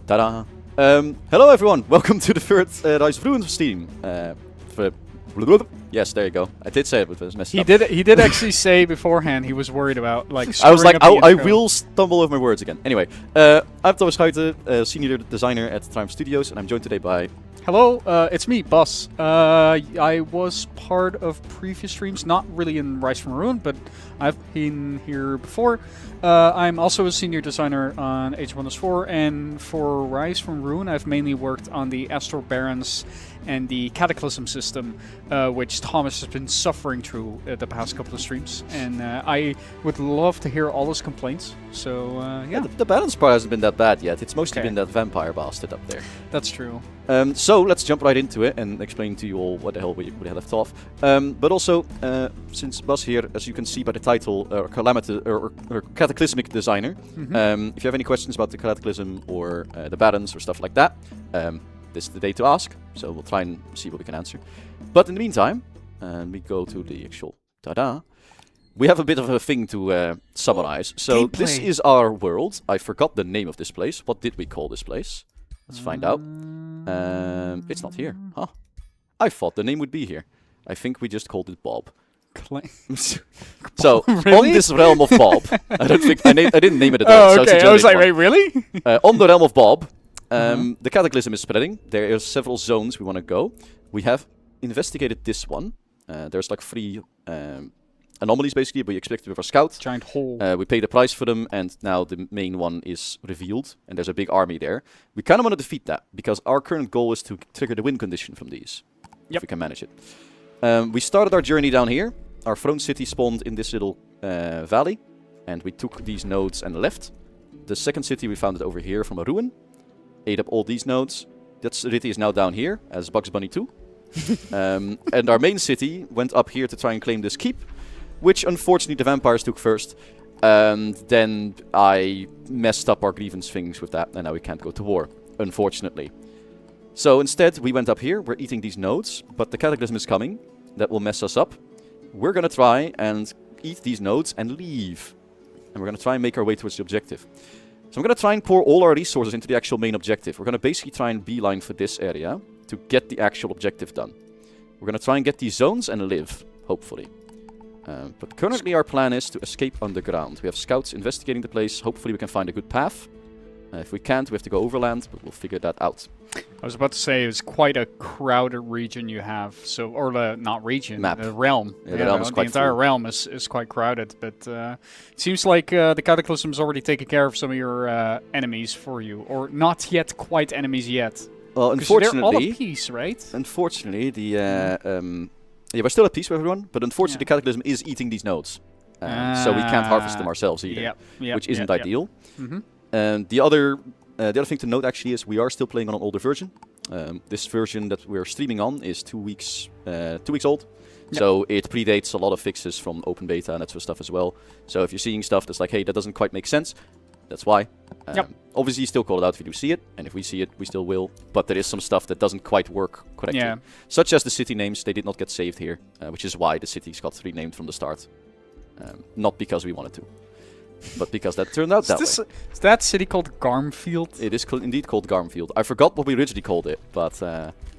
Ta-da! Hello everyone, welcome to the third Rise of Ruins stream. Yes, there you go. I did say it, but it was messed up. He did actually say beforehand he was worried about like. I was like, I will stumble over my words again. Anyway, I'm Thomas Guiten, senior designer at Triumph Studios, and I'm joined today by. Hello, it's me, Bas. I was part of previous streams, not really in Rise from Ruin, but I've been here before. I'm also a senior designer on Age of Wonders 4, and for Rise from Ruin, I've mainly worked on the Astor Barons and the Cataclysm system, which Thomas has been suffering through the past couple of streams. And I would love to hear all his complaints. So, yeah. The balance part hasn't been that bad yet. It's mostly been that vampire bastard up there. That's true. So let's jump right into it and explain to you all what the hell we had left off. But also, since Bas here, as you can see by the title, Cataclysmic Designer. If you have any questions about the Cataclysm or the Barons or stuff like that, this is the day to ask. So we'll try and see what we can answer. But in the meantime, we go to the actual ta-da. We have a bit of a thing to summarize. So this is our world. I forgot the name of this place. What did we call this place? Let's find out. It's not here. Huh. I thought the name would be here. I think we just called it Bob. So, really? On this realm of Bob, I don't think I didn't name it at all. Oh, okay. So I was like, wait, really? On the realm of Bob, the Cataclysm is spreading. There are several zones we want to go. We have investigated this one. There's like 3 anomalies basically. We expected with our scout. Giant hole. We paid a price for them, and now the main one is revealed, and there's a big army there. We kind of want to defeat that because our current goal is to trigger the win condition from these. If we can manage it. We started our journey down here. Our throne city spawned in this little valley, and we took these nodes and left. The second city we found it over here from a ruin. Ate up all these nodes. That city is now down here as Bugs Bunny 2. And our main city went up here to try and claim this keep, which unfortunately the vampires took first. And then I messed up our grievance things with that, and now we can't go to war, unfortunately. So instead we went up here. We're eating these nodes, but the Cataclysm is coming. That will mess us up. We're going to try and eat these nodes and leave. And we're going to try and make our way towards the objective. So I'm going to try and pour all our resources into the actual main objective. We're going to basically try and beeline for this area to get the actual objective done. We're going to try and get these zones and live, hopefully. But currently our plan is to escape underground. We have scouts investigating the place. Hopefully we can find a good path. If we can't, we have to go overland, but we'll figure that out. I was about to say it's quite a crowded region you have, so not region, map. The realm. Yeah, the realm is quite the entire full. realm is quite crowded, but it seems like the Cataclysm's already taken care of some of your enemies for you, or not yet quite enemies yet. Well, unfortunately, they're all at peace, right? Unfortunately, we're still at peace with everyone, but unfortunately, the Cataclysm is eating these nodes, so we can't harvest them ourselves either, which isn't ideal. And the other thing to note actually is we are still playing on an older version. This version that we're streaming on is 2 weeks old. So it predates a lot of fixes from open beta and that sort of stuff as well. So if you're seeing stuff that's like, hey, that doesn't quite make sense, that's why. Obviously, still call it out if you do see it, and if we see it, we still will. But there is some stuff that doesn't quite work correctly. Such as the city names, they did not get saved here, which is why the cities got renamed from the start. Not because we wanted to. But because that turned out that way. Is that city called Garmfield? It is indeed called Garmfield. I forgot what we originally called it, but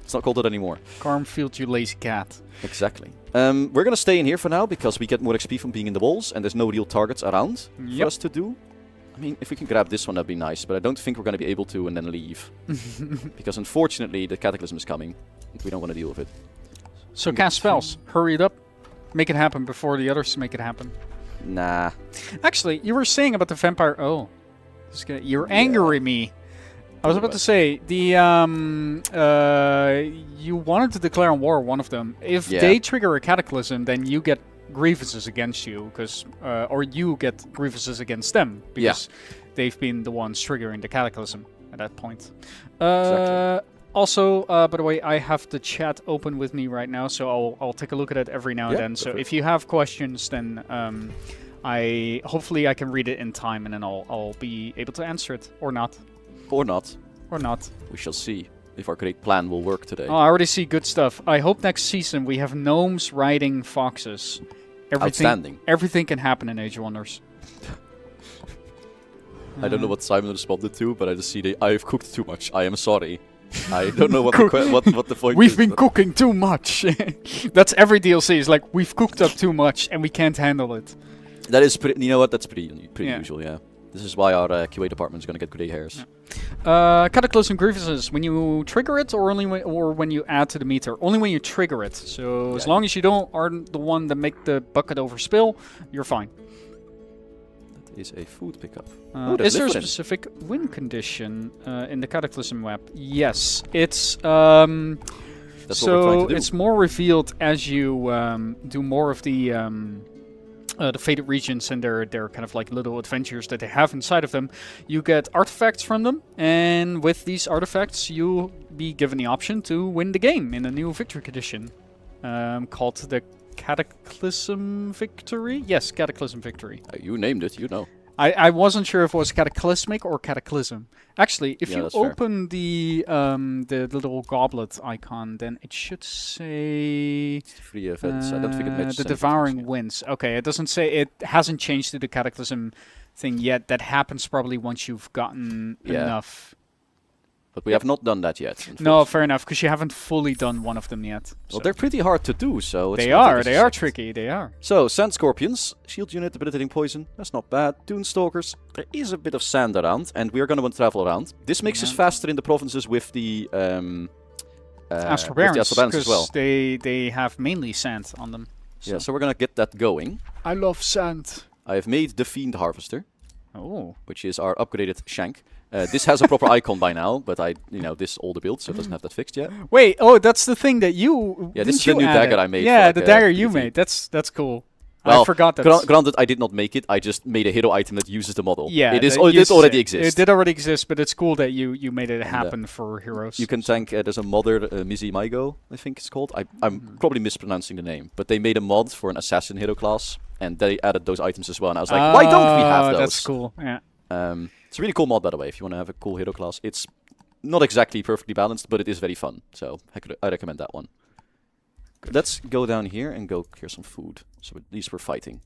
it's not called it anymore. Garmfield, you lazy cat. Exactly. We're going to stay in here for now, because we get more XP from being in the walls, and there's no real targets around for us to do. I mean, if we can grab this one, that'd be nice, but I don't think we're going to be able to and then leave. Because unfortunately, the Cataclysm is coming, and we don't want to deal with it. So cast spells. Hurry it up. Make it happen before the others make it happen. Nah. Actually, you were saying about the vampire. Oh, you're angering me. I was about to say you wanted to declare on war on one of them. If they trigger a cataclysm, then you get grievances against you, or you get grievances against them because they've been the ones triggering the cataclysm at that point. Exactly. Also, by the way, I have the chat open with me right now, so I'll take a look at it every now and then. So if you have questions, then hopefully I can read it in time, and then I'll be able to answer it, or not. Or not. Or not. We shall see if our great plan will work today. Oh, I already see good stuff. I hope next season we have gnomes riding foxes. Outstanding. Everything can happen in Age of Wonders. I don't know what Simon responded to, but I just see I've cooked too much. I am sorry. I don't know what the point is. We've been cooking too much. That's every DLC. Is like, we've cooked up too much and we can't handle it. That is pretty. You know what? That's pretty usual. Yeah. This is why our QA department is going to get grey hairs. Yeah. Cataclysm grievances. When you trigger it, or only when you add to the meter. Only when you trigger it. So as long as you aren't the one that make the bucket overspill, you're fine. Is a food pickup. Is there a specific win condition in the Cataclysm map? Yes, it's That's what we're trying to do. It's more revealed as you do more of the faded regions and their kind of like little adventures that they have inside of them. You get artifacts from them, and with these artifacts, you'll be given the option to win the game in a new victory condition called the Cataclysm Victory? Yes, Cataclysm Victory. You named it, you know. I wasn't sure if it was cataclysmic or cataclysm. Actually, if you open the little goblet icon, then it should say... Free events. I don't think it matches the Devouring Winds. Okay, it doesn't say... It hasn't changed to the Cataclysm thing yet. That happens probably once you've gotten enough... But we have not done that yet. No, fair enough, because you haven't fully done one of them yet. Well, they're pretty hard to do, so... They are tricky, they are. So, Sand Scorpions, shield unit, debilitating poison, that's not bad. Dune Stalkers, there is a bit of sand around, and we are going to want to travel around. This makes us faster in the provinces with the... Astral Barons, as well. They have mainly sand on them. So. Yeah, so we're going to get that going. I love sand. I have made the Fiend Harvester. Oh. Which is our upgraded shank. This has a proper icon by now, but this older build, so it doesn't have that fixed yet. Wait, that's the thing that you... Yeah, this is the new dagger I made. Yeah, the dagger you made. That's cool. Well, I forgot that. Granted, I did not make it. I just made a hero item that uses the model. Yeah, it already exists. It did already exist, but it's cool that you made it happen for heroes. You can thank. There's a modder, Mizzy Maigo, I think it's called. I'm probably mispronouncing the name, but they made a mod for an assassin hero class, and they added those items as well. And I was like, why don't we have those? That's cool. Yeah. It's a really cool mod, by the way, if you want to have a cool hero class. It's not exactly perfectly balanced, but it is very fun. So I recommend that one. Let's go down here and go clear some food. So at least we're fighting.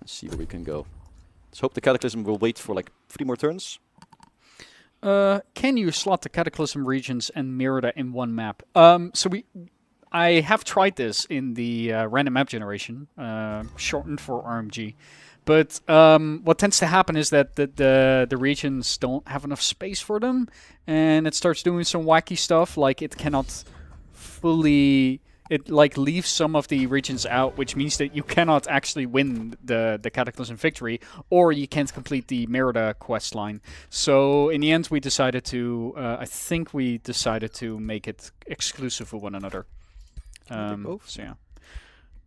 Let's see where we can go. Let's hope the Cataclysm will wait for like 3 more turns. Can you slot the Cataclysm regions and mirror that in one map? I have tried this in the random map generation, shortened for RMG. But what tends to happen is that the regions don't have enough space for them, and it starts doing some wacky stuff, like it cannot fully... It like leaves some of the regions out, which means that you cannot actually win the Cataclysm Victory, or you can't complete the Merida quest line. So in the end, we decided to... I think we decided to make it exclusive for one another. So yeah.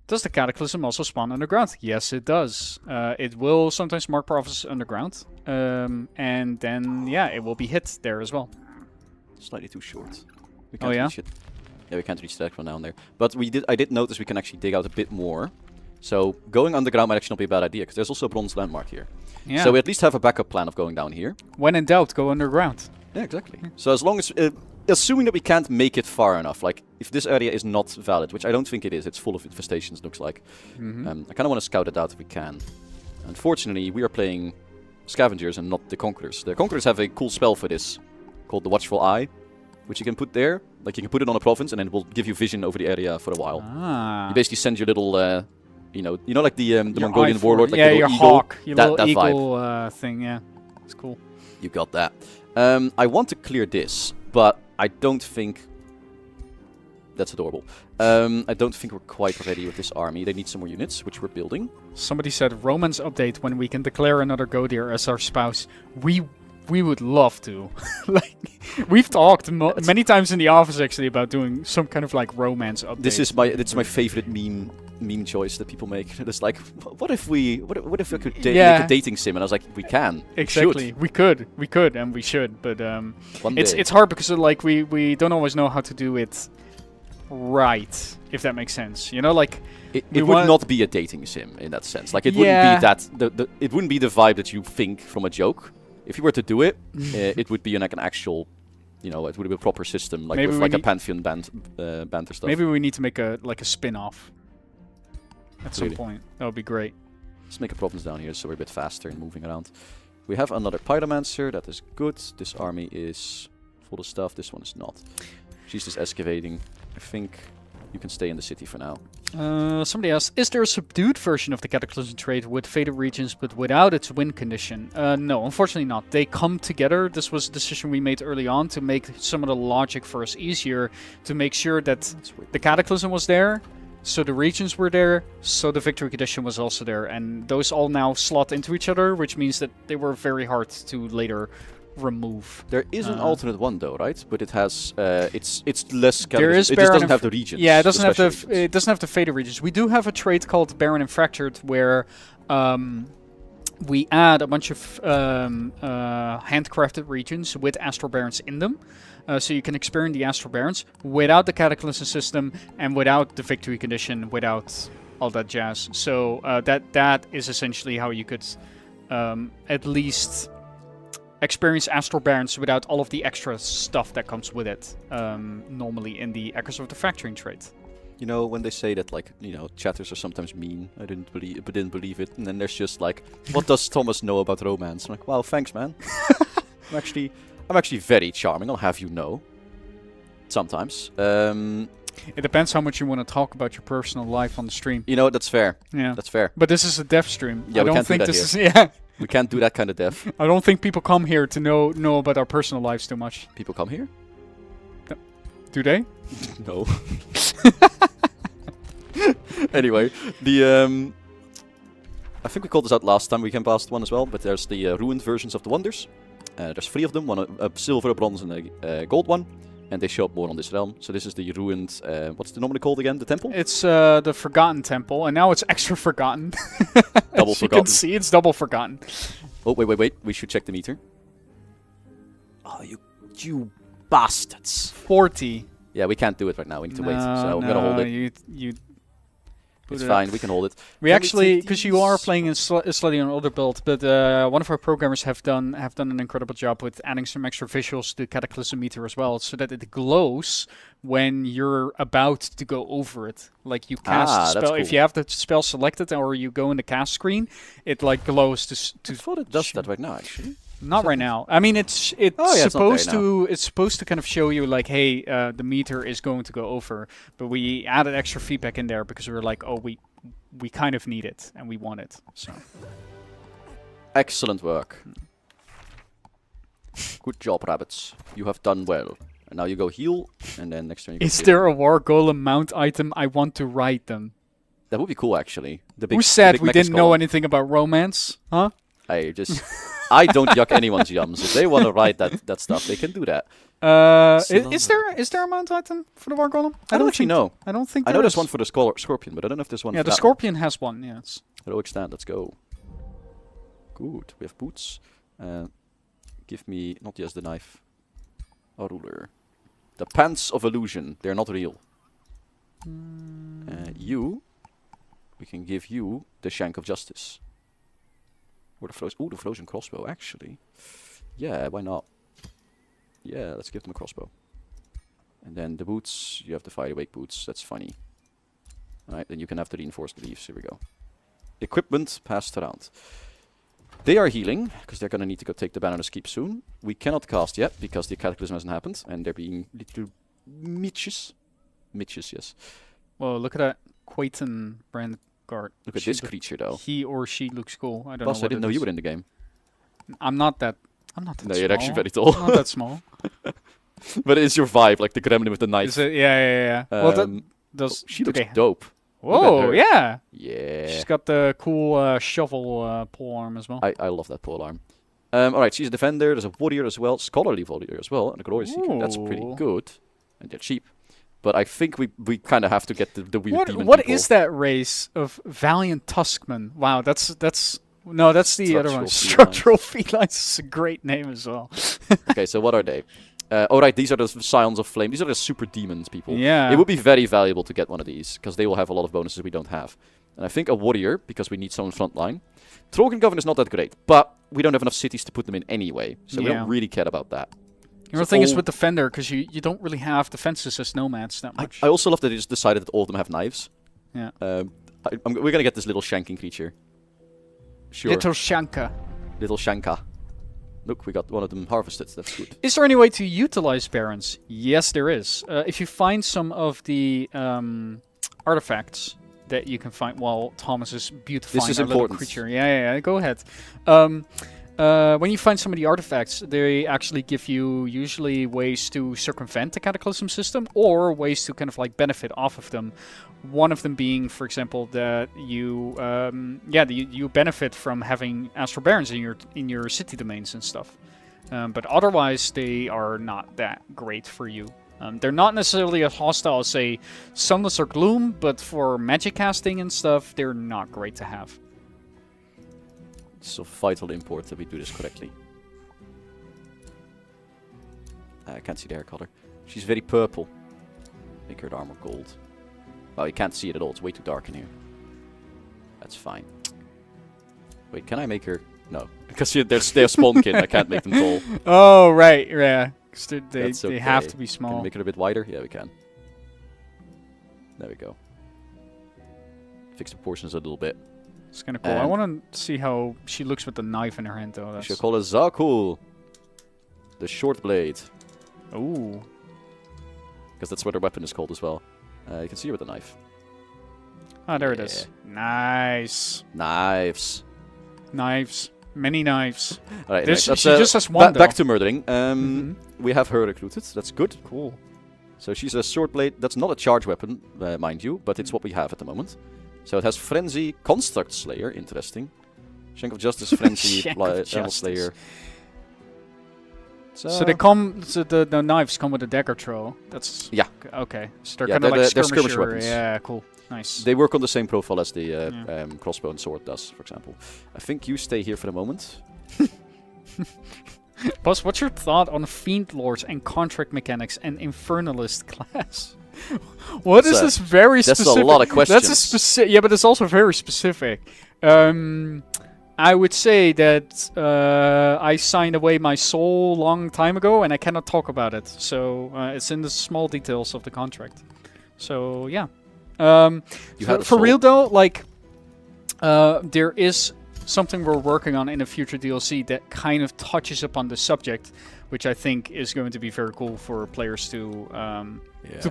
Does the Cataclysm also spawn underground? Yes, it does. It will sometimes mark provinces underground. And then, yeah, it will be hit there as well. Slightly too short. We can't reach it. Yeah, we can't reach that one down there. But I did notice we can actually dig out a bit more. So going underground might actually not be a bad idea, because there's also a bronze landmark here. Yeah. So we at least have a backup plan of going down here. When in doubt, go underground. Yeah, exactly. So as long as... assuming that we can't make it far enough, like if this area is not valid, which I don't think it is, it's full of infestations, looks like. I kind of want to scout it out if we can. Unfortunately, we are playing Scavengers and not the Conquerors. The Conquerors have a cool spell for this, called the Watchful Eye, which you can put there. Like you can put it on a province and then it will give you vision over the area for a while. You basically send your little, like the Mongolian warlord, like your eagle, hawk, your little eagle thing. Yeah, it's cool. You got that. I want to clear this, but I don't think... That's adorable. I don't think we're quite ready with this army. They need some more units, which we're building. Somebody said, Romance update when we can declare another Godir as our spouse. We would love to. Like, we've talked many times in the office, actually, about doing some kind of, like, romance update. This is my favorite meme choice that people make. It's like, what if we could make a dating sim? And I was like, we can. Exactly. We could, and we should. But it's hard because like we don't always know how to do it right, if that makes sense. You know, like it would not be a dating sim in that sense. Like it wouldn't be that it wouldn't be the vibe that you think from a joke. If you were to do it, it would be like an actual. It would be a proper system, like maybe with like a Pantheon banter stuff. Maybe we need to make a spin-off at some point. That would be great. Let's make a province down here so we're a bit faster in moving around. We have another Pyromancer. That is good. This army is full of stuff. This one is not. She's just excavating. I think you can stay in the city for now. Somebody asked, is there a subdued version of the Cataclysm trait with faded regions but without its win condition? No, unfortunately not. They come together. This was a decision we made early on to make some of the logic for us easier, to make sure that the Cataclysm was there, so the regions were there, so the victory condition was also there, and those all now slot into each other, which means that they were very hard to later remove. There is an alternate one though, right? But it has it's less. There is it just doesn't have the regions. Yeah, it doesn't have the regions. it doesn't have the faded regions. We do have a trait called Barren and Fractured where we add a bunch of handcrafted regions with Astral Barrens in them. So you can experience the Astral Barrens without the Cataclysm system and without the victory condition, without all that jazz. So that is essentially how you could at least experience Astral Barrens without all of the extra stuff that comes with it, normally in the Echoes of the Fracturing trait. You know, when they say that, like, you know, chatters are sometimes mean, I didn't believe it, and then there's just like, what does Thomas know about romance? I'm like, wow, thanks, man. I'm actually very charming, I'll have you know. Sometimes. It depends how much you want to talk about your personal life on the stream. You know, that's fair. Yeah. That's fair. But this is a dev stream. Yeah, I we don't can't do think that this here. is yeah. We can't do that kind of death. I don't think people come here to know about our personal lives too much. People come here? Do they? No. Anyway, the I think we called this out last time we came past one as well, but there's the ruined versions of the Wonders. There's 3 of them, one a silver, a bronze, and a gold one. And they show up more on this realm. So this is the ruined, what's the normally called again? The temple? It's the Forgotten Temple, and now it's extra forgotten. Double As forgotten. you can see, it's double forgotten. Oh, wait. We should check the meter. Oh, you bastards. 40. Yeah, we can't do it right now. We need to wait. So I'm going to hold it. You It's fine. We can hold it. We actually, because you are playing a slightly on older build, but one of our programmers have done an incredible job with adding some extra visuals to the Cataclysm meter as well, so that it glows when you're about to go over it. Like you cast a spell, cool. If you have the spell selected or you go in the cast screen, it like glows to. I thought it does that right now, actually. Not right now. I mean, it's supposed to kind of show you like, hey, the meter is going to go over. But we added extra feedback in there because we were like, oh, we kind of need it and we want it. So excellent work. Good job, rabbits. You have done well. And now you go heal, and then next turn you go is heal. there a War Golem mount item? I want to ride them. That would be cool, actually. The big, Who said the big we mecha didn't know skull. anything about romance? Huh? I don't yuck anyone's yums. If they want to write that stuff, they can do that. Is there a mount item for the War Golem? I don't actually know. I don't think I know there there's is. one for the Scorpion, but I don't know if there's one Yeah, for the that Scorpion has one. Yes. Heroic stand, let's go. Good, we have boots. Give me, not just the knife, a ruler. The pants of illusion, they're not real. We can give you the shank of justice. Or the frozen crossbow, actually. Yeah, why not? Yeah, let's give them a crossbow. And then the boots, you have the fire awake boots, that's funny. Alright, then you can have the reinforced leaves, here we go. Equipment passed around. They are healing, because they're going to need to go take the Bannerless Keep soon. We cannot cast yet, because the Cataclysm hasn't happened, and they're being little mitches. Mitches, yes. Well, look at that Quaiton brand guard. Look at this creature, though. He or she looks cool. I don't Boss, know. I What didn't know you were in the game. I'm not that No, small. you're actually very tall. I'm not that small. But it's your vibe, like the gremlin with the knife. Is it? Yeah. Well, that does. She looks okay. dope. Whoa, yeah. Yeah. She's got the cool shovel polearm as well. I love that polearm. Alright, she's a defender. There's a warrior as well. Scholarly warrior as well. And a glory seeker. That's pretty Ooh. good. And they're cheap. But I think we kind of have to get the weird demon What people. is that race of Valiant Tuskmen? Wow, that's no, that's the other one. Structural Structural Felines is a great name as well. Okay, so what are they? Alright, these are the Scions of Flame. These are the super demons people. Yeah. It would be very valuable to get one of these, because they will have a lot of bonuses we don't have. And I think a warrior, because we need someone front line. Trogan Governor is not that great, but we don't have enough cities to put them in anyway, so we don't really care about that. The thing is with Defender, because you don't really have defenses as nomads that much. I also love that they just decided that all of them have knives. Yeah. We're gonna get this little shanking creature. Sure. Little Shanka. Little Shanka. look, we got one of them harvested. That's good. Is there any way to utilize barons? Yes, there is. If you find some of the artifacts that you can find while Thomas is beautifying This is our little important. creature. Yeah, go ahead. When you find some of the artifacts, they actually give you usually ways to circumvent the Cataclysm system or ways to kind of like benefit off of them. One of them being, for example, that you you benefit from having Astral Barons in your city domains and stuff. But otherwise, they are not that great for you. They're not necessarily as hostile as, say, Sunless or Gloom, but for magic casting and stuff, they're not great to have. It's of vital import that we do this correctly. I can't see the hair color. She's very purple. Make her armor gold. Well, you can't see it at all. It's way too dark in here. That's fine. Wait, can I make her? No, because they're spawnkin. I can't make them tall. Oh, right, yeah. That's okay. They have to be Can small. we make it a bit wider? Yeah, we can. There we go. Fix the proportions a little bit. It's kind of cool. I want to see how she looks with the knife in her hand, though. We should call her Zaku. The short blade. Ooh. Because that's what her weapon is called as well. You can see her with the knife. Ah, there it is. Nice. Knives. Knives. Many knives. Alright, This, anyway, she just has one, though. back to murdering. Mm-hmm. We have her recruited. That's good. Cool. So she's a sword blade. That's not a charge weapon, mind you, but it's what we have at the moment. So it has Frenzy, Construct Slayer. Interesting. Shank of Justice, Frenzy, Shank of Animal Justice. Slayer. So they come. So the knives come with a dagger throw. That's Yeah. Okay. So they're Yeah, kind of like they're skirmish skirmisher. weapons. Yeah. Cool. Nice. They work on the same profile as the crossbow and sword does, for example. I think you stay here for the moment. Boss, what's your thought on Fiend Lords and contract mechanics and Infernalist class? What is this very that's specific? a lot of questions. That's a specific. Yeah, but it's also very specific. I would say that I signed away my soul long time ago, and I cannot talk about it. So it's in the small details of the contract. So yeah. For real though, like there is something we're working on in a future DLC that kind of touches upon the subject, which I think is going to be very cool for players to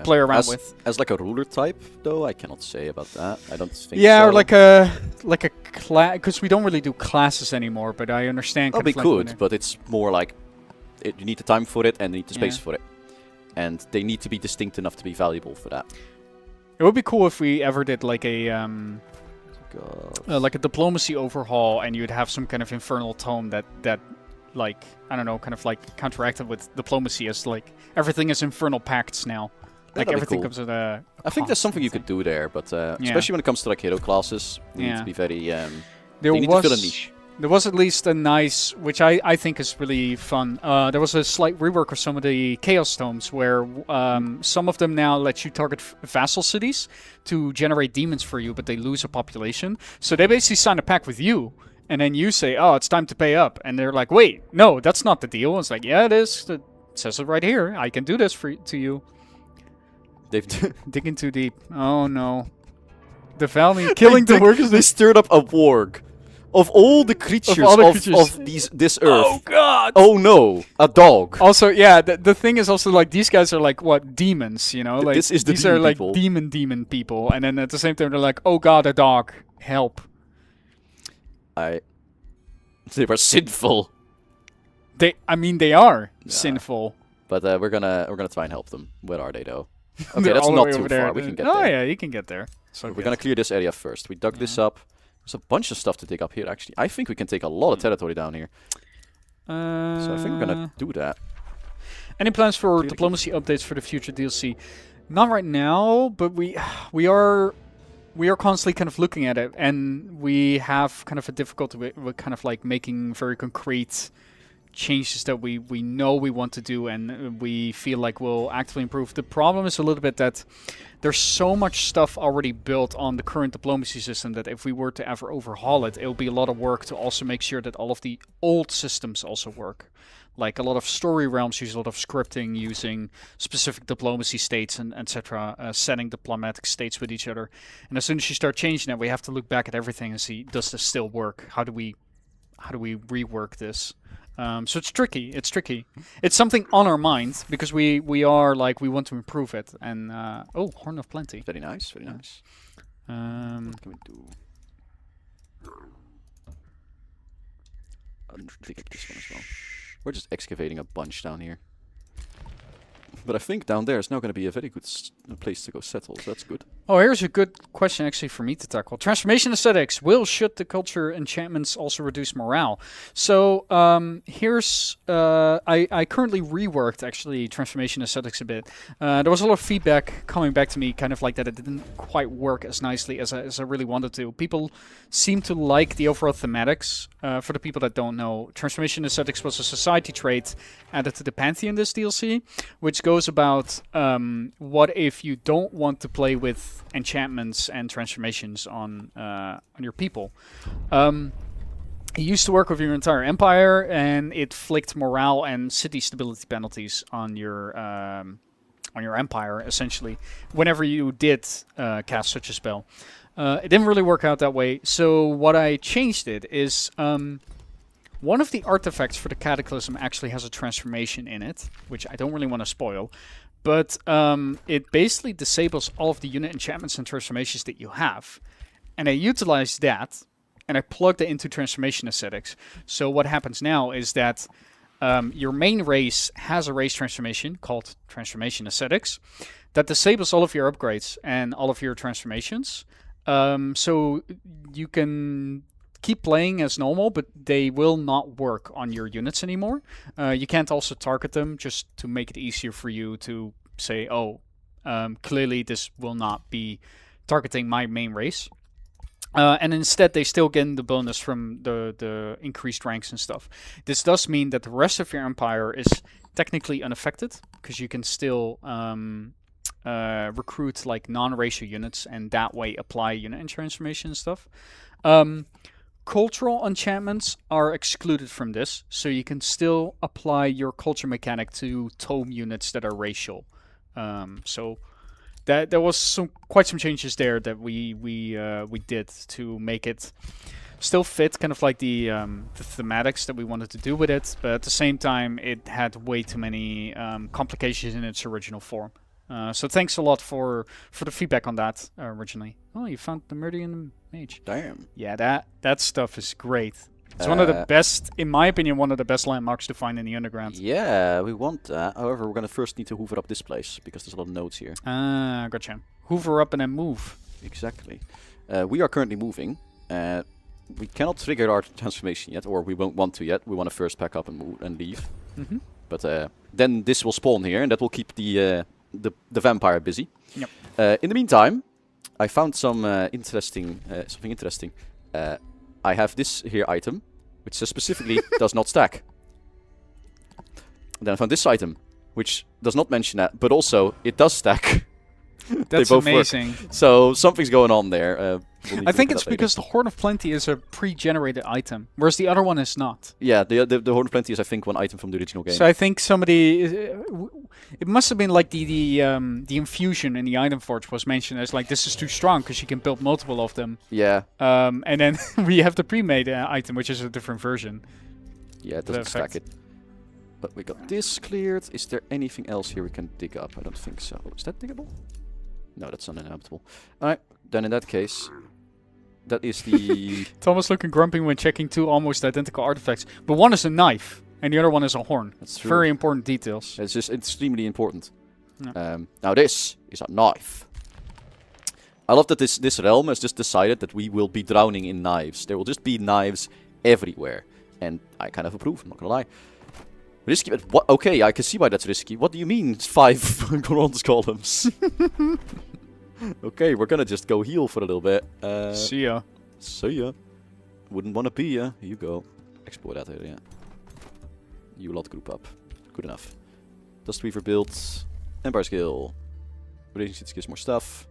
play around with. As like a ruler type, though, I cannot say about that. I don't think. Yeah, so. or like a class, because we don't really do classes anymore. But I understand. Oh, we like could, but it's more like you need the time for it and you need the space for it, and they need to be distinct enough to be valuable for that. It would be cool if we ever did like a diplomacy overhaul, and you'd have some kind of infernal tome that like, I don't know, kind of like counteracted with diplomacy, as like everything is infernal pacts now. Like everything comes with a. I think there's something you could do there, but especially when it comes to like hero classes, you need to be very. They need to fill a niche. There was at least a nice, which I think is really fun. There was a slight rework of some of the Chaos Tomes where some of them now let you target vassal cities to generate demons for you, but they lose a population. So they basically sign a pact with you, and then you say, oh, it's time to pay up. And they're like, wait, no, that's not the deal. It's like, yeah, it is. It says it right here. I can do this to you. They've digging too deep. Oh, no. The Valley killing the workers. They stirred up a warg. Of all the creatures of this earth. Oh god! Oh no! A dog. Also, yeah, the thing is also like these guys are like what, demons, you know? Like these are like demon people, and then at the same time they're like, oh god, a dog, help! They were sinful. They are sinful. But we're gonna try and help them. Where are they though? Okay, that's not too far. We can get there. Oh yeah, you can get there. So we're gonna clear this area first. We dug this up. There's a bunch of stuff to dig up here, actually. I think we can take a lot of territory down here. So I think we're gonna do that. Any plans for diplomacy updates for the future DLC? Not right now, but we are constantly kind of looking at it, and we have kind of a difficulty with kind of like making very concrete changes that we know we want to do and we feel like will actively improve. The problem is a little bit that there's so much stuff already built on the current diplomacy system that if we were to ever overhaul it, it'll be a lot of work to also make sure that all of the old systems also work. Like a lot of story realms use a lot of scripting using specific diplomacy states and etc., setting diplomatic states with each other. And as soon as you start changing that, we have to look back at everything and see, does this still work? How do we how do we rework this? So it's tricky. It's tricky. It's something on our mind because we are like we want to improve it. And oh, Horn of Plenty. Very nice. Very nice. What can we do? I'll dig up this one as well. We're just excavating a bunch down here. But I think down there is now going to be a very good place to go settle, so that's good. Oh, here's a good question actually for me to tackle. Transformation aesthetics. Should the culture enchantments also reduce morale? So here's... I currently reworked actually transformation aesthetics a bit. There was a lot of feedback coming back to me kind of like that it didn't quite work as nicely as I really wanted to. People seem to like the overall thematics. For the people that don't know, transformation aesthetics was a society trait added to the Pantheon this DLC, which goes about what if you don't want to play with enchantments and transformations on your people. It used to work with your entire empire, and it flicked morale and city stability penalties on your empire, essentially, whenever you did cast such a spell. It didn't really work out that way, so what I changed it is one of the artifacts for the Cataclysm actually has a transformation in it, which I don't really want to spoil. But it basically disables all of the unit enchantments and transformations that you have. And I utilize that, and I plug that into transformation aesthetics. So what happens now is that your main race has a race transformation called transformation aesthetics that disables all of your upgrades and all of your transformations. So you can keep playing as normal, but they will not work on your units anymore. You can't also target them just to make it easier for you to say, oh, clearly this will not be targeting my main race. And instead they still get the bonus from the increased ranks and stuff. This does mean that the rest of your empire is technically unaffected, because you can still recruit like non-racial units and that way apply unit and transformation and stuff. Cultural enchantments are excluded from this, so you can still apply your culture mechanic to tome units that are racial. So there was quite some changes there that we did to make it still fit kind of like the thematics that we wanted to do with it, but at the same time it had way too many complications in its original form. So thanks a lot for the feedback on that originally. Oh, you found the Meridian Mage. Damn. Yeah, that stuff is great. It's one of the best, in my opinion, one of the best landmarks to find in the underground. Yeah, we want that. However, we're going to first need to hoover up this place, because there's a lot of nodes here. Ah, gotcha. Hoover up and then move. Exactly. We are currently moving. We cannot trigger our transformation yet, or we won't want to yet. We want to first pack up and move and leave. Mm-hmm. But then this will spawn here, and that will keep the vampire busy. Yep. In the meantime, I found some something interesting. I have this here item, which says specifically does not stack. And then I found this item, which does not mention that, but also it does stack. That's amazing. Work. So something's going on there. I think it's because the Horn of Plenty is a pre-generated item, whereas the other one is not. Yeah, the Horn of Plenty is, I think, one item from the original game. So I think somebody... it must have been like the infusion in the item forge was mentioned as like, this is too strong because you can build multiple of them. Yeah. And then we have the pre-made item, which is a different version. Yeah, it doesn't stack it. But we got this cleared. Is there anything else here we can dig up? I don't think so. Is that diggable? No, that's uninhabitable. Alright, then in that case, that is the... Thomas looking grumpy when checking two almost identical artifacts. But one is a knife, and the other one is a horn. That's true. Very important details. It's just extremely important. Yeah. Now this is a knife. I love that this realm has just decided that we will be drowning in knives. There will just be knives everywhere. And I kind of approve, I'm not gonna lie. Risky, but what? Okay, I can see why that's risky. What do you mean, 5 bronze columns? Okay, we're gonna just go heal for a little bit. See ya. See ya. Wouldn't wanna be ya. You go. Explore that area. You lot group up. Good enough. Dust Weaver build. Empire skill. Relationship gives more stuff.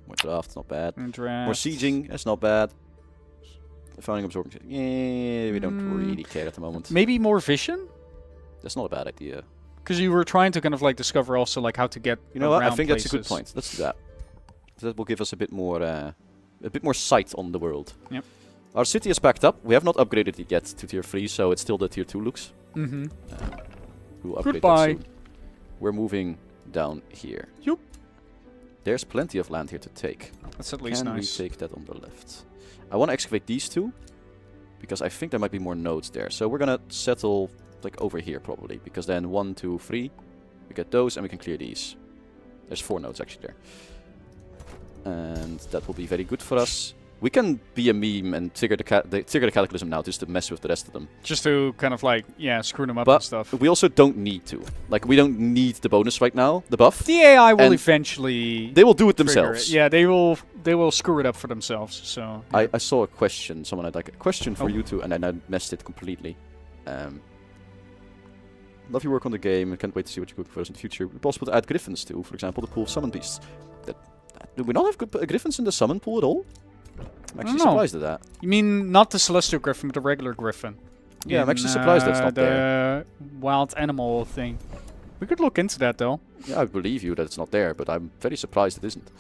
More draft, not bad. Draft. More sieging, that's not bad. Founding absorbing. Yeah, we don't really care at the moment. Maybe more vision? That's not a bad idea. Because you were trying to kind of like discover also like how to get. You know what? I think places. that's a good point. Let's do that. That will give us a bit more sight on the world. Yep. Our city is packed up. We have not upgraded it yet to tier 3, so it's still the tier 2 looks. Mm-hmm. We'll upgrade Goodbye. that soon. We're moving down here. Yup. There's plenty of land here to take. That's at least Can nice. we take that on the left? I want to excavate these two, because I think there might be more nodes there. So we're gonna settle like over here probably, because then 1, 2, 3, we get those and we can clear these. There's 4 nodes actually there, and that will be very good for us. We can be a meme and trigger the Cataclysm now just to mess with the rest of them. Just to kind of like, yeah, screw them up But and stuff. we also don't need to. Like, we don't need the bonus right now, the buff. The AI will and eventually. They will do it trigger themselves. it. Yeah, they will screw it up for themselves. So. Yeah. I saw a question. Someone had like a question for Oh. you two, and then I messed it completely. Love your work on the game. I can't wait to see what you cook for us in the future. Would it be possible to add griffins too, for example, the pool of summon beasts? Do we not have griffins in the summon pool at all? I'm actually know. surprised at that. You mean not the celestial griffin, but the regular griffin? Yeah, I'm actually surprised that's not the there. wild animal thing. We could look into that though. Yeah, I believe you that it's not there, but I'm very surprised it isn't.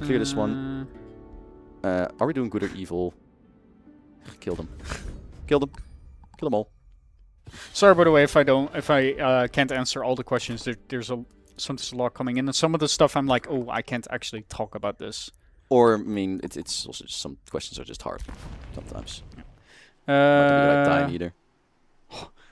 Clear this one. Are we doing good or evil? Kill them. Kill them. Kill them all. Sorry, by the way, if I can't answer all the questions. There's a lot coming in, and some of the stuff I'm like, oh, I can't actually talk about this. Or, I mean, it's also just some questions are just hard sometimes. Not to be the right time either.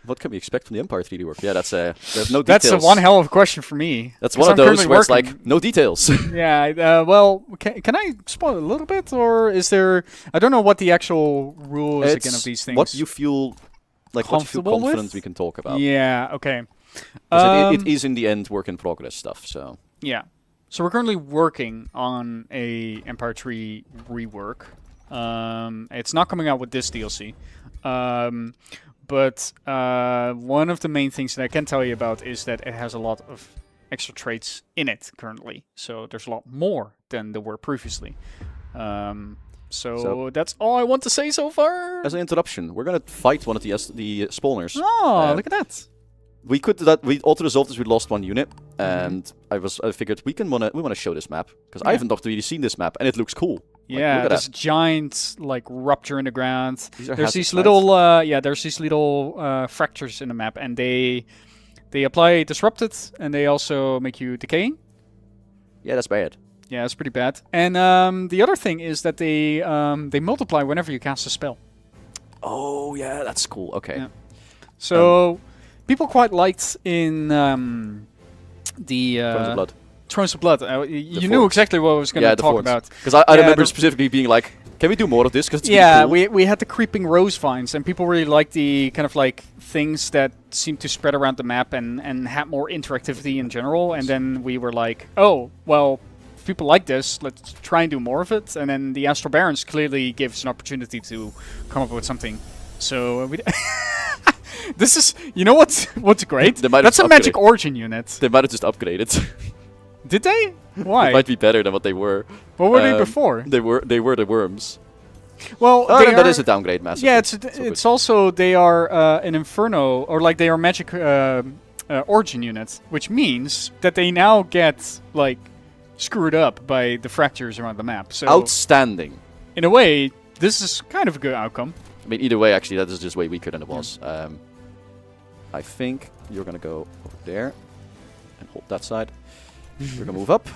What can we expect from the Empire 3D work? Yeah, there's no details. That's one hell of a question for me. That's 'cause one of I'm those currently where it's working. like, no details. Yeah, well, can I spoil a little bit, or is there? I don't know what the actual rule is again of these things. What you feel like, what you feel Comfortable confident with? we can talk about. Yeah. Okay. 'Cause it is in the end work in progress stuff. So Yeah. So we're currently working on a Empire 3 rework. It's not coming out with this DLC. But one of the main things that I can tell you about is that it has a lot of extra traits in it currently. So there's a lot more than there were previously. So that's all I want to say so far. as an interruption, we're gonna fight one of the spawners. Oh, look at that. We could do that. We auto resolved as we lost 1 unit, and I figured we wanna show this map because I haven't really seen this map, and it looks cool. Yeah, look at there's that. giant like rupture in the ground. These are There's hazard these sites. little fractures in the map, and they apply disrupted, and they also make you decaying. Yeah, that's bad. Yeah, it's pretty bad. And the other thing is that they multiply whenever you cast a spell. Oh yeah, that's cool. Okay. Yeah. So people quite liked in the Thrones of Blood. Thrones of Blood. You knew forts. exactly what I was going to Yeah, the talk forts. about. Because I Yeah, remember the- specifically being like, can we do more of this? Because Yeah, really cool. we had the creeping rose vines, and people really liked the kind of like things that seemed to spread around the map and had more interactivity in general. And then we were like, oh, well, if people like this, let's try and do more of it. And then the Astral Barons clearly gave us an opportunity to come up with something. So we this is, you know what's great? They might have That's a just magic upgraded. origin unit. They might have just upgraded. Did they? Why? It might be better than what they were. What were they Um, before? They were the worms. Well, Oh, they then that are- is a downgrade, massively. Yeah, So it's good. also they are an Inferno, or like they are magic origin units, which means that they now get like screwed up by the fractures around the map. So Outstanding. in a way, this is kind of a good outcome. I mean, either way, actually, that is just way weaker than it was. I think you're gonna go over there and hold that side. You're gonna move up.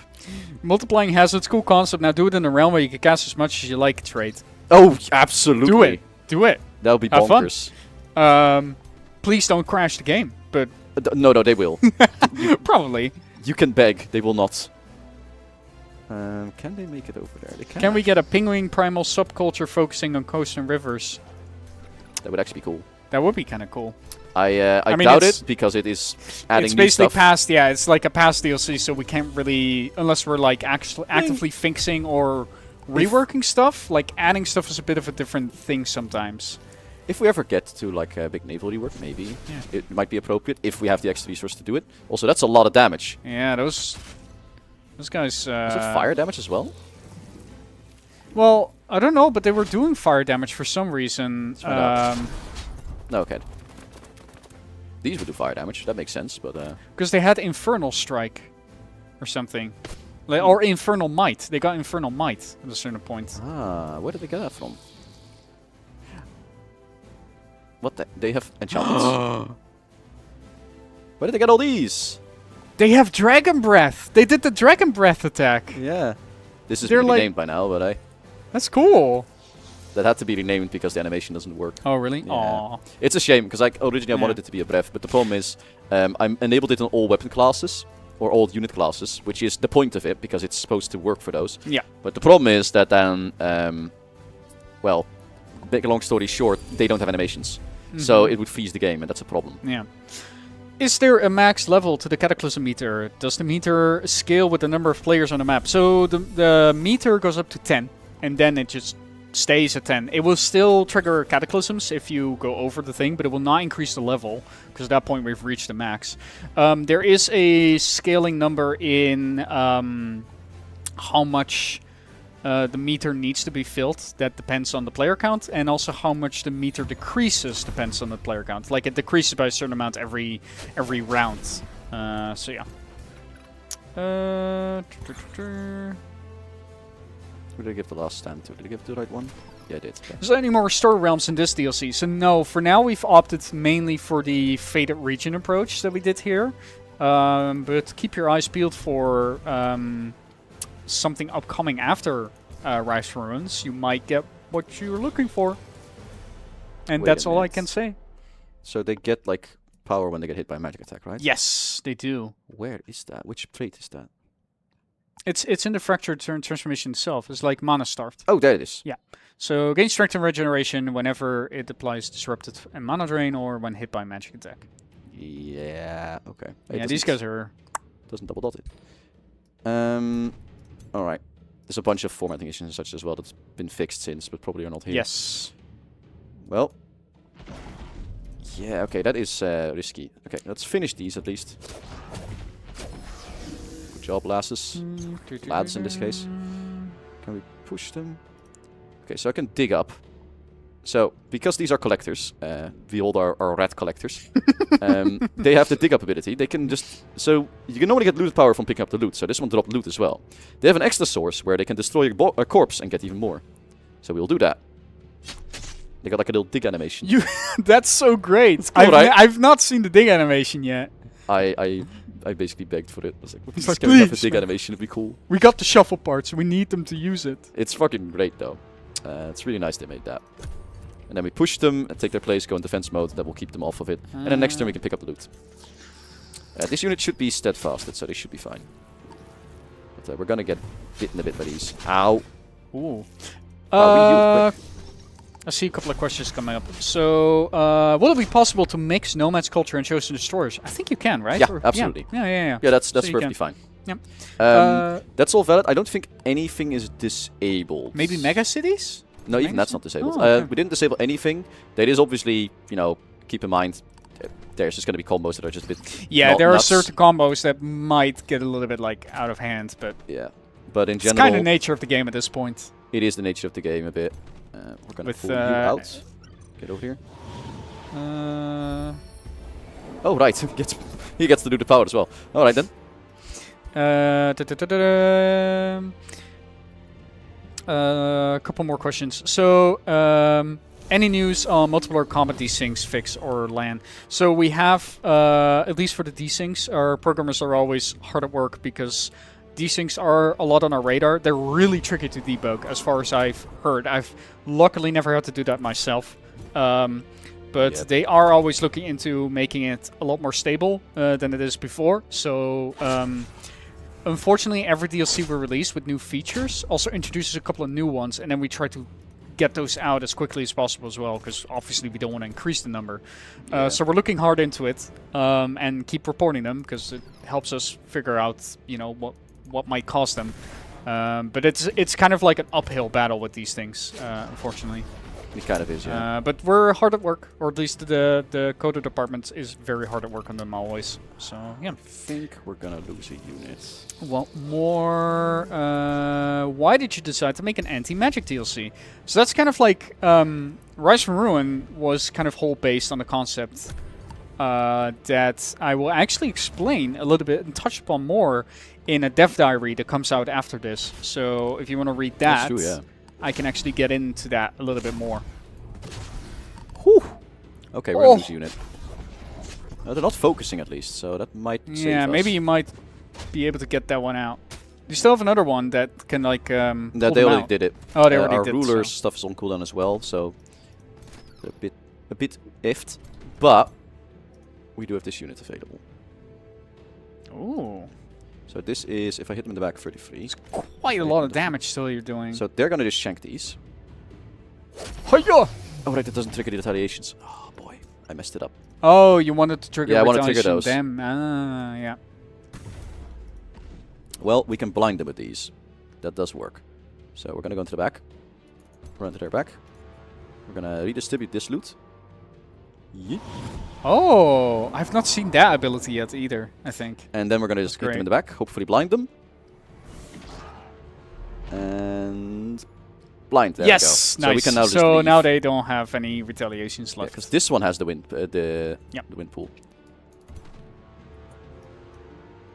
Multiplying has its cool concept. Now do it in a realm where you can cast as much as you like. Trade. Oh, absolutely. Do it. Do it. That would be Have fun. bonkers. Please don't crash the game, but No, they will. probably. You can beg. They will not. Can they make it over there? They Can we get a penguin primal subculture focusing on coast and rivers? That would actually be cool. That would be kind of cool. I mean, doubt it's- it because it is adding It's new basically stuff. past, yeah, it's like a past DLC, so we can't really, unless we're like actually actively fixing or reworking stuff, like adding stuff is a bit of a different thing sometimes. If we ever get to like a big naval rework, maybe Yeah. it might be appropriate if we have the extra resource to do it. Also, that's a lot of damage. Yeah, those guys... Is it fire damage as well? Well, I don't know, but they were doing fire damage for some reason. find out. No, okay. These would do fire damage. That makes sense, but Because they had Infernal Strike or something. Or Infernal Might. They got Infernal Might at a certain point. where did they get that from? What the? They have enchantments. Where did they get all these? They have Dragon Breath. They did the Dragon Breath attack. Yeah. This is They're really like- named by now, but That's cool. that had to be renamed because the animation doesn't work. Oh, really? Yeah. Aw. It's a shame, because like, originally I Yeah. wanted it to be a breath, but the problem is I'm enabled it on all weapon classes, or all unit classes, which is the point of it, because it's supposed to work for those. Yeah. But the problem is that then, well, make a long story short, they don't have animations. So it would freeze the game, and that's a problem. Yeah. Is there a max level to the Cataclysm meter? Does the meter scale with the number of players on the map? So the meter goes up to 10, and then it just stays at 10. It will still trigger Cataclysms if you go over the thing, but it will not increase the level, because at that point we've reached the max. There is a scaling number in how much the meter needs to be filled. That depends on the player count, and also how much the meter decreases depends on the player count. Like, it decreases by a certain amount every round. So yeah. Who did I give the last stand to? Did I give the right one? Yeah, I did. Okay. Is there any more restore realms in this DLC? So no, for now we've opted mainly for the faded region approach that we did here. But keep your eyes peeled for something upcoming after Rise from Ruins. You might get what you're looking for. And Wait a that's all I minute. can say. So they get like power when they get hit by a magic attack, right? Yes, they do. Where is that? Which trait is that? It's in the Fractured Transformation itself. It's like Mana Starved. Oh, there it is. So gain strength and regeneration whenever it applies Disrupted and Mana Drain, or when hit by a magic attack. Yeah. Okay. It Yeah, these doesn't- guys are... doesn't double dot it. All right. There's a bunch of formatting issues and such as well that's been fixed since, but probably are not here. Yes. Well. Yeah. Okay. That is risky. Okay. Let's finish these at least. Good job, lasses. Lads in this case. Can we push them? Okay. So I can dig up. So, because these are collectors, we all are rat collectors, they have the dig up ability. They can just... So, you can normally get loot power from picking up the loot, so this one dropped loot as well. They have an extra source where they can destroy a corpse and get even more. So we'll do that. They got like a little dig animation. That's so great. cool, right? I've not seen the dig animation yet. I basically begged for it. I was like, It's please, like, can we have a please, dig man. animation? It'd be cool. We got the shuffle parts. We need them to use it. It's fucking great though. It's really nice they made that. And then we push them and take their place, go in defense mode, that will keep them off of it. And then next turn we can pick up the loot. This unit should be steadfasted, so they should be fine. But we're gonna get bitten a bit by these. Ow! Ooh. Wow, we I see a couple of questions coming up. So, will it be possible to mix Nomad's Culture and Chosen Destroyers? I think you can, right? Yeah, Or- absolutely. Yeah. Yeah, that's So you perfectly can. fine. Yep. That's all valid. I don't think anything is disabled. Maybe Mega Cities? No, even Mega that's City? not disabled. Oh, okay. We didn't disable anything. That is obviously, you know, keep in mind, there's just going to be combos that are just a bit... Yeah, not there are nuts. certain combos that might get a little bit like out of hand, but Yeah. But in it's general, kind of nature of the game at this point. it is the nature of the game a bit. We're going to With, pull you out. Get over here. Oh, right. He gets to do the power as well. All right, then. A couple more questions. So, any news on multiplayer combat desyncs fix or LAN? So we have, at least for the desyncs, our programmers are always hard at work because desyncs are a lot on our radar. They're really tricky to debug, as far as I've heard. I've luckily never had to do that myself. But Yep. they are always looking into making it a lot more stable than it is before. So, unfortunately, every DLC we release with new features also introduces a couple of new ones, and then we try to get those out as quickly as possible as well, because obviously we don't want to increase the number. Yeah. So we're looking hard into it and keep reporting them, because it helps us figure out, you know, what might cause them. But it's kind of like an uphill battle with these things, unfortunately. It kind of is, yeah. But we're hard at work, or at least the coder department is very hard at work on them always. So yeah. I think we're going to lose a unit. What more? Why did you decide to make an anti-magic DLC? So that's kind of like Rise from Ruin was kind of whole based on the concept that I will actually explain a little bit and touch upon more in a dev diary that comes out after this. So if you want to read that, That's true, yeah. I can actually get into that a little bit more. Whew. Okay, we're gonna lose a unit. They're not focusing at least, so that might save Yeah, us. maybe you might be able to get that one out. You still have another one that can like That pull they them already out. did it. Oh, they already our did. rulers So. stuff is on cooldown as well, so a bit iffed, but we do have this unit available. Ooh, So this is, if I hit them in the back, 33. quite a lot of damage still you're doing. So they're gonna just shank these. Hiya! Oh right, that doesn't trigger the retaliations. Oh boy, I messed it up. Oh, you wanted to trigger Yeah, I wanted to trigger retaliation those. them. Ah, yeah. Well, we can blind them with these. That does work. So we're gonna go into the back. Run to their back. We're gonna redistribute this loot. Yeet. Oh, I've not seen that ability yet either, I think. And then we're gonna just hit them in the back, hopefully blind them. And blind. There Yes, we go. nice. So we can now just so leave. now they don't have any retaliations left. Because this one has the wind, Yep. the wind pool.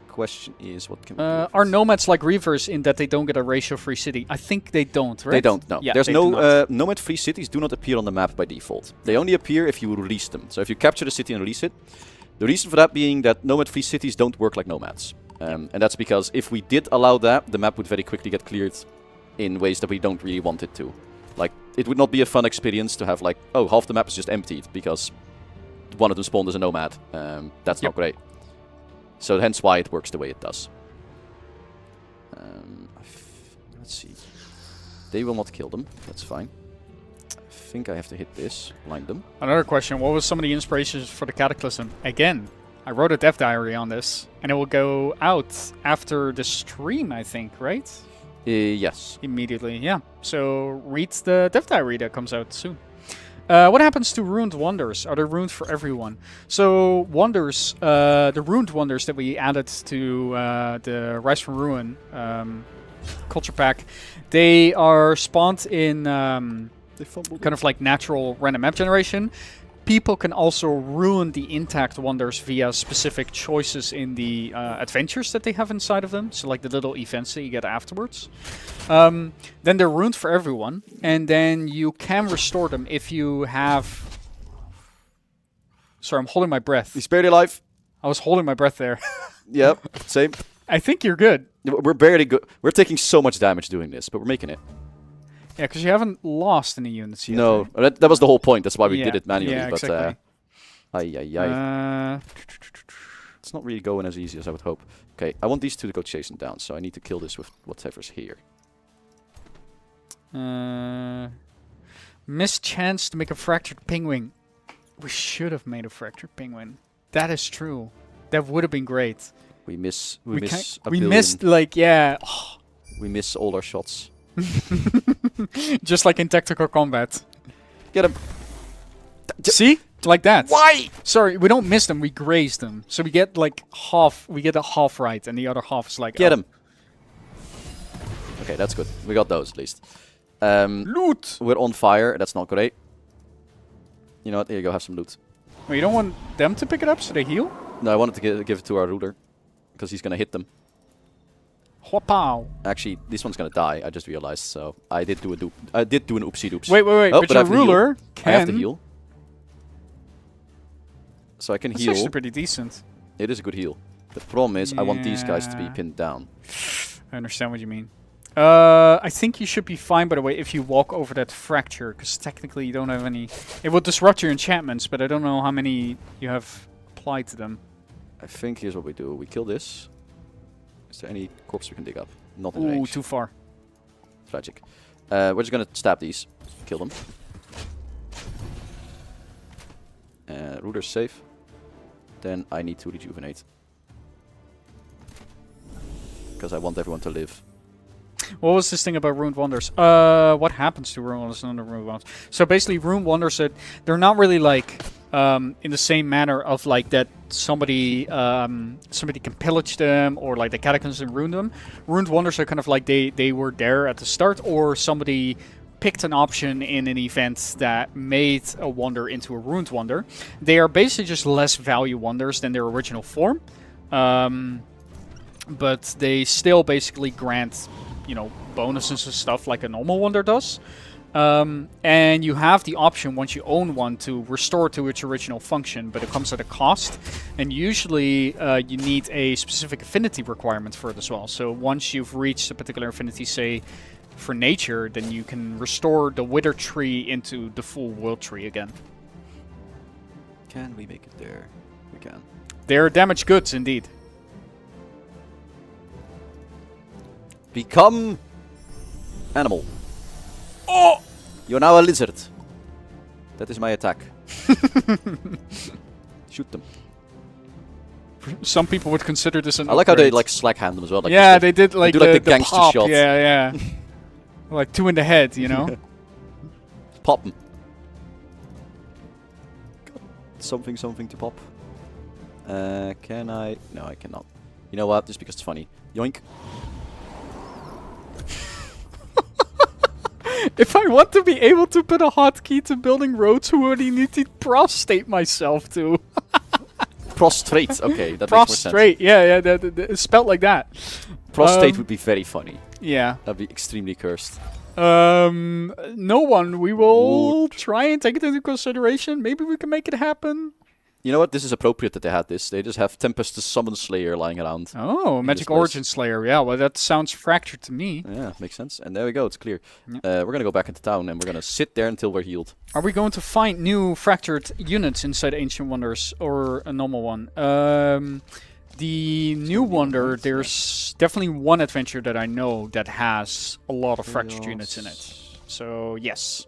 Question is, what can we do with Are it? nomads like reavers in that they don't get a ratio-free city? I think they don't, right? They don't, no. Yeah, There's they do not. no nomad-free cities do not appear on the map by default. They only appear if you release them. So if you capture the city and release it, the reason for that being that nomad-free cities don't work like nomads. And that's because if we did allow that, the map would very quickly get cleared in ways that we don't really want it to. Like, it would not be a fun experience to have like, oh, half the map is just emptied because one of them spawned as a nomad. That's not great. So hence why it works the way it does. Let's see. They will not kill them. That's fine. I think I have to hit this. Blind them. Another question, what was some of the inspirations for the Cataclysm? Again, I wrote a dev diary on this, and it will go out after the stream, I think, right? Yes. Immediately, yeah. So read the dev diary that comes out soon. What happens to Ruined Wonders? Are they ruined for everyone? So wonders, the Ruined Wonders that we added to the Rise from Ruin culture pack, they are spawned in kind of like natural random map generation. People can also ruin the intact wonders via specific choices in the adventures that they have inside of them. So like the little events that you get afterwards. Then they're ruined for everyone. And then you can restore them if you have... Sorry, I'm holding my breath. He's barely alive. I was holding my breath there. Yep, same. I think you're good. We're barely good. We're taking so much damage doing this, but we're making it. Yeah, because you haven't lost any units yet. No, right? that was the whole point. That's why we Yeah, did it manually. yeah, but exactly. it's not really going as easy as I would hope. Okay, I want these two to go chasing down, so I need to kill this with whatever's here. Missed chance to make a fractured penguin. We should have made a fractured penguin. That is true. That would have been great. We miss a We billion. missed, like, yeah. Oh. We miss all our shots. Just like in tactical combat. Get him. See? Like that. Why? Sorry, we don't miss them, we graze them. So we get like half, we get a half right, and the other half is like... Get him. Okay, that's good. We got those at least. Loot! We're on fire. That's not great. You know what? Here you go. Have some loot. Well, you don't want them to pick it up so they heal? No, I wanted to give it to our ruler. Because he's going to hit them. Hopow. Actually, this one's going to die. I just realized. So I did do an oopsie doops. Wait, Oh, but I your have to heal. ruler can... I have to heal. So I can That's heal. actually pretty decent. It is a good heal. The problem is I want these guys to be Yeah. pinned down. I understand what you mean. I think you should be fine, by the way, if you walk over that fracture, because technically you don't have any... It will disrupt your enchantments, but I don't know how many you have applied to them. I think here's what we do. We kill this. Is there any corpse we can dig up? Not in Ooh, range. too far. Tragic. We're just gonna stab these. Kill them. Ruler's safe. Then I need to rejuvenate. Because I want everyone to live. What was this thing about Ruined Wonders? What happens to Ruined Wonders and under Ruined Wonders? So basically, Ruined Wonders, they're not really like in the same manner of like that somebody somebody can pillage them or like the Cataclysm ruin them. Ruined Wonders are kind of like they were there at the start, or somebody picked an option in an event that made a wonder into a Ruined Wonder. They are basically just less value wonders than their original form. But they still basically grant, you know, bonuses and stuff like a normal wonder does. And you have the option, once you own one, to restore to its original function, but it comes at a cost. And usually you need a specific affinity requirement for it as well. So once you've reached a particular affinity, say for nature, then you can restore the wither tree into the full world tree again. Can we make it there? We can. They're damaged goods, indeed. Become animal. Oh! You're now a lizard. That is my attack. Shoot them. Some people would consider this an I like how they upgrade. like slack hand them as well. Like Yeah, they did like, do like the gangster pop. shot. Yeah, yeah. Like 2 in the head, you know? Pop them. Something to pop. Can I? No, I cannot. You know what? Just because it's funny. Yoink. If I want to be able to put a hotkey to building roads, who would I need to prostrate myself to? Prostrate. Okay, that makes more sense. Prostrate, yeah, it's spelled like that. Prostate would be very funny. Yeah. That'd be extremely cursed. No one. We will try and take it into consideration. Maybe we can make it happen. You know what? This is appropriate that they had this. They just have Tempest the Summon Slayer lying around. Oh, Magic Origin Slayer. Yeah, well, that sounds fractured to me. Yeah, makes sense. And there we go. It's clear. Yeah. We're gonna go back into town and we're gonna sit there until we're healed. Are we going to find new fractured units inside Ancient Wonders or a normal one? The new wonder, there's definitely one adventure that I know that has a lot of fractured units in it. So, yes.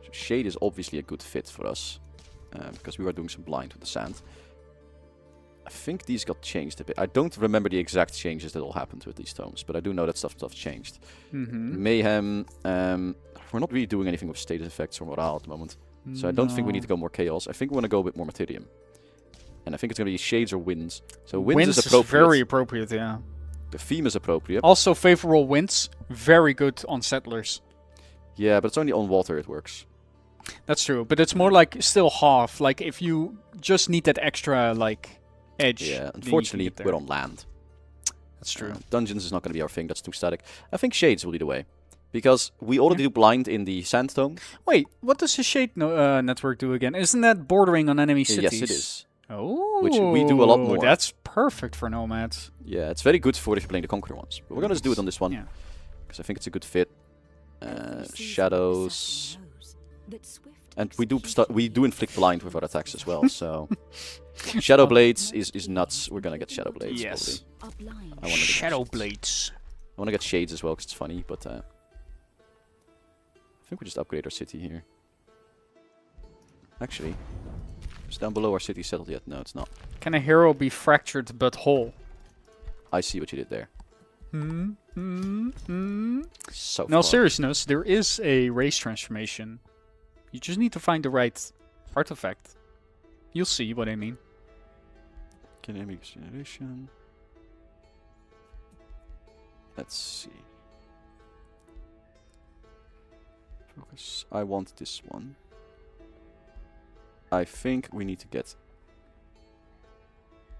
So Shade is obviously a good fit for us. Because we were doing some blind with the sand. I think these got changed a bit. I don't remember the exact changes that all happened with these tomes, but I do know that stuff changed. Mayhem. We're not really doing anything with status effects or morale at the moment. So I don't think we need to go more chaos. I think we want to go a bit more materium. And I think it's going to be shades or winds. So winds is appropriate. Very appropriate, yeah. The theme is appropriate. Also favorable winds, very good on settlers. Yeah, but it's only on water it works. That's true, but it's more like still half. Like if you just need that extra like edge. Yeah, unfortunately we're on land. That's true. Dungeons is not going to be our thing. That's too static. I think shades will lead the way, because we already do blind in the sand tome. Wait, what does the shade network do again? Isn't that bordering on enemy cities? Yes, it is. Oh, which we do a lot more. That's perfect for nomads. Yeah, it's very good for if you're playing the Conqueror ones. But we're gonna just do it on this one, because I think it's a good fit. Shadows. And we do inflict blind with our attacks as well, so Shadow Blades is nuts. We're gonna get Shadow Blades. Yes. Probably. Shadow Blades. I wanna get Shades as well because it's funny, but I think we just upgrade our city here. Actually, is down below our city settled yet? No, it's not. Can a hero be fractured but whole? I see what you did there. So no, far. seriousness, there is a race transformation. You just need to find the right artifact. You'll see what I mean. Dynamic generation. Let's see. Focus. I want this one. I think we need to get.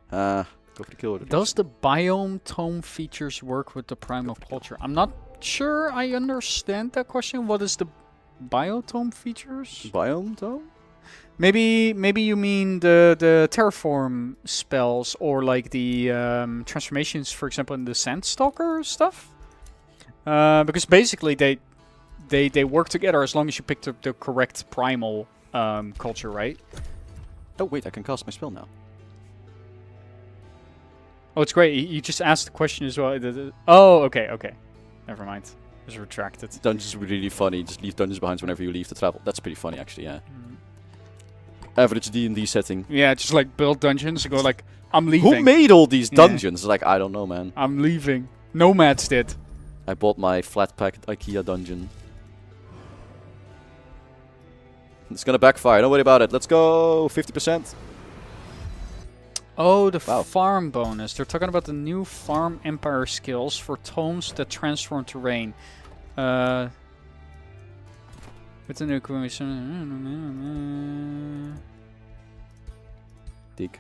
Go for the kill. Does the biome tome features work with the primal culture? I'm not sure I understand that question. What is the biotome features? Biome tome? Maybe you mean the terraform spells or like the transformations, for example, in the Sandstalker stuff. Because basically they work together as long as you pick the correct primal culture, right? Oh wait, I can cast my spell now. Oh, it's great. You just asked the question as well. Oh, okay. Never mind. Just retracted. Dungeons are really funny. Just leave dungeons behind whenever you leave to travel. That's pretty funny, actually, yeah. Average D&D setting. Yeah, just like build dungeons and go like, I'm leaving. Who made all these dungeons? Like, I don't know, man. I'm leaving. Nomads did. I bought my flat pack IKEA dungeon. It's gonna backfire. Don't worry about it. Let's go. 50%. Oh, the farm bonus. They're talking about the new farm empire skills for tomes that transform terrain. With the new equation. Dig.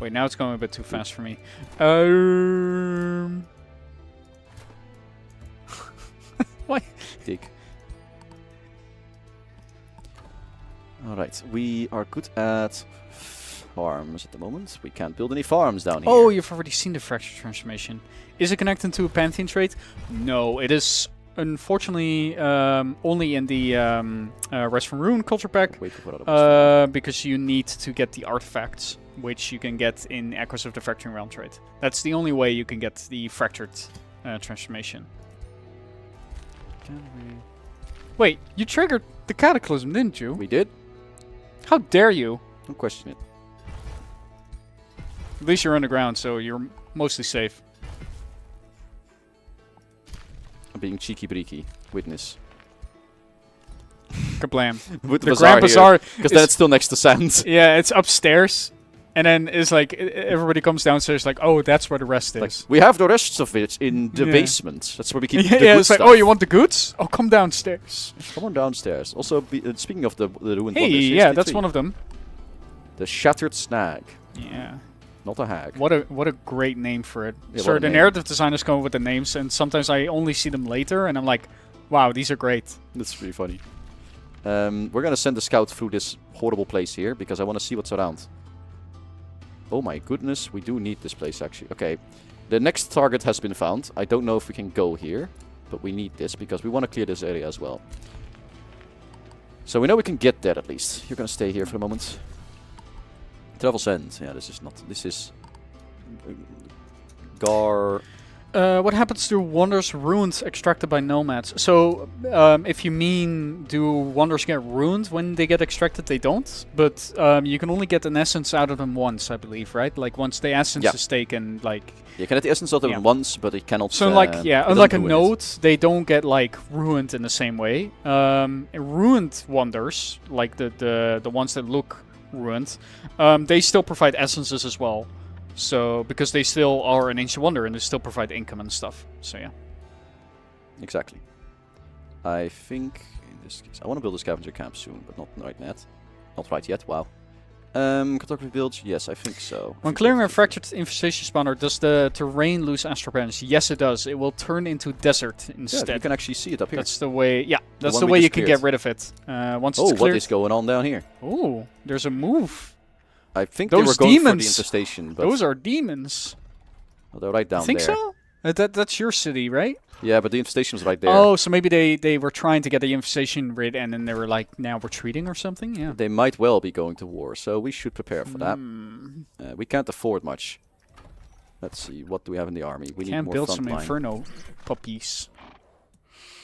Wait, now it's going a bit too fast for me. Why? Dig. Alright, we are good at farms at the moment. We can't build any farms down here. Oh, you've already seen the fracture transformation. Is it connected to a Pantheon trait? No, it is unfortunately only in the Rise from Ruin culture pack. Wait for what other Because you need to get the artifacts, which you can get in Echoes of the Fracturing Realm trait. That's the only way you can get the fractured transformation. Can we... Wait, you triggered the Cataclysm, didn't you? We did? How dare you? Don't question it. At least you're underground, so you're mostly safe. I'm being cheeky breaky. Witness. Kablam. With The Grand Bazaar. Because then it's still next to sand. Yeah, it's upstairs. And then it's like, everybody comes downstairs like, oh, that's where the rest Like, is. we have the rest of it in the basement. That's where we keep the Yeah, good it's like, stuff. oh, you want the goods? Oh, come downstairs. Come on downstairs. Also, speaking of the ruined Hey, wonders, yeah, that's 63. one of them. The Shattered Snag. Yeah. Not a hag. What a great name for it. Yeah, Sorry, what a the name. narrative designers come up with the names, and sometimes I only see them later, and I'm like, wow, these are great. That's pretty funny. We're gonna send a scout through this horrible place here, because I want to see what's around. Oh my goodness, we do need this place actually. Okay, the next target has been found. I don't know if we can go here, but we need this, because we want to clear this area as well. So we know we can get there at least. You're gonna stay here for a moment. Travel send. Yeah, this is not... This is... Gar... What happens to wonders ruined extracted by nomads? So, if you mean do wonders get ruined when they get extracted, they don't. But you can only get an essence out of them once, I believe, right? Like once the essence is taken, like... You can get the essence of them once, but it cannot... So, like, it unlike a doesn't ruin node, they don't get, like, ruined in the same way. Ruined wonders, like the ones that look ruined, they still provide essences as well. So, because they still are an ancient wonder and they still provide income and stuff. So, yeah. Exactly. I think, in this case, I want to build a scavenger camp soon, but not right yet. Not right yet, wow. Cartography builds? Yes, I think so. When clearing a fractured infestation spawner, does the terrain lose astral balance? Yes, it does. It will turn into desert instead. Yeah, you can actually see it up here. That's the way, that's one the we way just you can cleared. get rid of it. Once Oh, it's what cleared. is going on down here? Oh, there's a move. I think Those they were going for the demons. infestation, but Those are demons. oh, they're right down I think there. so? That's your city, right? Yeah, but the infestation was right there. Oh, so maybe they were trying to get the infestation rid and then they were like, now retreating or something? Yeah. They might well be going to war, so we should prepare for that. We can't afford much. Let's see, what do we have in the army? We need Can more build front some line. Inferno puppies.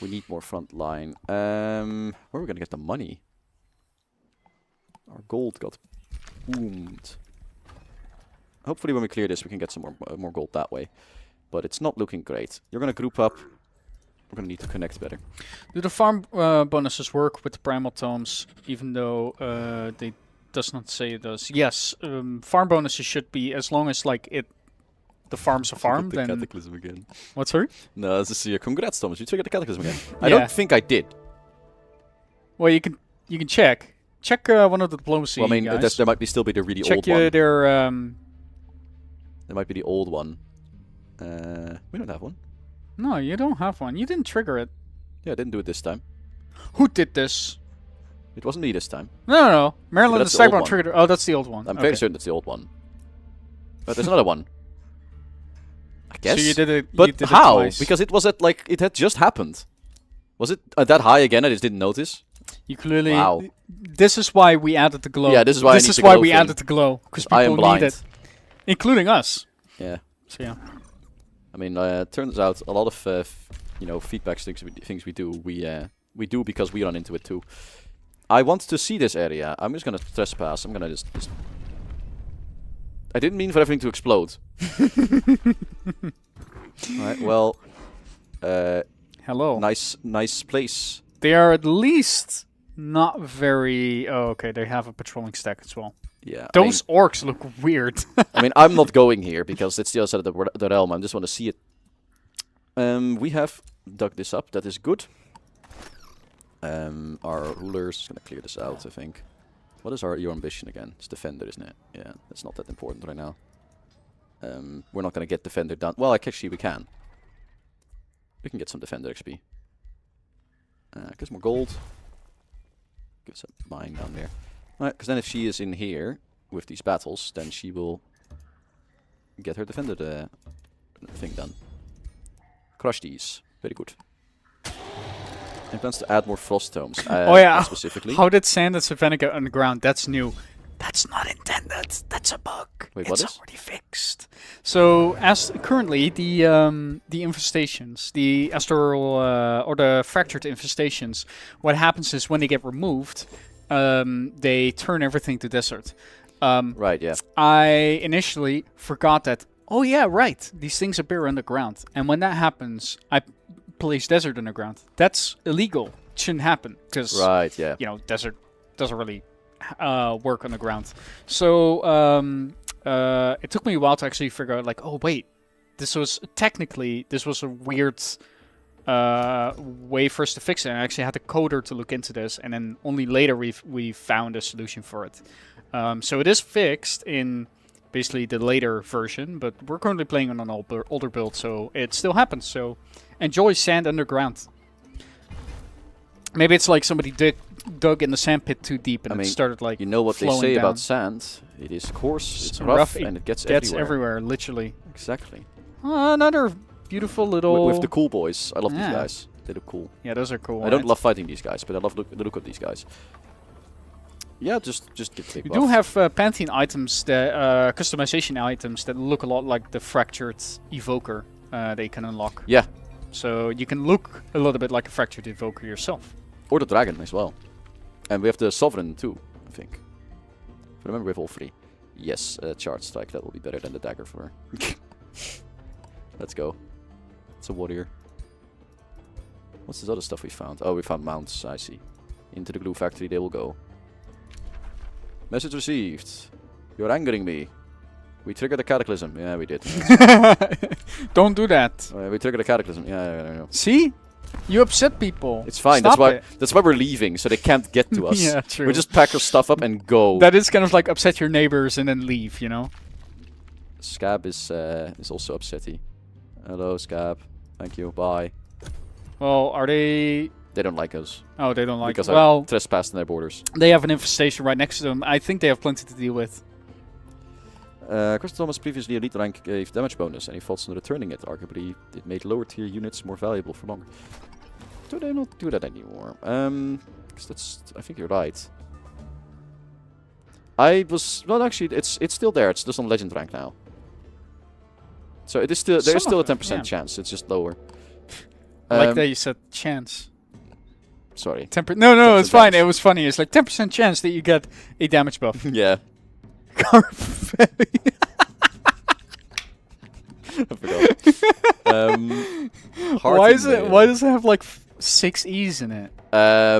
We need more front line. Where are we gonna get the money? Our gold got boomed. Hopefully when we clear this we can get some more gold that way. But it's not looking great. You're gonna group up. We're gonna need to connect better. Do the farm bonuses work with the primal tomes, even though they does not say it does? Yes, farm bonuses should be, as long as like the farm's a farm, The then... Cataclysm again. What's her? No, this is congrats Thomas, you triggered the Cataclysm again. I Yeah. don't think I did. Well, you can check. Check one of the diplomacy Well, I mean, guys. there might be still be the really Check old one. their... There might be the old one. We don't have one. No, you don't have one. You didn't trigger it. Yeah, I didn't do it this time. Who did this? It wasn't me this time. No. Maryland that's the the old Cyberpunk one. triggered... Oh, that's the old one. I'm Okay. very certain that's the old one. But there's another one. I guess. So you did it. But you did how? It twice. Because it was at like it had just happened. Was it that high again? I just didn't notice. You clearly. Wow. This is why we added the glow. Yeah, this is why I This need is the why glow we thing. added the glow because I people am blind. need it, including us. Yeah. So yeah. I mean, turns out a lot of feedback things we do because we run into it too. I want to see this area. I'm just gonna trespass. I'm gonna just. I didn't mean for everything to explode. Alright, well, Hello. nice place. They are at least not very. Oh, okay. They have a patrolling stack as well. Yeah. Those orcs look weird. I mean, I'm not going here because it's the other side of the realm. I just want to see it. We have dug this up. That is good. Our ruler is going to clear this out, I think. What is your ambition again? It's defender, isn't it? Yeah, that's not that important right now. We're not going to get defender done. Well, actually, we can. We can get some defender XP. Get some more gold. Give us a mine down there. Because then if she is in here with these battles, then she will get her defended thing done. Crush these. Very good. And plans to add more frost tomes. Oh yeah. Specifically. How did Sand and Savannah get underground? That's new. That's not intended. That's a bug. Wait, what is? It's already fixed. So as currently the infestations, the astral or the fractured infestations, what happens is when they get removed, they turn everything to desert. Right. Yeah. I initially forgot that. Oh yeah, right. These things appear underground, and when that happens, I place desert underground. That's illegal. It shouldn't happen because Right. Yeah. you know, desert doesn't really work on the ground. So it took me a while to actually figure out, like, oh wait, this was a weird way for us to fix it. And I actually had a coder to look into this, and then only later we found a solution for it. So it is fixed in basically the later version, but we're currently playing on an older build, so it still happens. So enjoy Sand underground. Maybe it's like somebody dug in the sand pit too deep and it started like you know what they flowing say down. about sand? It is coarse, it's rough, and it gets everywhere, literally. Exactly. Another beautiful little... With the cool boys. I love these Yeah. guys. They look cool. Yeah, those are cool. I don't love fighting these guys, but I love the look of these guys. Yeah, just get big You buff. do have Pantheon items, that customization items that look a lot like the fractured evoker they can unlock. Yeah. So you can look a little bit like a fractured evoker yourself. Or the dragon as well. And we have the sovereign too, I think. If I remember, we have all three. Yes, charge strike. That will be better than the dagger for her. Let's go. It's a warrior. What's this other stuff we found? Oh, we found mounts. I see. Into the glue factory they will go. Message received. You're angering me. We triggered the Cataclysm. Yeah, we did. Don't do that. We triggered the Cataclysm. Yeah, I know. See? You upset people. It's fine. Stop it. That's why we're leaving, so they can't get to us. Yeah, true. We just pack our stuff up and go. That is kind of like upset your neighbors and then leave, you know? Scab is also upsetty. Hello, Scab. Thank you. Bye. Well, are they... They don't like us. Oh, they don't like because us. Well, I trespassed in their borders. they have an infestation right next to them. I think they have plenty to deal with. Crystal Thomas previously elite rank gave damage bonus, and he thoughts on returning it. Arguably, it made lower tier units more valuable for longer. Do they not do that anymore? 'Cause that's... I think you're right. Well, actually, it's still there. It's just on legend rank now. So it is still there is still a 10% chance. It's just lower. I like that you said chance. Sorry. No, it's fine. It was funny. It's like 10% chance that you get a damage buff. Yeah. I forgot. Why does it have like 6 E's in it?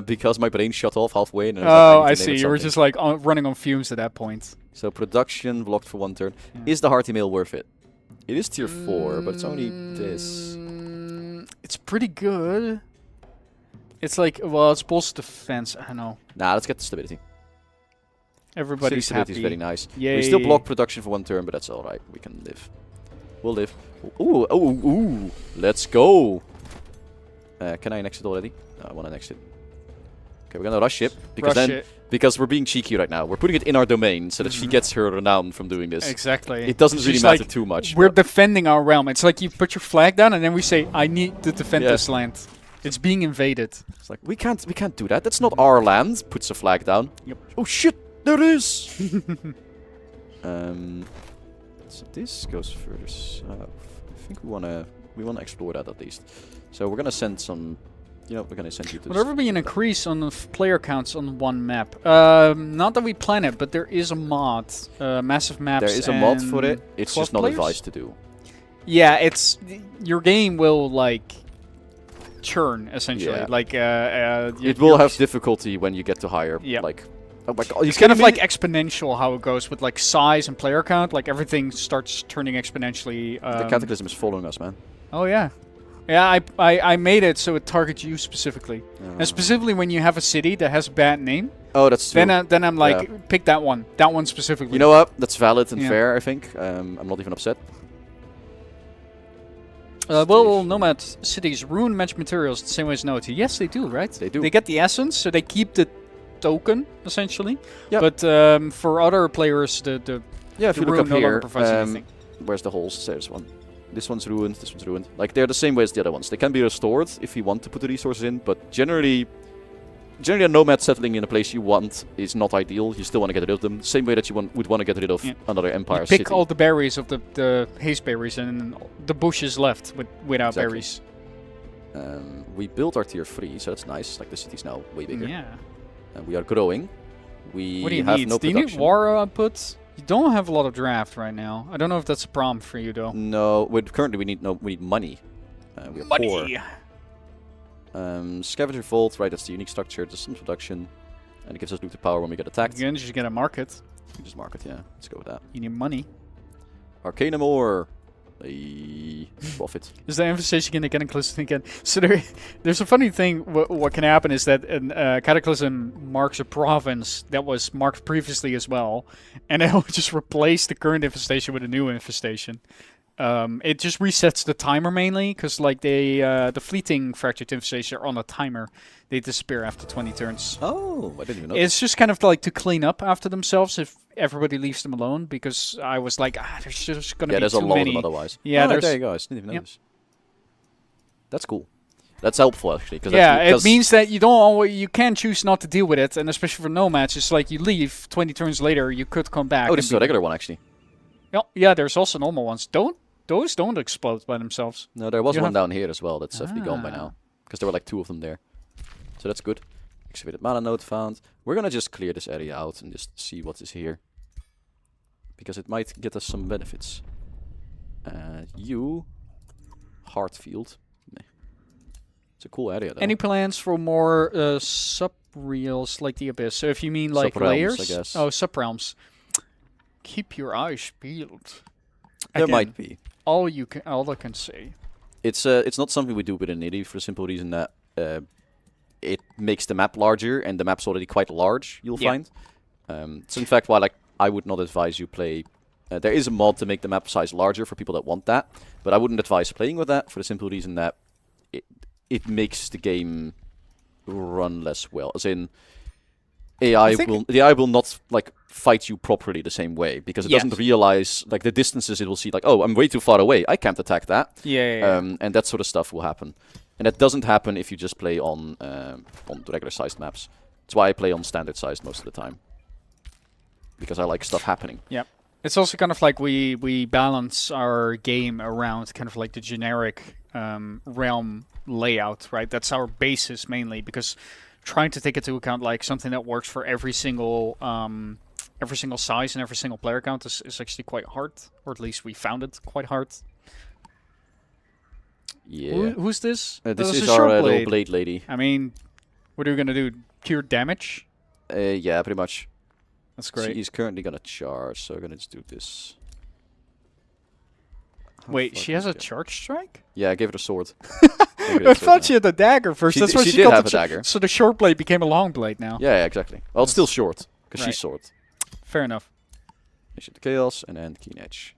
Because my brain shut off halfway. And I see. You were just like running on fumes at that point. So production blocked for 1 turn. Is the hearty mail worth it? It is tier 4, but it's only this. It's pretty good. It's like, well, it's pulse defense. I don't know. Nah, let's get the stability. Everybody's stability happy. is very nice. Yay. We still block production for 1 turn, but that's alright. We can live. We'll live. Ooh. Let's go. Can I next it already? No, I want to next it. Okay, we're gonna rush it because we're being cheeky right now. We're putting it in our domain so that she gets her renown from doing this. Exactly. It doesn't really matter too much. We're defending our realm. It's like you put your flag down and then we say, "I need to defend this land. It's being invaded." It's like we can't do that. That's not our land. Puts a flag down. Yep. Oh shit! There it is. So this goes further south. I think we wanna explore that at least. So we're gonna send some. You know, we're gonna send you to. Will there ever be an increase on the player counts on one map? Not that we plan it, but there is a mod, massive maps. There is a mod for it. It's just not advised to do. Yeah, it's your game will like churn essentially. Yeah. Like it will have difficulty when you get to higher. Yeah. Like, oh my god, it's kind of like exponential how it goes with like size and player count. Like everything starts turning exponentially. The Cataclysm is following us, man. Oh yeah. Yeah, I made it so it targets you specifically. And specifically when you have a city that has a bad name. Oh, that's true. Then I'm like, pick that one. That one specifically. You know what? That's valid and fair, I think. I'm not even upset. Well, Nomad cities ruin match materials the same way as Noti. Yes, they do, right? They do. They get the essence, so they keep the token, essentially. Yep. But for other players, the if you look rune up no longer here, provides anything. where's the holes? There's one. This one's ruined, this one's ruined. Like, they're the same way as the other ones. They can be restored if you want to put the resources in, but generally a nomad settling in a place you want is not ideal. You still want to get rid of them. Same way that you would want to get rid of another empire you pick city. all the berries of the haste berries, and the bush is left without berries. We built our tier 3, so that's nice. Like, the city's now way bigger. Yeah. And we are growing. We What do you have need? no Do you need production. war output? You don't have a lot of draft right now. I don't know if that's a problem for you though. No, currently we need money. We are Money. poor. Scavenger Vault, right? That's the unique structure. There's some production, and it gives us nuclear power when we get attacked. Again, just get a market. Just mark it, yeah. Let's go with that. You need money. Arcanum ore. Profit. Is the infestation going to get inclusive again? So there's a funny thing. What can happen is that Cataclysm marks a province that was marked previously as well, and it will just replace the current infestation with a new infestation. It just resets the timer mainly, because like the fleeting fractured infestation are on a timer. They disappear after 20 turns. Oh, I didn't even know. It's just kind of like to clean up after themselves if everybody leaves them alone, because I was like, there's just going to be there's too a lot many. of them otherwise. Yeah, there you go. I didn't even know this. That's cool. That's helpful actually. It means that you can choose not to deal with it, and especially for nomads, it's like you leave 20 turns later, you could come back. Oh, this is a regular one actually. Yeah, there's also normal ones. Those don't explode by themselves. No, there was one down here as well. That's definitely gone by now, because there were like 2 of them there. So that's good. Excavated mana node found. We're gonna just clear this area out and just see what is here, because it might get us some benefits. Heartfield. It's a cool area though. Any plans for more sub-reals like the Abyss? So if you mean like Sub-realms, layers? I guess. Oh, sub-realms. Keep your eyes peeled. There Again, might be. All I can say. It's not something we do with Nitty for the simple reason that it makes the map larger, and the map's already quite large, you'll find. So in fact, while I would not advise you play... there is a mod to make the map size larger for people that want that, but I wouldn't advise playing with that for the simple reason that it makes the game run less well. As in, the AI will not like fight you properly the same way, because it doesn't realize like the distances. It will see like, oh, I'm way too far away. I can't attack that. And that sort of stuff will happen. And that doesn't happen if you just play on regular sized maps. That's why I play on standard sized most of the time, because I like stuff happening. Yeah. It's also kind of like we balance our game around kind of like the generic realm layout, right? That's our basis mainly, because trying to take into account like something that works for every single size and every single player count is actually quite hard, or at least we found it quite hard. Yeah. Who's this? This is our little blade lady. I mean, what are we gonna do? Cure damage? Yeah, pretty much. That's great. She's currently gonna charge, so we're gonna just do this. Wait, she has a charge strike? Yeah, I gave her a sword. I thought she had a dagger first. That's why she she did got have the a dagger. So the short blade became a long blade now. Yeah, exactly. Well, it's still short, because she's sword. Fair enough. Mission to Chaos, and then Keen Edge.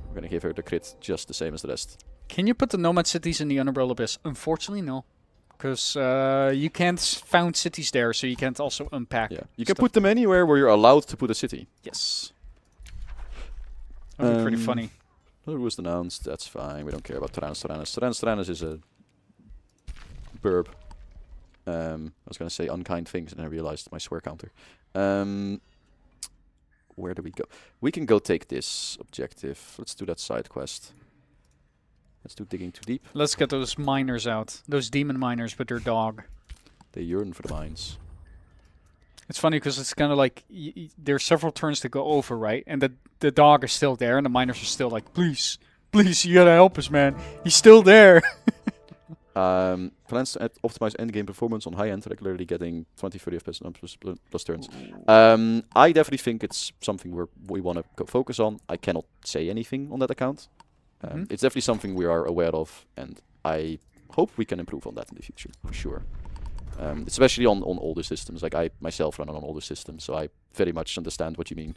We're gonna give her the crit just the same as the rest. Can you put the nomad cities in the Underworld Abyss? Unfortunately, no. Because you can't found cities there, so you can't also unpack. Yeah, you can put them anywhere where you're allowed to put a city. Yes. That would be pretty funny. It was announced, that's fine. We don't care about Tyrannus. Tyrannus is a burb. I was going to say unkind things, and then I realized my swear counter. Where do we go? We can go take this objective. Let's do that side quest. Let's do digging too deep. Let's get those miners out. Those demon miners with their dog. They yearn for the mines. It's funny because it's kind of like there's several turns to go over, right? And the dog is still there, and the miners are still like, please, you gotta help us, man. He's still there. Plans to optimize endgame performance on high end, regularly getting 20-30 plus turns. I definitely think it's something we want to focus on. I cannot say anything on that account. It's definitely something we are aware of, and I hope we can improve on that in the future, for sure. Especially on older systems. Like I myself run on an older system, so I very much understand what you mean.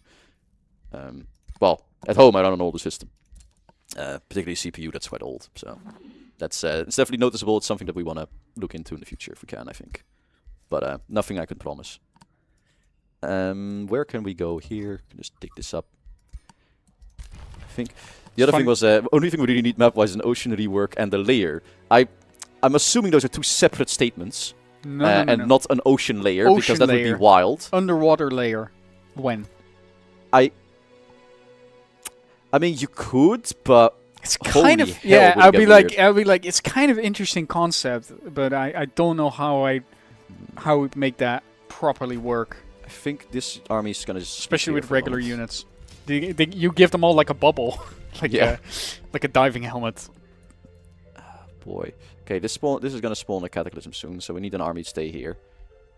Well, at home I run on an older system, particularly CPU that's quite old. So that's it's definitely noticeable. It's something that we want to look into in the future if we can, I think. but nothing I can promise. Where can we go here? Can just dig this up. I think the other thing was only thing we really need map-wise is an ocean rework and a layer. I'm assuming those are two separate statements, No. not an ocean layer Ocean because that would layer. be wild. Underwater layer. When? I mean, you could, but It's kind holy of hell, would it I'd get be like weird. it's kind of interesting concept, but I don't know how we'd make that properly work, I think this army is gonna just especially disappear with for a regular moment. units. You give them all like a bubble, like a diving helmet. Boy. Okay, this is gonna spawn a Cataclysm soon, so we need an army to stay here.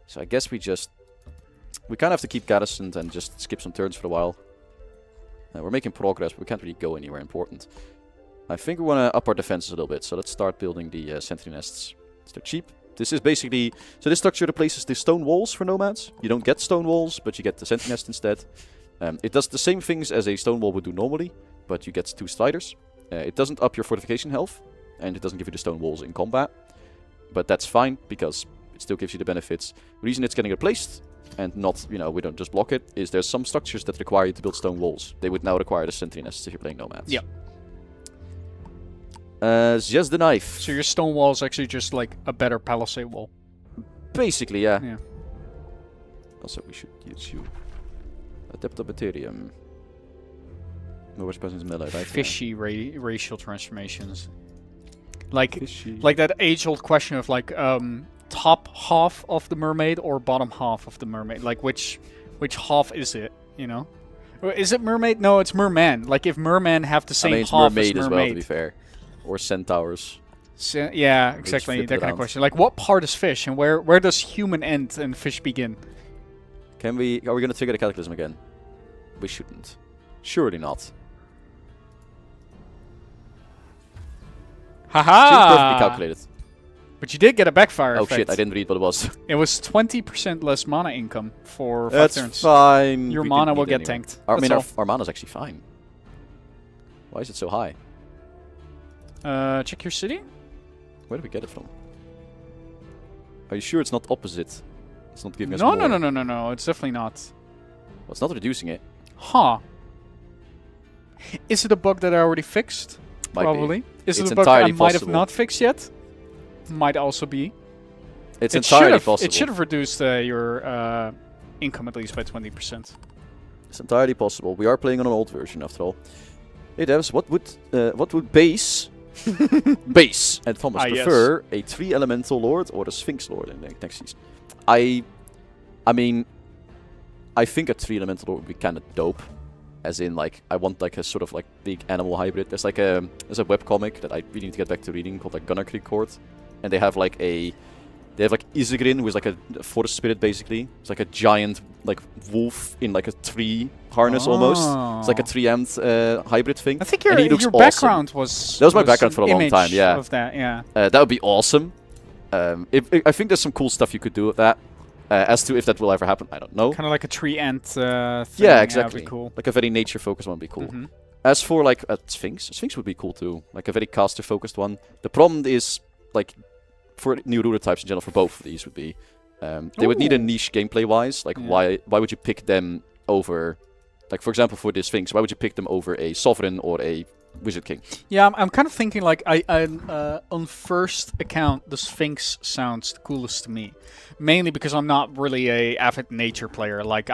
So I guess we kind of have to keep garrisoned and just skip some turns for a while. We're making progress, but we can't really go anywhere important. I think we want to up our defenses a little bit, so let's start building the sentry nests. They're cheap. This is basically... So this structure replaces the stone walls for nomads. You don't get stone walls, but you get the sentry nest instead. It does the same things as a stone wall would do normally, but you get 2 sliders. It doesn't up your fortification health, and it doesn't give you the stone walls in combat. But that's fine, because it still gives you the benefits. The reason it's getting replaced, and not, we don't just block it, is there's some structures that require you to build stone walls. They would now require the sentry nests if you're playing nomads. Yeah. Just the knife. So your stone wall is actually just like a better palisade wall. Basically, yeah. Yeah. Also, we should use you. Adeptobaterium. No presence melee, right? Fishy racial transformations. Like Fishy. like that age-old question of like top half of the mermaid or bottom half of the mermaid. Like which half is it? Or is it mermaid? No, it's merman. Like if mermen have the same I mean, it's half mermaid as as mermaid. well, to be fair. Or centaurs. So, yeah, exactly. flip That it kind of around. question. Like what part is fish and where does human end and fish begin? Are we gonna trigger the Cataclysm again? We shouldn't. Surely not. Seems perfectly Haha! calculated. But you did get a backfire Oh effect. shit, I didn't read what it was. It was 20% less mana income for 5 That's turns. fine. Your we mana didn't will need get it anyway. tanked. I mean, That's our mana's actually fine. Why is it so high? all. Check your city. Where did we get it from? Are you sure it's not opposite? It's not giving us No, more? no. It's definitely not. Well, it's not reducing it. Huh. Is it a bug that I already fixed? Might be. Probably. Is It's it a bug I entirely might have possible. not fixed yet? Might also be. It's It entirely should've- possible. It should have reduced your income at least by 20%. It's entirely possible. We are playing on an old version, after all. Hey, Devs, what would base and Thomas Yes. prefer? A 3 elemental lord or a Sphinx lord in the next season? I mean, I think a 3 elemental lord would be kind of dope. As in, like, I want like a sort of like big animal hybrid. There's a webcomic that I really need to get back to reading called like Gunner Creek Court, and they have like Isegrin, who is like a forest spirit basically. It's like a giant like wolf in like a tree harness almost. It's like a 3-ant hybrid thing. I think and he your looks awesome. background was... That was my an background for a long image time, yeah. Of that, yeah. That would be awesome. I think there's some cool stuff you could do with that. As to if that will ever happen, I don't know. Kind of like a tree-ant thing. Yeah, That'd exactly. be cool. Like a very nature-focused one would be cool. Mhm. As for like a Sphinx would be cool too. Like a very caster-focused one. The problem is, like, for new ruler types in general, for both of these would be, they would need a Ooh. niche gameplay-wise. Like, Yeah. why would you pick them over, like, for example, for the Sphinx, why would you pick them over a Sovereign or a Wizard King? Yeah, I'm kind of thinking like on first account, the Sphinx sounds the coolest to me, mainly because I'm not really a avid nature player. Like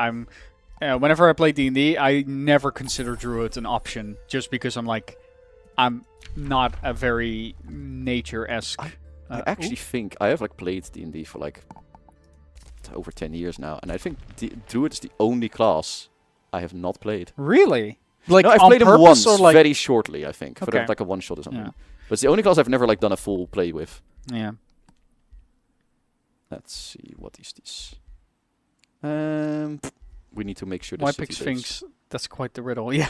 whenever I play D&D, I never consider Druid an option, just because I'm not a very nature-esque. I actually think I have like played D&D for like over 10 years now, and I think Druid is the only class I have not played. Really? Like No, I've on played him purpose once, or like very shortly, I think, for Okay. like a one-shot or something. Yeah. But it's the only class I've never like done a full play with. yeah. Let's see, what is this? We need to make sure the Why city pick lives. Sphinx? That's quite the riddle. Yeah.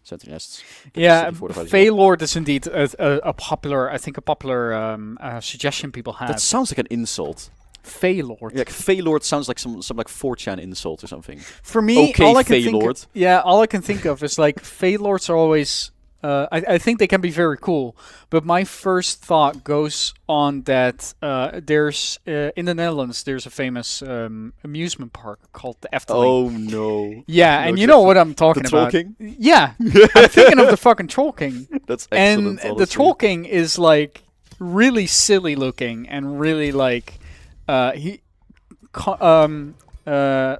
Sentry nests. Yeah, City fortified as well. Feylord is indeed a popular, I think, a popular suggestion people have. That sounds like an insult. Feylord. Yeah, like, Feylord sounds like some like 4chan insult or something. For me, Okay, all I can think Feylord. all I can think of is like Feylords are always I think they can be very cool. But my first thought goes on that there's in the Netherlands there's a famous amusement park called the Efteling. Oh no. Yeah, No, and you know what I'm the talking Troll about. King? Yeah, I'm thinking of the fucking Troll King. That's And excellent. the honestly. Troll King is like really silly looking and really like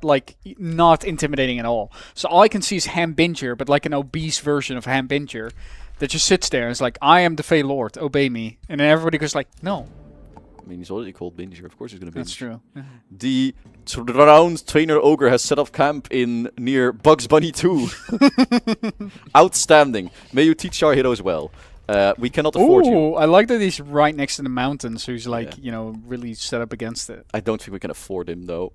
like not intimidating at all. So all I can see is Hambinger, but like an obese version of Hambinger that just sits there and is like, I am the Fey Lord, obey me. And then everybody goes like, no. I mean, he's already called Binger. Of course he's going to binge. That's true. The renowned trainer ogre has set up camp in near Bugs Bunny 2. Outstanding. May you teach our heroes well. We cannot afford you. Ooh, I like that he's right next to the mountain, so he's like, Yeah. you know, really set up against it. I don't think we can afford him though.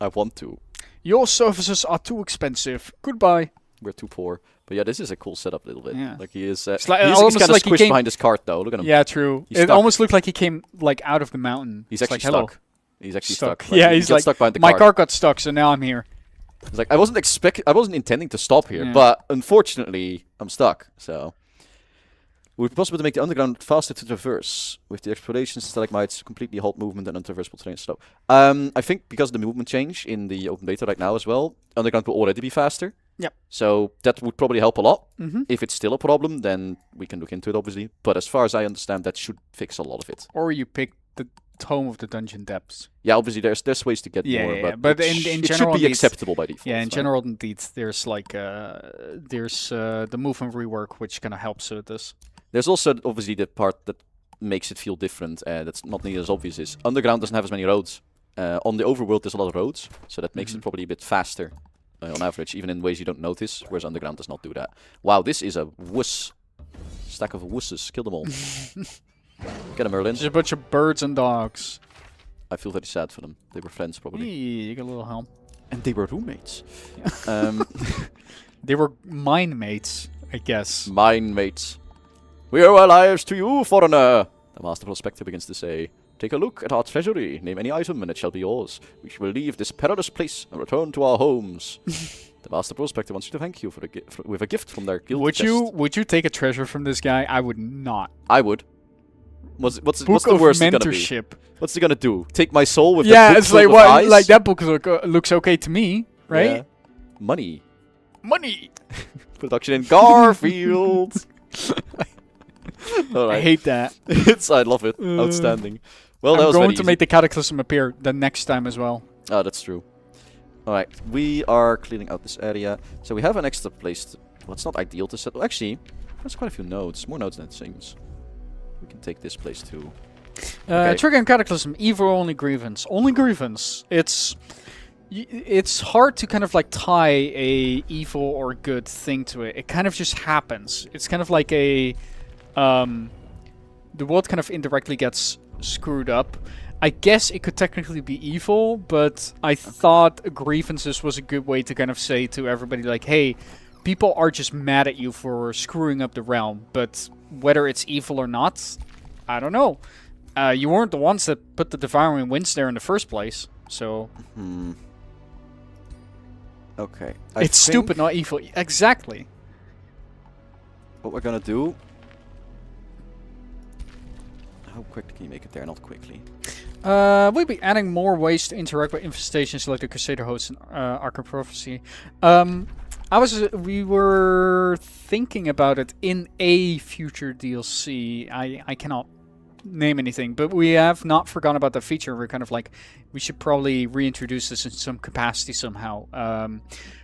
I want to. Your services are too expensive. Goodbye. We're too poor. But yeah, this is a cool setup a little bit. Yeah. Like he is. It's like- he's almost kind of like he squished came- behind his cart though. Look at him. Yeah, true. He's It stuck. almost looked like he came like out of the mountain. He's It's actually like, hello. stuck. He's actually Stuck. stuck. Like, Yeah, he he's got like, stuck behind the my cart. car got stuck, so now I'm here. It's like I wasn't intending to stop here, Yeah. but unfortunately I'm stuck. So would it be possible to make the underground faster to traverse with the explorations stalagmites completely halt movement and untraversable terrain slow? I think because of the movement change in the open beta right now as well, underground will already be faster. Yep. So that would probably help a lot. Mm-hmm. If it's still a problem, then we can look into it obviously. But as far as I understand, that should fix a lot of it. Or you pick the Tome of the Dungeon Depths. Yeah, obviously there's ways to get Yeah, more, yeah, but, but it in it should general, be indeed- acceptable by default. Yeah, in so. general, indeed, there's like the movement rework, which kind of helps with this. There's also obviously the part that makes it feel different, that's not nearly as obvious, is underground doesn't have as many roads. On the overworld there's a lot of roads, so that makes it probably a bit faster on average, even in ways you don't notice, whereas underground does not do that. Wow, this is a wuss. Stack of wusses. Kill them all. Get them, Merlin. There's a bunch of birds and dogs. I feel very sad for them. They were friends, probably. Hey, you got a little helm. And they were roommates. They were mine mates, I guess. Mine mates. We owe our lives to you, foreigner. The master prospector begins to say, take a look at our treasury. Name any item and it shall be yours. We will leave this perilous place and return to our homes. The master prospector wants you to thank you for with a gift from their guild chest. Would you take a treasure from this guy? I would not. I would. What's Book the of worst it's gonna be? mentorship. What's he gonna do? Take my soul with Yeah, the book it's like filled with what? eyes? Like that book looks okay to me, right? Yeah. Money. Money. Production in Garfield. All I right. hate that. I love it. Outstanding. Well, that I'm was going very to easy. make the Cataclysm appear the next time as well. Oh, that's true. Alright, we are cleaning out this area. So we have an extra place to... Well, it's not ideal to set... Well, actually, there's quite a few nodes. More nodes than it seems. We can take this place too. Okay. Triggering Cataclysm, evil only grievance. Only grievance. It's hard to kind of like tie a evil or good thing to it. It kind of just happens. It's kind of like a... the world kind of indirectly gets screwed up. I guess it could technically be evil, but I thought grievances was a good way to kind of say to everybody like, hey, people are just mad at you for screwing up the realm, but whether it's evil or not, I don't know. You weren't the ones that put the Devouring Winds there in the first place, so... Okay. It's stupid, not evil. Exactly. What we're gonna do... How quick can you make it there? Not quickly. We'll be adding more ways to interact with infestations like the Crusader host and Arkham Prophecy. We were thinking about it in a future DLC. I cannot name anything, but we have not forgotten about that feature. We're kind of like, we should probably reintroduce this in some capacity somehow.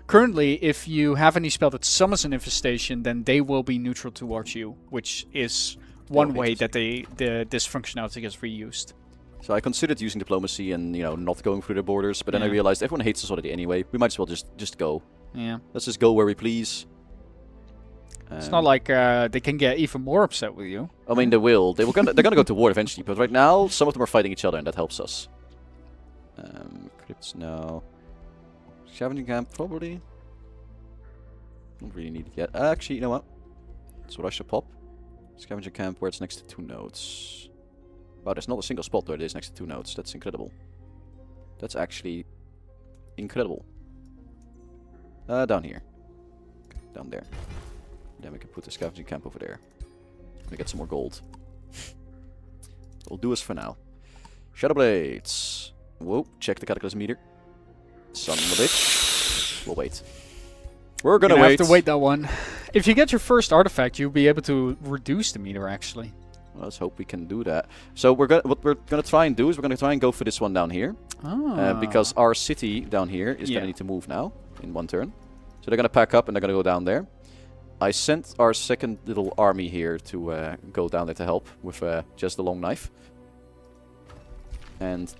Currently, if you have any spell that summons an infestation, then they will be neutral towards you, which is one way that this functionality gets reused. So I considered using diplomacy and, not going through the borders, but then I Yeah. realized everyone hates us already anyway. We might as well just go. Yeah. Let's just go where we please. It's not like they can get even more upset with you. I mean, they will. They're gonna go to war eventually, but right now, some of them are fighting each other, and that helps us. Crypts now. Scavenging camp, probably. Don't really need it yet. Actually, you know what? That's what I should pop. Scavenger camp where it's next to 2 nodes. Wow, there's not a single spot where it is next to 2 nodes. That's incredible. That's actually incredible. Down here. Down there. Then we can put the scavenging camp over there. We get some more gold. Will do us for now. Shadow Blades. Whoa, check the Cataclysm meter. Son of a bitch. We'll wait. We're gonna wait. Have to wait that one. If you get your first artifact, you'll be able to reduce the meter, actually. Well, let's hope we can do that. So what we're gonna try and do is we're gonna try and go for this one down here. Because our city down here is gonna need to move now in one turn. So they're gonna pack up and they're gonna go down there. I sent our second little army here to go down there to help with just the long knife. And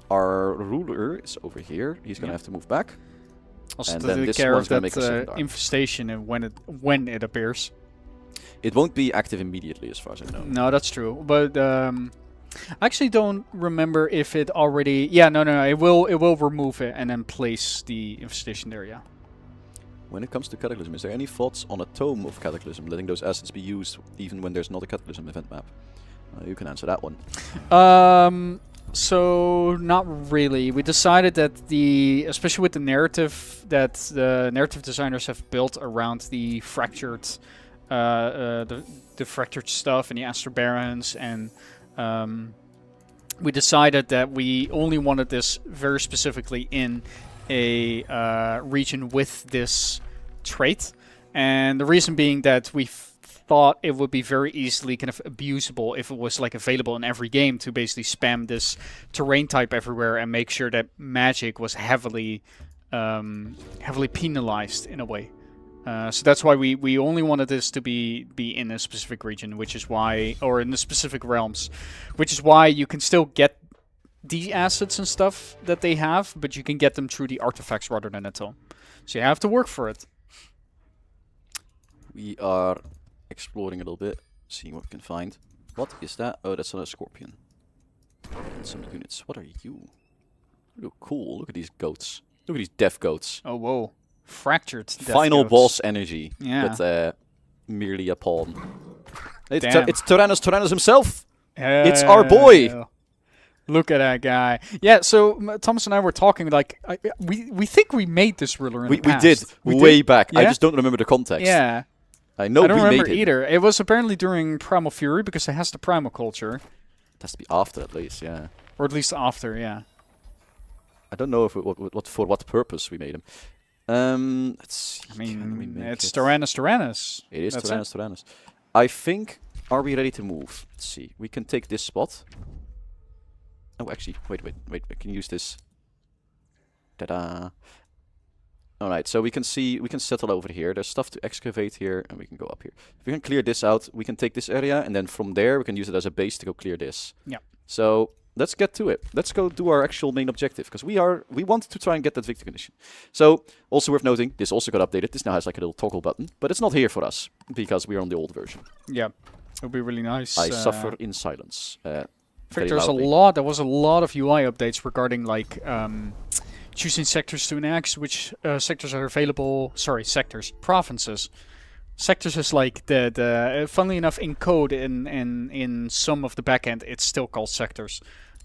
our ruler is over here. He's gonna have to move back. Also, and to then take this care one's of gonna make a second that army. infestation and when it appears. It won't be active immediately, as far as I know. No, that's true. But I actually don't remember if it already. Yeah, no. It will remove it and then place the infestation there. Yeah. When it comes to Cataclysm, is there any thoughts on a tome of Cataclysm, letting those assets be used even when there's not a Cataclysm event map? You can answer that one. So not really. We decided that especially with the narrative that the narrative designers have built around the fractured, the fractured stuff and the Astral Barons, and we decided that we only wanted this very specifically in a region with this trait, and the reason being that we thought it would be very easily kind of abusable if it was like available in every game to basically spam this terrain type everywhere and make sure that magic was heavily penalized in a way. So that's why we only wanted this to be in a specific region, which is why, or in the specific realms, which is why you can still get the assets and stuff that they have, but you can get them through the artifacts rather than a tome. So you have to work for it. We are exploring a little bit, seeing what we can find. What is that? Oh, that's another scorpion. And some units. What are you? You look cool. Look at these goats. Look at these death goats. Oh, whoa. Fractured death Final goats. boss energy. Yeah. But merely a pawn. It's, Damn. it's Tyrannus himself! It's our boy! Look at that guy. Yeah, so Thomas and I were talking, like, we think we made this ruler in the past. We did. Way back. Yeah? I just don't remember the context. Yeah. I know I don't we remember made it. either. It was apparently during Primal Fury, because it has the Primal culture. It has to be after, at least, yeah. Or at least after, yeah. I don't know if for what purpose we made him. Let's see. I mean, it's it? Tyrannus. It is That's Tyrannus. I think, are we ready to move? Let's see. We can take this spot. Oh, actually, wait. We can use this. Ta-da. Alright, so we can settle over here. There's stuff to excavate here, and we can go up here. If we can clear this out, we can take this area, and then from there, we can use it as a base to go clear this. Yeah. So, let's get to it. Let's go do our actual main objective, because we want to try and get that victory condition. So, also worth noting, this also got updated. This now has like a little toggle button, but it's not here for us, because we are on the old version. Yeah. It would be really nice. I suffer in silence. In fact, there was a lot of UI updates regarding like choosing sectors to enact, which sectors are available. Sorry, provinces. Sectors is like the funnily enough in code in some of the backend it's still called sectors.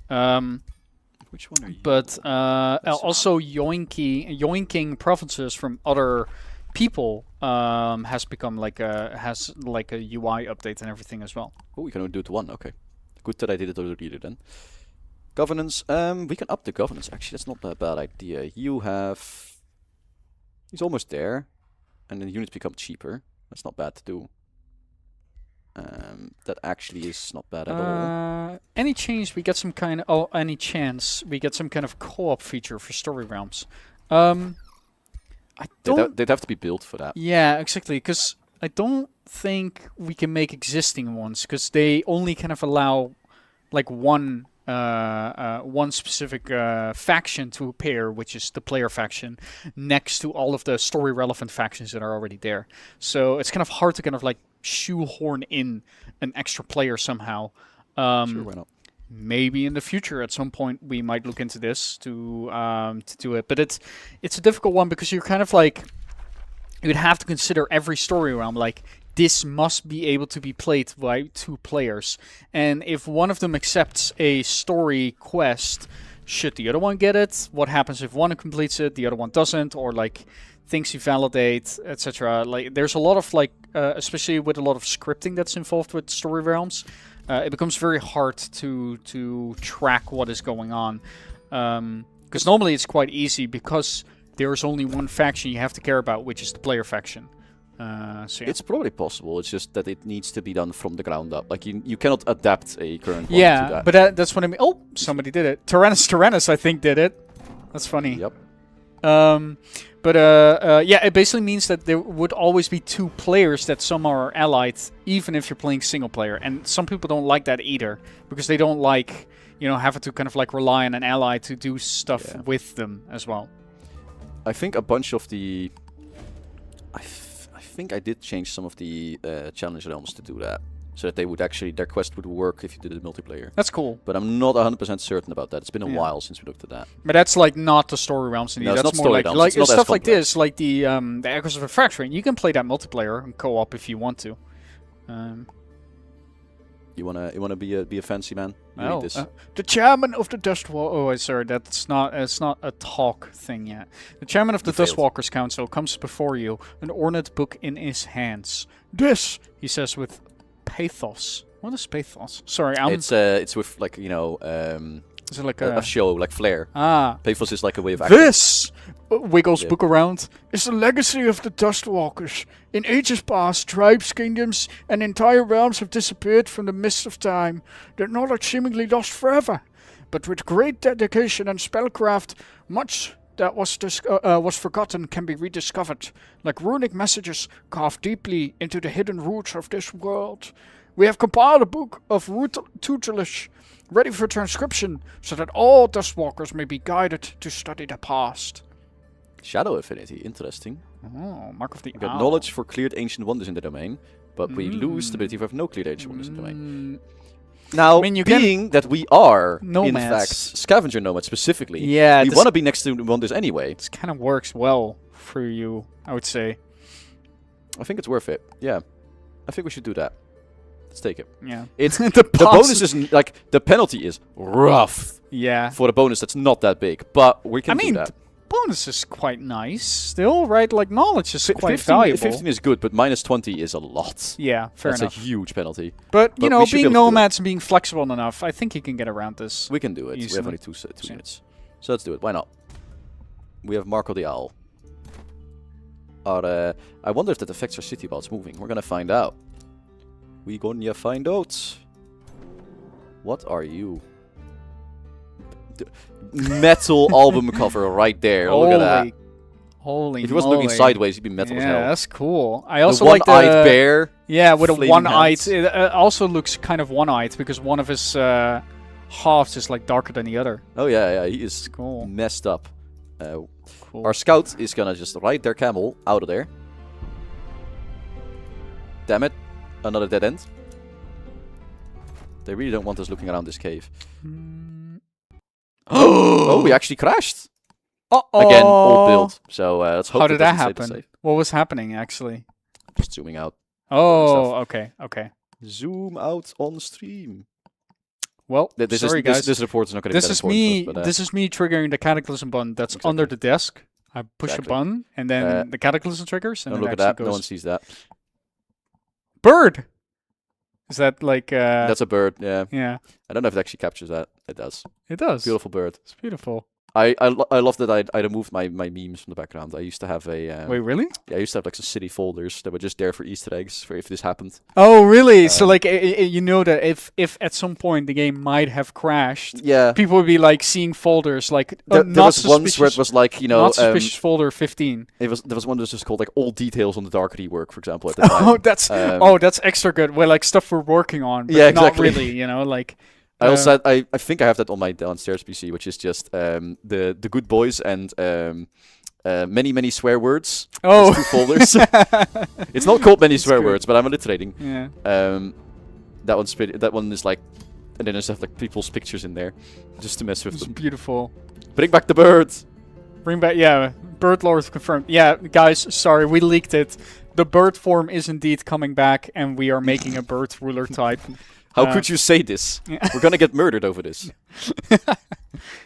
Which one are you? But also yoinking provinces from other people has become like a UI update and everything as well. Oh, we can only do it to one. Okay. Good that I did it already then. Governance. We can up the governance. Actually, that's not a bad idea. You have... He's almost there. And then units become cheaper. That's not bad to do. That actually is not bad at all. Any chance we get some kind of co-op feature for story realms? I don't. They'd have to be built for that. Yeah, exactly. Because I don't think we can make existing ones because they only kind of allow like one specific faction to appear, which is the player faction, next to all of the story relevant factions that are already there. So it's kind of hard to kind of like shoehorn in an extra player somehow. Sure, why not? Maybe in the future at some point we might look into this to do it, but it's a difficult one because you're kind of like you'd have to consider every story realm like this must be able to be played by 2 players, and if one of them accepts a story quest, should the other one get it? What happens if one completes it, the other one doesn't? Or like things you validate, etc. Like there's a lot of like, especially with a lot of scripting that's involved with story realms, it becomes very hard to track what is going on. Because normally it's quite easy because there's only one faction you have to care about, which is the player faction. So yeah. It's probably possible. It's just that it needs to be done from the ground up. Like you cannot adapt a current one to that. But that's what I mean. Oh, somebody did it. Tyrannus, I think, did it. That's funny. Yep. Yeah, it basically means that there would always be 2 players that somehow are allied, even if you're playing single player. And some people don't like that either, because they don't like, having to kind of like rely on an ally to do stuff with them as well. I think a bunch of the... I think I did change some of the challenge realms to do that. So that they would actually, their quest would work if you did it multiplayer. That's cool. But I'm not 100% certain about that. It's been a while since we looked at that. But that's like not the story realms. No, that's more like stuff like this, like the Echoes of a Fracturing. You can play that multiplayer and co-op if you want to. You wanna be a fancy man? You read this. The chairman of the Dustwalkers. Oh, sorry, it's not a talk thing yet. The chairman of the Dustwalkers Council comes before you, an ornate book in his hands. This, he says with pathos. What is pathos? Sorry, it's with like is it like a show, like flair. Pathos is like a way of acting. This wiggles book around is the legacy of the Dustwalkers. In ages past, tribes, kingdoms, and entire realms have disappeared from the mist of time. Their knowledge seemingly lost forever. But with great dedication and spellcraft, much that was forgotten can be rediscovered, like runic messages carved deeply into the hidden roots of this world. We have compiled a book of tutelage, ready for transcription, so that all Dustwalkers may be guided to study the past. Shadow Affinity, interesting. Oh, Mark of the We got knowledge for cleared ancient wonders in the domain, but we lose the ability to have no cleared ancient wonders in the domain. Now, being that we are, nomads. In fact, scavenger nomads specifically, we want to be next to wonders anyway. This kind of works well for you, I would say. I think it's worth it. Yeah, I think we should do that. Let's take it. Yeah. It's the bonus is like the penalty is rough. Yeah. For the bonus that's not that big, but we can do that. Bonus is quite nice still, right? Like knowledge is quite valuable. 15 is good, but minus 20 is a lot. Yeah, fair enough. That's a huge penalty. But you know, being nomads and being flexible enough, I think you can get around this. We can do it. Easily. We have only two minutes. So let's do it. Why not? We have Marco the Owl. I wonder if that affects our city while it's moving. We're gonna find out. We gonna find out. What are you? Metal album cover right there. Look at that. Holy If he wasn't looking sideways, he'd be metal as hell. Yeah, that's cool. I also the like the one-eyed bear. Yeah, with a one-eyed. Hands. It also looks kind of one-eyed because one of his halves is like darker than the other. Oh yeah, he is cool. Messed up. Cool. Our scout is gonna just ride their camel out of there. Damn it, another dead end. They really don't want us looking around this cave. Oh, we actually crashed. Again, old build. So let's hope. How did that happen? What was happening actually? Just zooming out. Oh, okay. Zoom out on stream. Well, sorry guys. This report is not going to be that important for us, This is me triggering the Cataclysm button that's under the desk. I push a button, and then the Cataclysm triggers, and don't then look at that. goes. No one sees that. Bird! Is that like... That's a bird, yeah. Yeah. I don't know if it actually captures that. It does. It does. Beautiful bird. It's beautiful. I love that I removed my memes from the background. I used to have a... Wait, really? Yeah, I used to have like some city folders that were just there for Easter eggs for if this happened. Oh, really? So like, you know that if at some point the game might have crashed, people would be like seeing folders like... There was once where it was like, you know... Not suspicious folder 15. There was one that was just called like all details on the Dark rework, for example, at the time. That's extra good. Well, like stuff we're working on, but not really, you know, like... I also had, I think I have that on my downstairs PC, which is just the good boys and many swear words. Oh, two folders. It's not called many swear words, but I'm alliterating. Yeah. That one is like, and then there's like people's pictures in there, just to mess with them. Beautiful. Bring back the bird. Bring back, bird lore is confirmed. Yeah, guys, sorry, we leaked it. The bird form is indeed coming back, and we are making a bird ruler type. How could you say this? Yeah. We're gonna get murdered over this.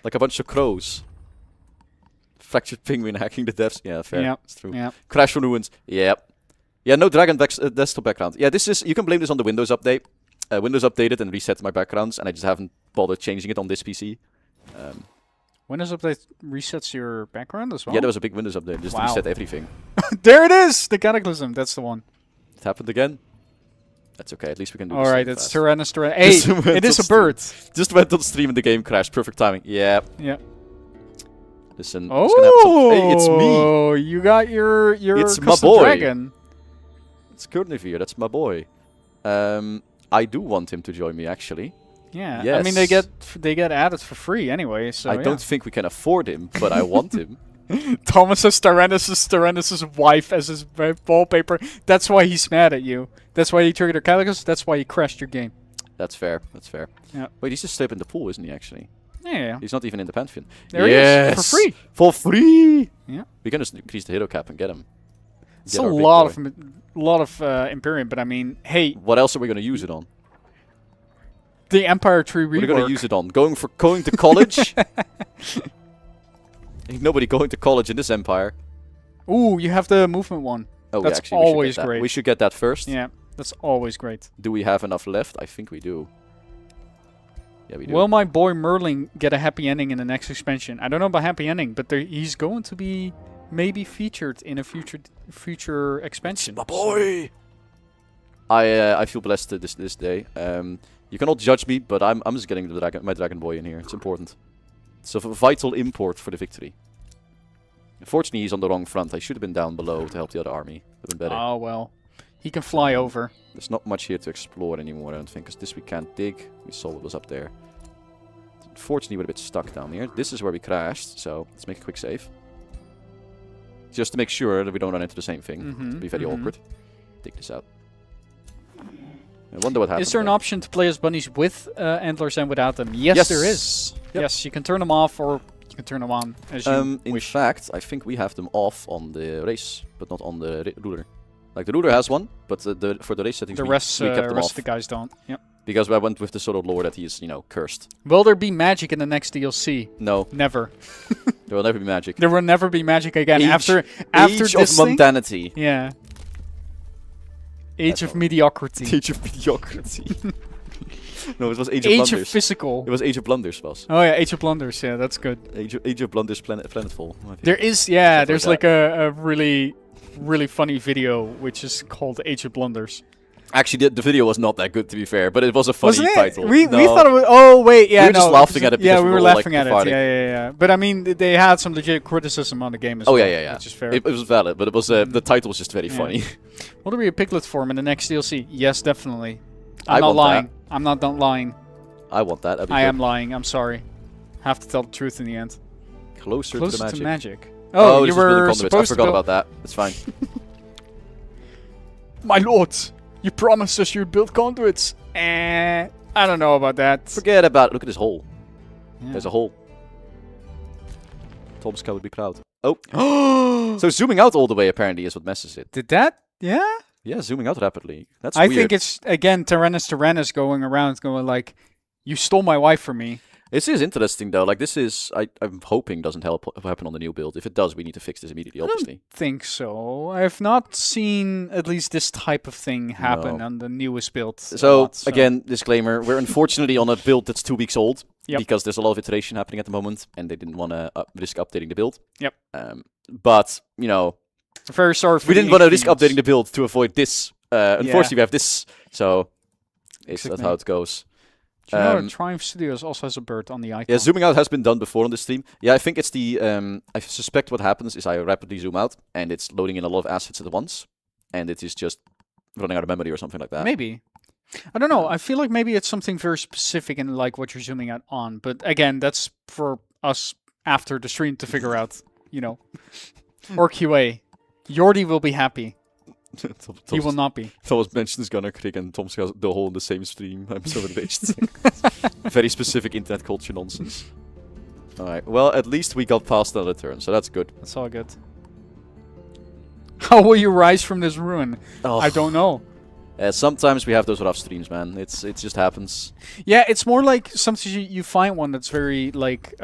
Like a bunch of crows. Fractured penguin hacking the devs. Yeah, fair. Yeah. It's true. Yeah. Crash from ruins. Yep. Yeah, no Dragon desktop background. Yeah, this is... You can blame this on the Windows update. Windows updated and reset my backgrounds, and I just haven't bothered changing it on this PC. Windows Update resets your background as well? Yeah, there was a big Windows update. Just reset everything. There it is! The Cataclysm. That's the one. It happened again. That's okay. At least we can do this. Alright, it's Tyrannus. Hey, it is a bird. Just went on stream and the game crashed. Perfect timing. Yeah. Yeah. Listen. Oh, hey, it's me. Oh, you got your It's my custom boy. dragon. It's Kurnivir. That's my boy. I do want him to join me, actually. Yeah. Yes. I mean, they get added for free anyway. So I don't think we can afford him, but I want him. Thomas has Tyrannus' wife as his wallpaper. That's why he's mad at you. That's why he triggered a Cataclysm. That's why he crashed your game. That's fair. That's fair. Yeah. Wait, he's just straight in the pool, isn't he? Actually. Yeah. He's not even in the Pantheon. There he is for free. For free. Yeah. We can just increase the hero cap and get him. It's a lot of Imperium, but I mean, hey. What else are we gonna use it on? The Empire Tree rework. What are we gonna use it on? Going to college? Ain't nobody going to college in this empire. Ooh, you have the movement one. Oh, that's yeah, actually, always great. We should get that first. Yeah, that's always great. Do we have enough left? I think we do. Yeah, we do. Will my boy Merlin get a happy ending in the next expansion? I don't know about happy ending, but he's going to be maybe featured in a future expansion. My boy. I feel blessed this day. You cannot judge me, but I'm just getting my dragon boy in here. It's important. It's a vital import for the victory. Unfortunately, he's on the wrong front. I should have been down below to help the other army. Would have been better. Oh well, he can fly over. There's not much here to explore anymore, I don't think, because this we can't dig. We saw what was up there. Unfortunately, we're a bit stuck down here. This is where we crashed, so let's make a quick save. Just to make sure that we don't run into the same thing. It'd be very awkward. Take this out. I wonder what happens. Is there an option to play as bunnies with antlers and without them? Yes, there is. Yep. Yes, you can turn them off or you can turn them on as you in wish. fact, I think we have them off on the race, but not on the ruler. Like the ruler has one, but for the race settings, the we rest kept them of off. the guys don't. Yep. Because I went with the sort of lore that he's, cursed. Will there be magic in the next DLC? No. Never. There will never be magic. There will never be magic again after Age this of thing? mundanity. Yeah. Age That's of mediocrity. Age of mediocrity. No, it was Age of Age Blunders. of physical. It was Age of Blunders, Bas. Oh yeah, Age of Blunders. Yeah, that's good. Age of Blunders Planetfall. There is, yeah, there's like a really funny video which is called Age of Blunders. Actually, the video was not that good, to be fair, but it was a funny Wasn't it? title. We No. thought it was. Oh wait, yeah, We were just laughing at it. Yeah, because we were all, laughing like, at it. fighting. Yeah. But I mean, they had some legit criticism on the game as Oh well. yeah. Which is fair. It was valid, but it was the title was just very funny. Will there be a piglet form in the next DLC? Yes, definitely. I I'm not want lying. that. I'm not lying. I want that. That'd be I good. am lying. I'm sorry. Have to tell the truth in the end. Closer to the magic. Oh, this you was building were conduits. I supposed forgot to about that. It's fine. My lord, you promised us you'd build conduits. I don't know about that. Forget about it. Look at this hole. Yeah. There's a hole. Tom's cow would be proud. Oh. So zooming out all the way apparently is what messes it. Did that? Yeah? Yeah, zooming out rapidly. That's I weird. think it's, again, Tyrannus going around going like, you stole my wife from me. This is interesting though. Like this is, I'm hoping doesn't happen on the new build. If it does, we need to fix this immediately, obviously. I don't think so. I have not seen at least this type of thing happen No. on the newest build. So, again, disclaimer, we're unfortunately on a build that's 2 weeks old. Yep. Because there's a lot of iteration happening at the moment, and they didn't want to risk updating the build. Yep. But, very sorry for we the didn't want to risk inconvenience. updating the build to avoid this. Unfortunately, we have this. So, that's Exactly. how it goes. Do you know that Triumph Studios also has a bird on the icon? Yeah, zooming out has been done before on the stream. Yeah, I think it's the... I suspect what happens is I rapidly zoom out, and it's loading in a lot of assets at once, and it is just running out of memory or something like that. Maybe. I don't know. I feel like maybe it's something very specific in like what you're zooming out on. But again, that's for us after the stream to figure out, Or QA. Jordi will be happy. He will not be. Thomas mentions Gunnar Krieg and Tom's got the whole in the same stream. I'm so enraged. Very specific internet culture nonsense. Alright, well, at least we got past another turn, so that's good. That's all good. How will you rise from this ruin? Oh. I don't know. Sometimes we have those rough streams, man. It just happens. Yeah, it's more like sometimes you find one that's very like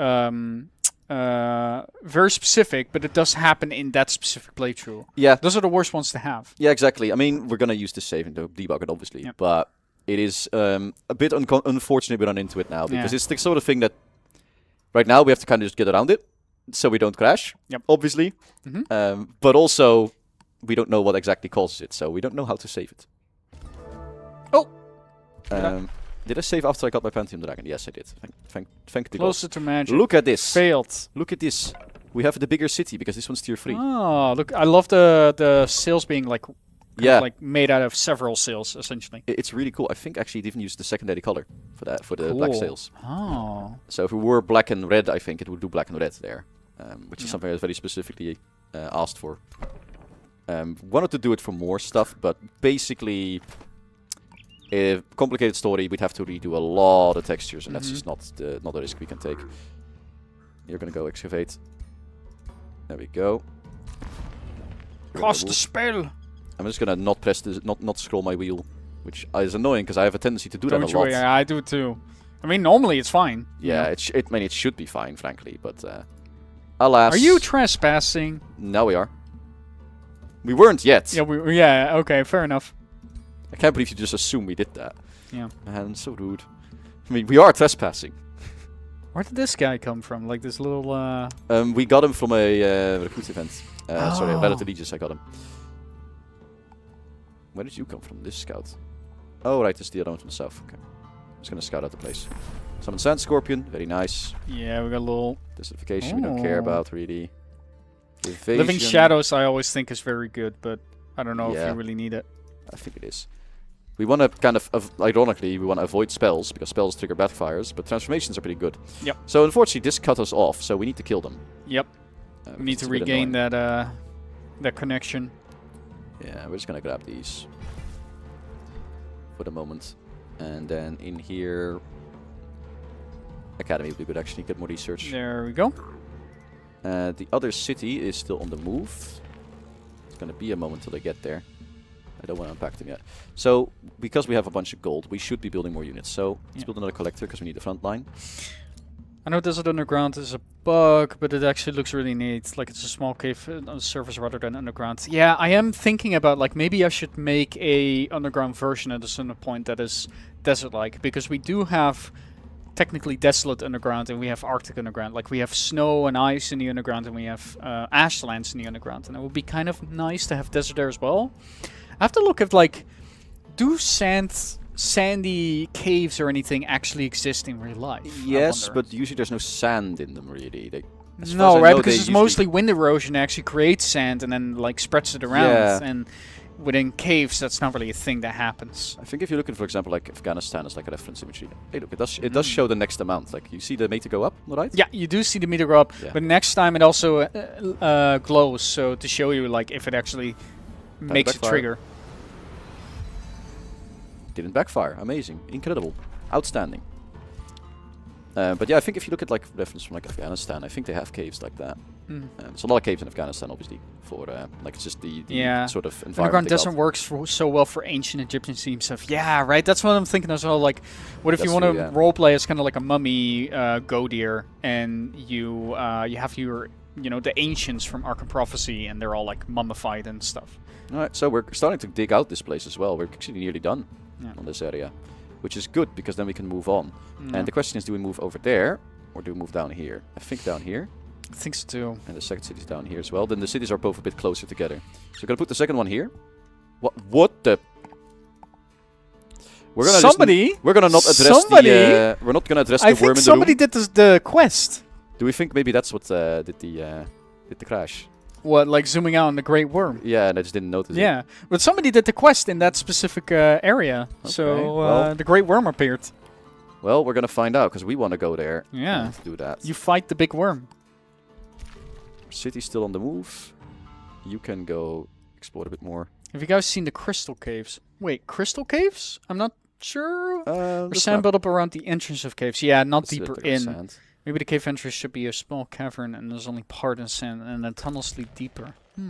very specific, but it does happen in that specific playthrough. Yeah. Those are the worst ones to have. Yeah, exactly. I mean, we're gonna use this save to debug it, obviously, Yep. but it is a bit unfortunate we run into it now because it's the sort of thing that right now we have to kind of just get around it so we don't crash. Yep. Obviously, but also we don't know what exactly causes it, so we don't know how to save it. Oh. Did I save after I got my Pantheon Dragon? Yes, I did. Thank the Closer gods. to magic. Look at this. Failed. Look at this. We have the bigger city because this one's tier 3. Oh, look! I love the sails being like, Yeah. like made out of several sails essentially. It's really cool. I think actually it even used the secondary color for that, for the black Cool. sails. Oh. So if we were black and red, I think it would do black and red there, which is something I very specifically asked for. Wanted to do it for more stuff, but basically, a complicated story, we'd have to redo a lot of textures, and that's just not a risk we can take. You're gonna go excavate. There we go. Cast the spell. I'm just gonna not press this, not scroll my wheel, which is annoying because I have a tendency to do that a lot. Yeah, I do too. I mean, normally it's fine. Yeah, I mean, it should be fine, frankly, but alas. Are you trespassing? Now we are. We weren't yet. Yeah, yeah. Okay, fair enough. I can't believe you just assume we did that. Yeah. Man, so rude. I mean, we are trespassing. Where did this guy come from? Like this little. We got him from a recruit event. Sorry, a Battle to Legis, I got him. Where did you come from? This scout. Oh, right, this is the other one from the south. Okay. I'm just gonna scout out the place. Summon Sand Scorpion, very nice. Yeah, we got a little. Desertification, we don't care about really. Evasion. Living Shadows, I always think is very good, but I don't know if you really need it. I think it is. We want to kind of, ironically, we want to avoid spells, because spells trigger backfires, but transformations are pretty good. Yep. So unfortunately, this cut us off, so we need to kill them. Yep. We need to regain that connection. Yeah, we're just going to grab these for the moment. And then in here, Academy would be good, actually, get more research. There we go. The other city is still on the move. It's going to be a moment till they get there. I don't want to unpack them yet. So, because we have a bunch of gold, we should be building more units. So, let's build another collector because we need the front line. I know Desert Underground is a bug, but it actually looks really neat. Like it's a small cave on the surface rather than underground. Yeah, I am thinking about like maybe I should make a underground version at a certain point that is desert-like, because we do have technically desolate underground and we have Arctic underground. Like we have snow and ice in the underground and we have ashlands in the underground, and it would be kind of nice to have desert there as well. I have to look at like, do sandy caves or anything actually exist in real life? Yes, but usually there's no sand in them really. No, right? Because it's mostly wind erosion that actually creates sand and then like spreads it around. Yeah. And within caves, that's not really a thing that happens. I think if you're looking, for example, like Afghanistan as like a reference imagery. Hey, look, it does show the next amount. Like you see the meter go up, right? Yeah, you do see the meter go up, but next time it also glows, so to show you like if it actually makes a trigger. Didn't backfire. Amazing. Incredible. Outstanding. But yeah, I think if you look at like reference from like Afghanistan, I think they have caves like that. There's a lot of caves in Afghanistan, obviously, for like it's just the sort of environment. Underground doesn't work so well for ancient Egyptian theme stuff. Yeah, right. That's what I'm thinking as well. Like, what if you want to roleplay as kind of like a mummy Godier, and you have your the ancients from Ark and Prophecy, and they're all like mummified and stuff. All right, so we're starting to dig out this place as well. We're actually nearly done on this area, which is good because then we can move on. And the question is, do we move over there or do we move down here? I think down here. I think so too. And the second city's down here as well. Then the cities are both a bit closer together. So we're gonna put the second one here. What the? We're gonna we're gonna not address the. We're not gonna address the worm in the room. Somebody did the quest. Do we think maybe that's what did the crash? What, like zooming out on the Great Worm? Yeah, and I just didn't notice it. Yeah, but somebody did the quest in that specific area, okay, so the Great Worm appeared. Well, we're gonna find out because we want to go there. Yeah, and do that. You fight the big worm. City's still on the move. You can go explore a bit more. Have you guys seen the crystal caves? Wait, crystal caves? I'm not sure. There's sand not built up around the entrance of caves. Yeah, not deeper in. Sand. Maybe the cave entrance should be a small cavern and there's only part in sand and the tunnels lead deeper. It's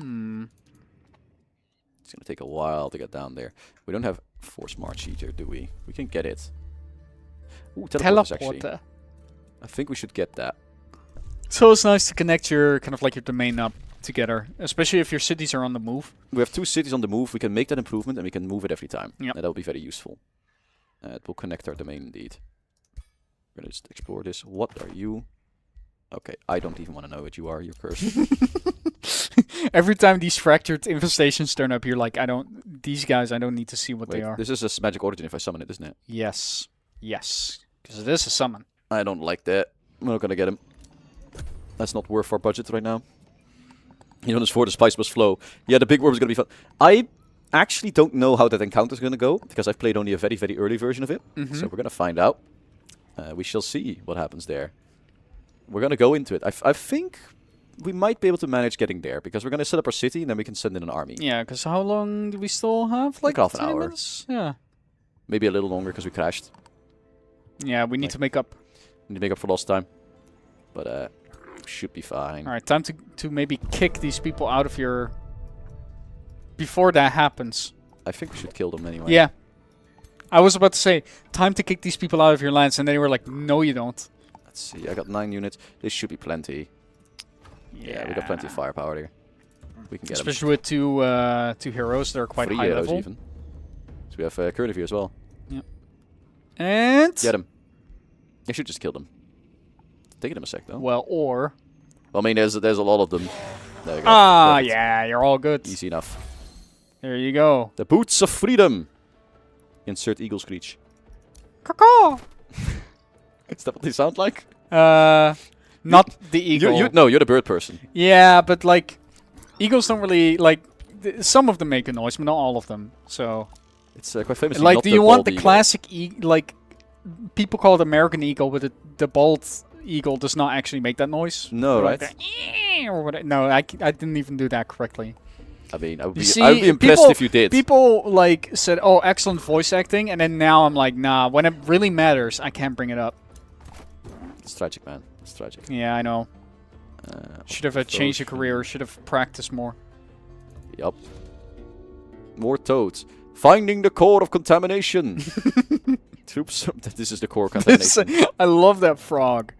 gonna take a while to get down there. We don't have Force March either, do we? We can get it. Ooh, teleporters actually. Teleporter. I think we should get that. So it's nice to connect your kind of like your domain up together, especially if your cities are on the move. We have 2 cities on the move. We can make that improvement and we can move it every time. Yep. And that will be very useful. It will connect our domain indeed. We're gonna just explore this. What are you? Okay, I don't even want to know what you are. You're cursed. Every time these fractured infestations turn up, you're like, these guys, I don't need to see what Wait, they are. this is a magic origin if I summon it, isn't it? Yes. Yes. Because it is a summon. I don't like that. I'm not gonna get him. That's not worth our budget right now. Jonas 4, the spice must flow. Yeah, the big worm is gonna be fun. I actually don't know how that encounter is gonna go, because I've played only a very, very early version of it. So we're gonna find out. We shall see what happens there. We're gonna go into it. I think we might be able to manage getting there, because we're gonna set up our city and then we can send in an army. Yeah, because how long do we still have? Like half an 20 hour. minutes? Yeah. Maybe a little longer because we crashed. Yeah, we need to make up. We need to make up for lost time. But should be fine. Alright, time to maybe kick these people out of your... Before that happens. I think we should kill them anyway. Yeah. I was about to say, time to kick these people out of your lands, and then you were like, no you don't. Let's see, I got 9 units. This should be plenty. Yeah, we got plenty of firepower there. We can get them. Especially with two heroes that are quite 3 high heroes level. even. So we have Curvy as well. And... Get him. I should just kill them. Taking them a sec though. Well, or... Well, I mean, there's a lot of them. There you go. Ah, Perfect. yeah, you're all good. Easy enough. There you go. The boots of freedom. Insert eagle screech. Caw. Is that what they sound like? Not the eagle. No, you're the bird person. Yeah, but like, eagles don't really like. Some of them make a noise, but not all of them. So, It's quite famous. like, do you want the classic like? People call it American eagle, but the bald eagle does not actually make that noise. No, right? Like the, or what? No, I didn't even do that correctly. I mean, I would You be impressed if you did. People like said, "Oh, excellent voice acting," and then now I'm like, "Nah." When it really matters, I can't bring it up. It's tragic, man. It's tragic. Yeah, I know. Should have changed your career. Should have practiced more. Yup. More toads. Finding the core of contamination. Troops. This is the core of contamination. I love that frog.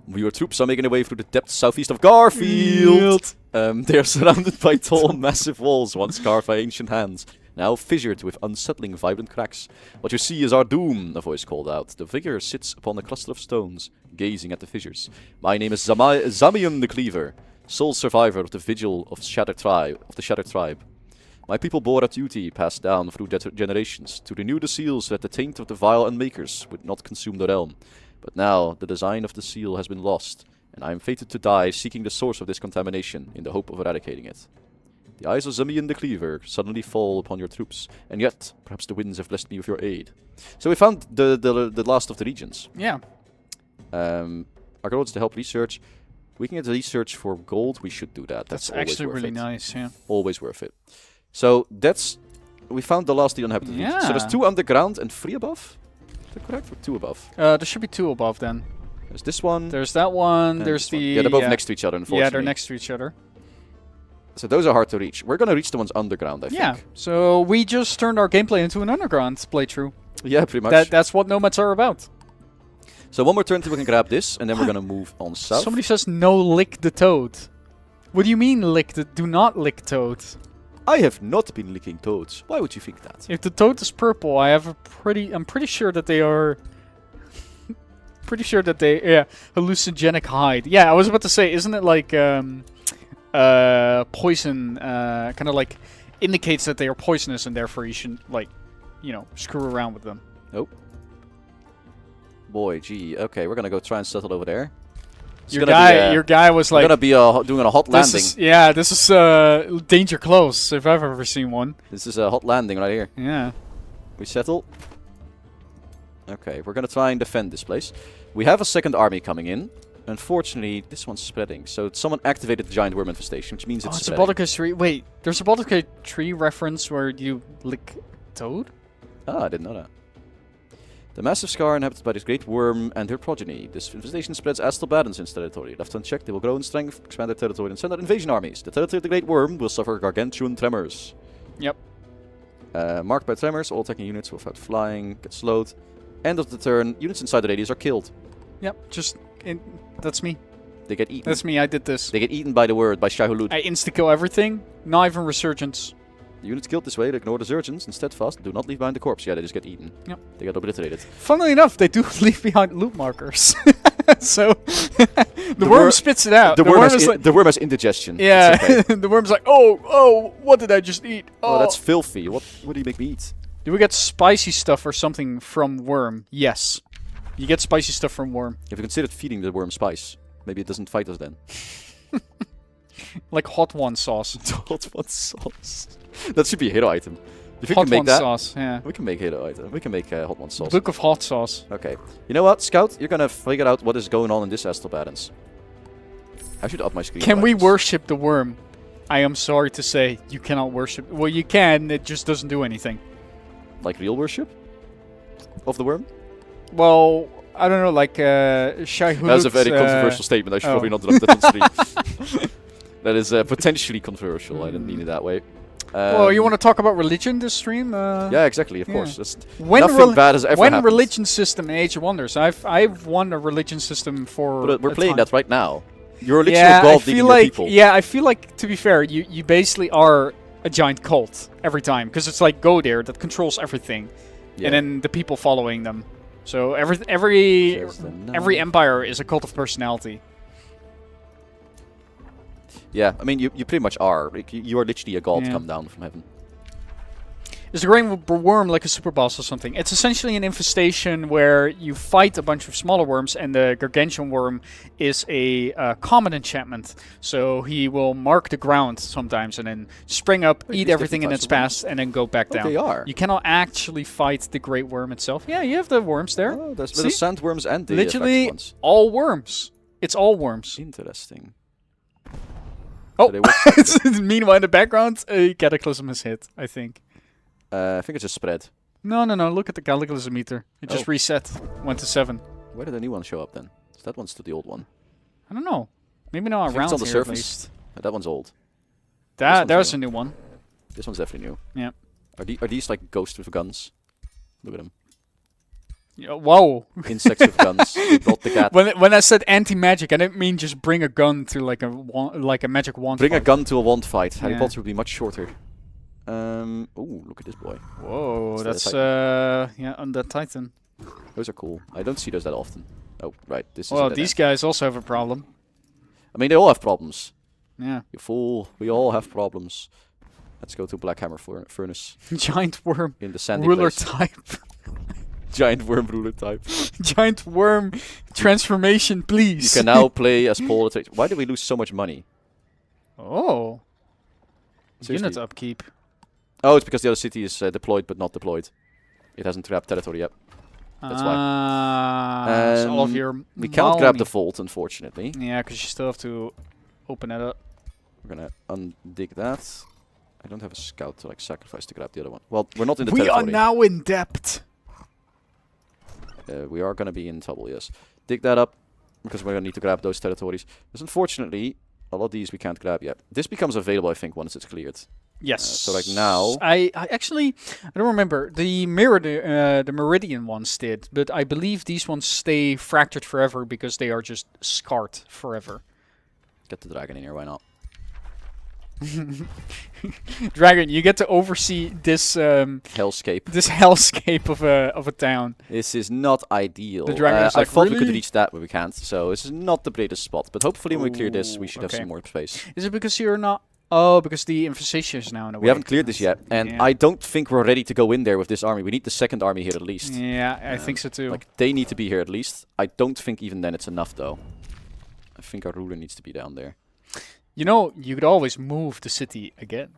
Your troops are making their way through the depths southeast of Garfield. They are surrounded by tall, massive walls, once carved by ancient hands, now fissured with unsettling, vibrant cracks. What you see is our doom, a voice called out. The figure sits upon a cluster of stones, gazing at the fissures. My name is Zamian the Cleaver, sole survivor of the vigil of the Shattered Tribe. My people bore a duty passed down through generations, to renew the seals so that the taint of the vile unmakers would not consume the realm. But now, the design of the seal has been lost, and I am fated to die seeking the source of this contamination in the hope of eradicating it. The eyes of Zamian the Cleaver suddenly fall upon your troops, and yet, perhaps the winds have blessed me with your aid. So we found the last of the regions. Yeah. Our goal is to help research. We can get research for gold, we should do that. That's always actually worth really it. nice, yeah. Always worth it. So that's... We found the last of the uninhabited regions. So there's Yeah. 2 underground and 3 above? Is that correct? Or 2 above? There should be 2 above then. There's this one. There's that one, and there's this one. the... Yeah, they're both next to each other, unfortunately. Yeah, they're next to each other. So those are hard to reach. We're gonna reach the ones underground, I Yeah, think. so we just turned our gameplay into an underground playthrough. Yeah, pretty much. That's what nomads are about. So one more turn till we can grab this, and then we're gonna move on south. Somebody says no lick the toad. What do you mean lick the... Do not lick toad. I have not been licking toads. Why would you think that? If the toad is purple, I'm pretty sure that they are... hallucinogenic hide. Yeah, I was about to say, isn't it like, poison, kind of like, indicates that they are poisonous and therefore you shouldn't, like, you know, screw around with them. Nope. Boy, gee. Okay, we're gonna go try and settle over there. Your guy was like... We're gonna be doing a hot landing. This is danger close, if I've ever seen one. This is a hot landing right here. Yeah. We settle. Okay, we're gonna try and defend this place. We have a second army coming in. Unfortunately, this one's spreading. So someone activated the giant worm infestation, which means it's It's a spreading. Baldur's Tree. Wait, there's a Baldur's Tree reference where you lick toad? Ah, I didn't know that. The massive scar inhabited by this great worm and her progeny. This infestation spreads astral badness in its territory. Left unchecked, they will grow in strength, expand their territory, and send out invasion armies. The territory of the great worm will suffer gargantuan tremors. Yep. Marked by tremors, all attacking units without flying get slowed. End of the turn, units inside the radius are killed. Yep, that's me. They get eaten. That's me, I did this. They get eaten by the word, by Shahulud. I insta-kill everything, not even resurgence. Units killed this way, they ignore the surgeons. Instead, fast, do not leave behind the corpse. Yeah, they just get eaten. Yep. They get obliterated. Funnily enough, they do leave behind loot markers. So, the worm spits it out. The worm has indigestion. Yeah, Okay. the worm's like, oh, what did I just eat? Oh, that's filthy. What do you make me eat? Do we get spicy stuff or something from worm? Yes. You get spicy stuff from worm. Have you considered feeding the worm spice? Maybe it doesn't fight us then. Like hot one sauce. Hot one sauce. That should be a hero item. If you Hot can make one that, sauce, yeah. we can make hero item. We can make hot one sauce. Book of hot sauce. Okay. You know what, Scout? You're gonna figure out what is going on in this Astral Balance. I should up my screen. Can we brightness. worship the worm? I am sorry to say, you cannot worship. Well, you can, it just doesn't do anything. Like real worship? Of the worm? Well, I don't know, like Shai Hulud, That's a very controversial statement. I should probably not drop that on stream. That is potentially controversial. I didn't mean it that way. Well, you want to talk about religion this stream? Yeah, exactly. Of course. That's When nothing bad has ever happened. religion system in Age of Wonders? I've won a religion system for. But we're a playing time. that right now. You're a literal Yeah, god I leading feel your like people. I feel like, to be fair, you basically are a giant cult every time, because it's like go there that controls everything, Yeah. and then the people following them. So every empire is a cult of personality. Yeah, I mean, you pretty much are. Like, you are literally a god Yeah. come down from heaven. Is the Green Worm like a super boss or something? It's essentially an infestation where you fight a bunch of smaller worms, and the Gargantuan Worm is a common enchantment. So he will mark the ground sometimes and then spring up, Wait, eat these everything in different its types of path, and then go back Oh, down. they are. You cannot actually fight the Great Worm itself. Yeah, you have the worms there. Oh, there's See? little sandworms and the Literally effect ones. all worms. It's all worms. Interesting. Oh, So they work- meanwhile in the background, a Cataclysm is hit, I think. I think it's just spread. No, look at the Cataclysm meter. It just Oh. reset. Went to 7. Where did the new one show up then? So that one's to the old one. I don't know. Maybe not I think around it's on the here at surface. least. That one's old. That one's there's new. a new one. This one's definitely new. Yeah. Are these like ghosts with guns? Look at them. Yeah, whoa. Insects with guns. They brought the cat. When I said anti-magic, I didn't mean just bring a gun to like a magic wand. Bring a fight. gun to a wand fight. Harry Yeah. Potter would be much shorter. Oh, look at this boy. Whoa, Is that a that's Titan? yeah, Undead Titan. Those are cool. I don't see those that often. Oh, right. This is a Well, dead these end. guys also have a problem. I mean, they all have problems. Yeah. You fool. We all have problems. Let's go to Black Hammer Furnace Giant worm in the sandy ruler place. type. Giant worm ruler type. Giant worm transformation, You please. can now play as Paul. Why did we lose so much money? Oh. Seriously. Unit upkeep. Oh, it's because the other city is deployed but not deployed. It hasn't grabbed territory yet. That's why. So all of your We can't grab the money. vault, unfortunately. Yeah, because you still have to open it up. We're gonna undig that. I don't have a scout to like sacrifice to grab the other one. Well, we're not in the We are territory. now in debt. We are gonna be in trouble, yes. Dig that up, because we're gonna need to grab those territories. Because unfortunately, a lot of these we can't grab yet. This becomes available, I think, once it's cleared. Yes. So like now- I actually I don't remember the the Meridian ones did, but I believe these ones stay fractured forever because they are just scarred forever. Get the dragon in here, why not? Dragon, you get to oversee this Hellscape. this hellscape of a town. This is not ideal. The dragon is I like, thought we could "Really?" reach that, but we can't. So this is not the greatest spot. But hopefully when we clear this, we should have okay. some more space. Is it because you're not? Oh, because the infestation is now in a way. We haven't cleared this yet. And Yeah. I don't think we're ready to go in there with this army. We need the second army here at least. Yeah, I think so too. Like, they need to be here at least. I don't think even then it's enough, though. I think our ruler needs to be down there. You know, you could always move the city again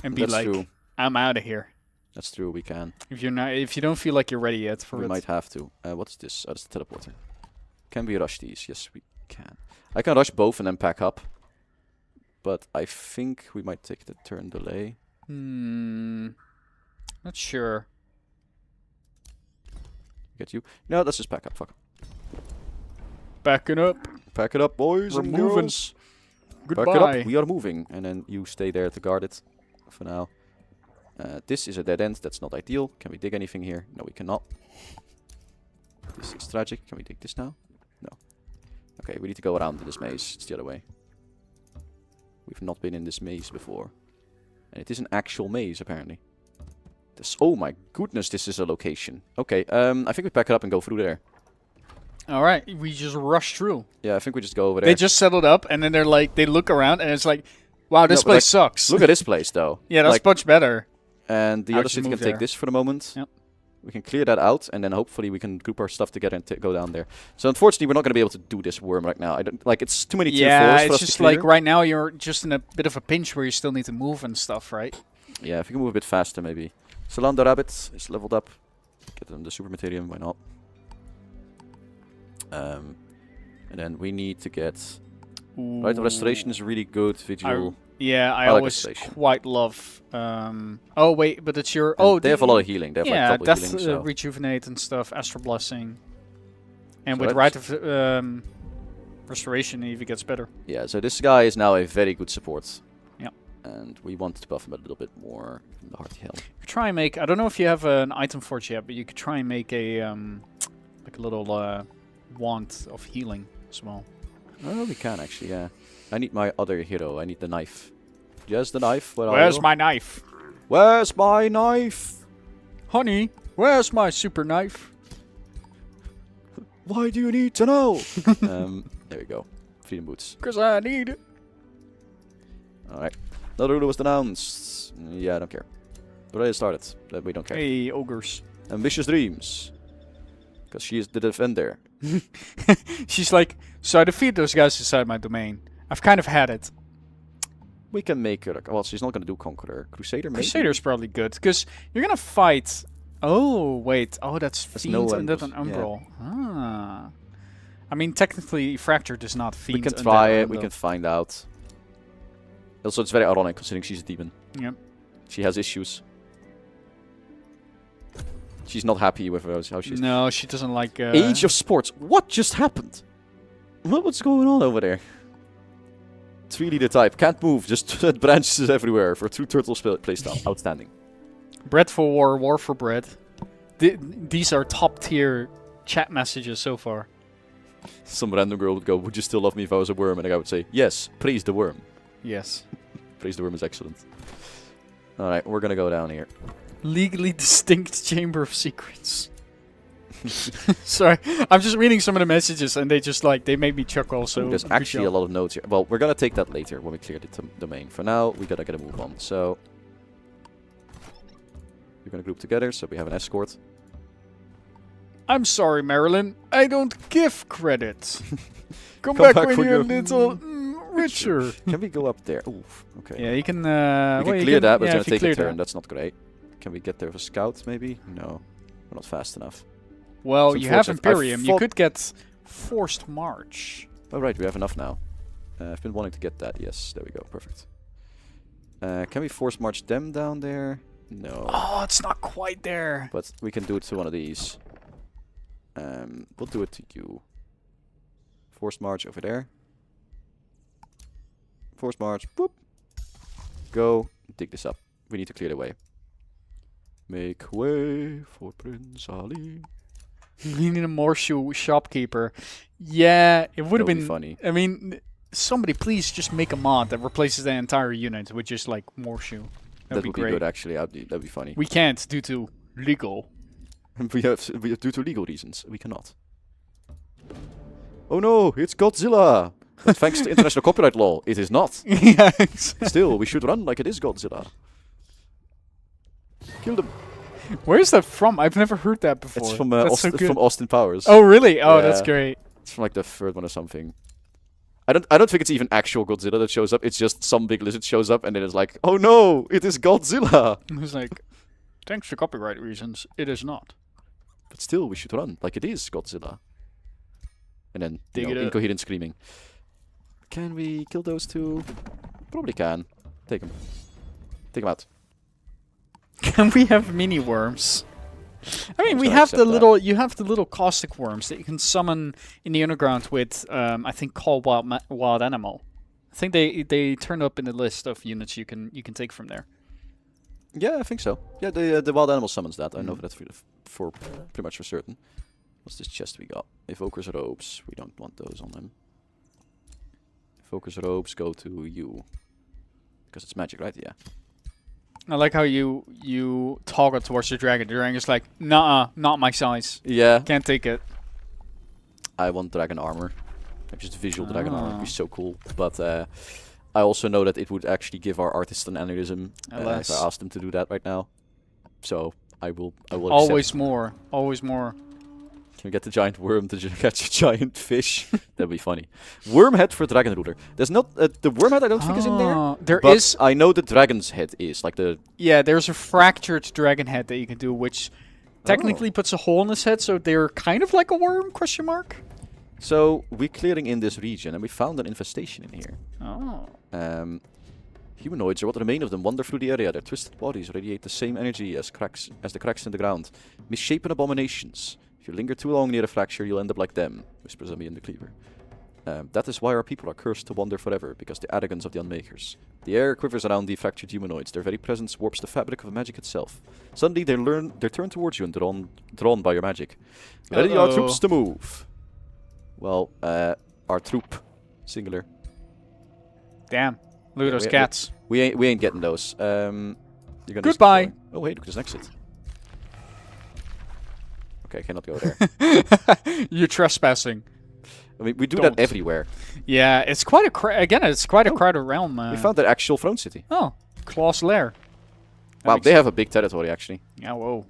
and be That's like, true. "I'm out of here." That's true, we can. If you're not, if you don't feel like you're ready yet for We it. might have to. What's this? Oh, that's the teleporter. Can we rush these? Yes, we can. I can rush both and then pack up. But I think we might take the turn delay. Not sure. Get you. No, let's just pack up. Fuck. Backing up. Pack it up, boys We're and moving. girls. Pack it Goodbye. up. We are moving. And then you stay there to guard it for now. This is a dead end. That's not ideal. Can we dig anything here? No, we cannot. This is tragic. Can we dig this now? No. Okay, we need to go around this maze. It's the other way. We've not been in this maze before. And it is an actual maze, apparently. Oh my goodness, this is a location. Okay, I think we pack it up and go through there. Alright, we just rush through. Yeah, I think we just go over there. They just settled up, and then they're like, they look around, and it's like, wow, this place sucks. Look at this place, though. Yeah, that's much better. And the other city can take this for the moment. Yep. We can clear that out, and then hopefully we can group our stuff together and go down there. So unfortunately, we're not going to be able to do this worm right now. I don't like. It's too many tier 4s for us to clear. It's just like right now you're just in a bit of a pinch where you still need to move and stuff, right? Yeah, if we can move a bit faster, maybe. Solanda Rabbit is leveled up. Get them the super materium. Why not? And then we need to get. Ooh. Right, the restoration is really good. Vigil. I like always quite love. Oh wait, but it's your. And they have a lot of healing. They have yeah, like double death healing. So. rejuvenate and stuff. Astral blessing. And So with rite of restoration, it even gets better. Yeah, so this guy is now a very good support. Yep. And we want to buff him a little bit more in the Hearty Helm. You could try and make. I don't know if you have an item forge yet, but you could try and make a like a little wand of healing as well. Oh, we can actually. Yeah. I need my other hero. I need the knife. Yes, the knife. Where's my knife? Where's my knife? Honey, where's my super knife? Why do you need to know? There we go. Freedom boots. Because I need it. Alright. Another ruler was denounced. Yeah, I don't care. Already started. That we don't care. Hey, ogres. Ambitious dreams. Because she is the defender. She's like, so I defeat those guys inside my domain. I've kind of had it. We can make her. Well, she's not going to do Conqueror. Crusader, maybe? Crusader's probably good. Because you're going to fight. Oh, wait. Oh, that's Fiend no and then Umbral. Yeah. Ah. I mean, technically, Fractured is not Fiend. We can try it. We can find out. Also, it's very ironic considering she's a demon. Yep. She has issues. She's not happy with how she's. No, she doesn't like. Age of Sports. What just happened? What's going on over there? 3 leader type. Can't move. Just branches everywhere for true turtle playstyle. Outstanding. Bread for war, war for bread. These are top tier chat messages so far. Some random girl would go, "Would you still love me if I was a worm?" And the guy would say, "Yes, praise the worm." Yes. Praise the worm is excellent. Alright, we're gonna go down here. Legally distinct Chamber of Secrets. Sorry, I'm just reading some of the messages and they just like, they made me chuckle. So there's actually a lot of notes here. Well, we're gonna take that later when we clear the domain. For now, we gotta get a move on. So, we're gonna group together so we have an escort. I'm sorry, Marilyn. I don't give credit. Come back when you're a little richer. Can we go up there? Oof. Okay. Yeah, you can. We can clear that, but it's gonna take a turn. That's not great. Can we get there with a scout? Maybe. No, we're not fast enough. Well, you have Imperium. You could get Forced March. Oh right, we have enough now. I've been wanting to get that. Yes, there we go. Perfect. Can we Force March them down there? No. Oh, it's not quite there. But we can do it to one of these. We'll do it to you. Force March over there. Force March. Boop. Go. Dig this up. We need to clear the way. Make way for Prince Ali. We need a Morshoe shopkeeper. Yeah, it would have been funny. I mean, somebody please just make a mod that replaces the entire unit with just like Morshoe. That would be great. good, actually. That'd be funny. We can't due to legal. we have due to legal reasons. We cannot. Oh no, it's Godzilla. But thanks to international copyright law, it is not. Yeah, exactly. Still, we should run like it is Godzilla. Kill them. Where is that from? I've never heard that before. It's from Austin Powers. Oh really? Oh, yeah. That's great. It's from like the third one or something. I don't think it's even actual Godzilla that shows up. It's just some big lizard shows up and then it's like, oh no, it is Godzilla. It's like, thanks for copyright reasons, it is not. But still, we should run like it is Godzilla. And then incoherent screaming. Can we kill those two? Probably can. Take them. Take them out. Can we have mini worms? I mean, we have the little. You have the little caustic worms that you can summon in the underground with. I think called wild animal. I think they turn up in the list of units you can take from there. Yeah, I think so. Yeah, the wild animal summons that. I know that for pretty much for certain. What's this chest we got? Evoker's robes. We don't want those on them. Focus robes go to you. Because it's magic, right? Yeah. I like how you toggle towards the dragon. The dragon's like, nah, not my size. Yeah. Can't take it. I want dragon armor. Like just visual dragon armor would be so cool. But I also know that it would actually give our artist an aneurysm if I asked them to do that right now. So I will Always accept. more. Always more. Can we get the giant worm to catch a giant fish? That'd be funny. Worm head for dragon ruler. There's not the worm head. I don't think is in there. There but is. I know the dragon's head is like the. Yeah, there's a fractured dragon head that you can do, which technically puts a hole in his head, so they're kind of like a worm? Question mark. So we're clearing in this region, and we found an infestation in here. Oh. Humanoids, or what remain of them, wander through the area. Their twisted bodies radiate the same energy as the cracks in the ground. Misshapen abominations. If you linger too long near a fracture, you'll end up like them, whispers Zombie in the Cleaver. That is why our people are cursed to wander forever, because the arrogance of the Unmakers. The air quivers around the fractured humanoids. Their very presence warps the fabric of magic itself. Suddenly, they're turned towards you and drawn by your magic. Ready our troops to move. Well, our troop, singular. Damn. Look at those cats. We ain't getting those. You're gonna Goodbye. Oh wait, look, there's an exit. Okay, I cannot go there. You're trespassing. I mean, we do that everywhere. Yeah, it's quite a it's quite a crowded realm. We found that actual throne city. Oh, Claw's Lair. Wow, they have a big territory actually. Yeah, whoa.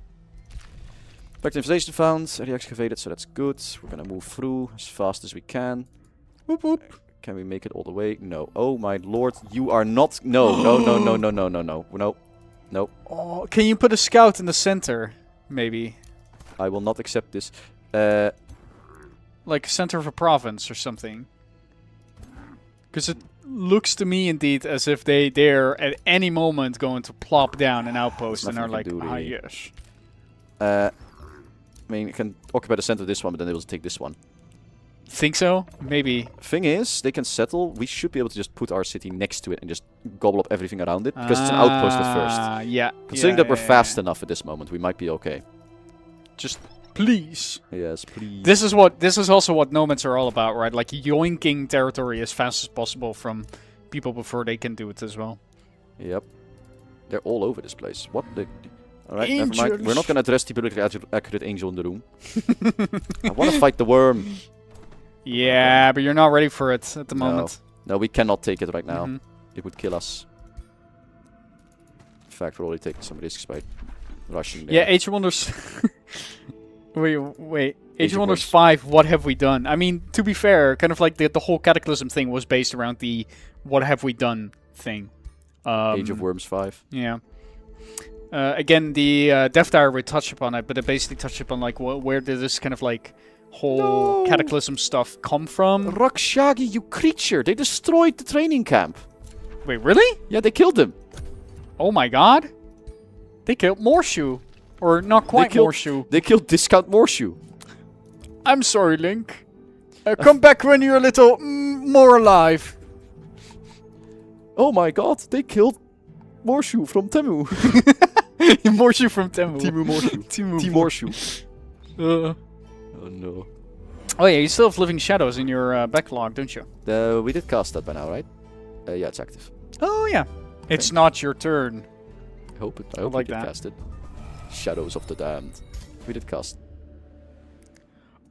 Back to infestation found, area excavated, so that's good. We're gonna move through as fast as we can. Whoop whoop. Can we make it all the way? No. Oh my lord, you are not. No, no, no, no, no, no, no, no, no, no. Oh, can you put a scout in the center, maybe? I will not accept this. Like center of a province or something. Because it looks to me indeed as if they're at any moment going to plop down an outpost and are like, yes. I mean, you can occupy the center of this one, but then they will take this one. Think so? Maybe. Thing is, they can settle. We should be able to just put our city next to it and just gobble up everything around it. Because it's an outpost at first. Yeah. Considering that we're fast enough at this moment, we might be okay. Just please. Yes, please. This is also what nomads are all about, right? Like yoinking territory as fast as possible from people before they can do it as well. Yep. They're all over this place. What the... Alright, never mind. We're not going to address the politically accurate angel in the room. I want to fight the worm. Yeah, but you're not ready for it at the moment. No, we cannot take it right now. It would kill us. In fact, we're already taking some risks by rushing there. Yeah, Age of Wonders... wait. Age of Wonders 5, what have we done? I mean, to be fair, kind of like the whole Cataclysm thing was based around the what have we done thing. Age of Worms 5. Yeah. Again, the Death Tower would touch upon it, but it basically touched upon like where did this kind of like whole Cataclysm stuff come from? Rakshagi, you creature! They destroyed the training camp. Wait, really? Yeah, they killed him. Oh my god. They killed Morshu. Or not quite Morshu. They killed Discount Morshu. I'm sorry, Link. Come back when you're a little more alive. Oh my god, they killed Morshu from Temu. Morshu from Temu. Timu Morshu. Timu Morshu. Oh no. Oh yeah, you still have Living Shadows in your backlog, don't you? We did cast that by now, right? Yeah, it's active. Oh yeah. It's not your turn. I hope we did cast it. Shadows of the Damned. We did cast.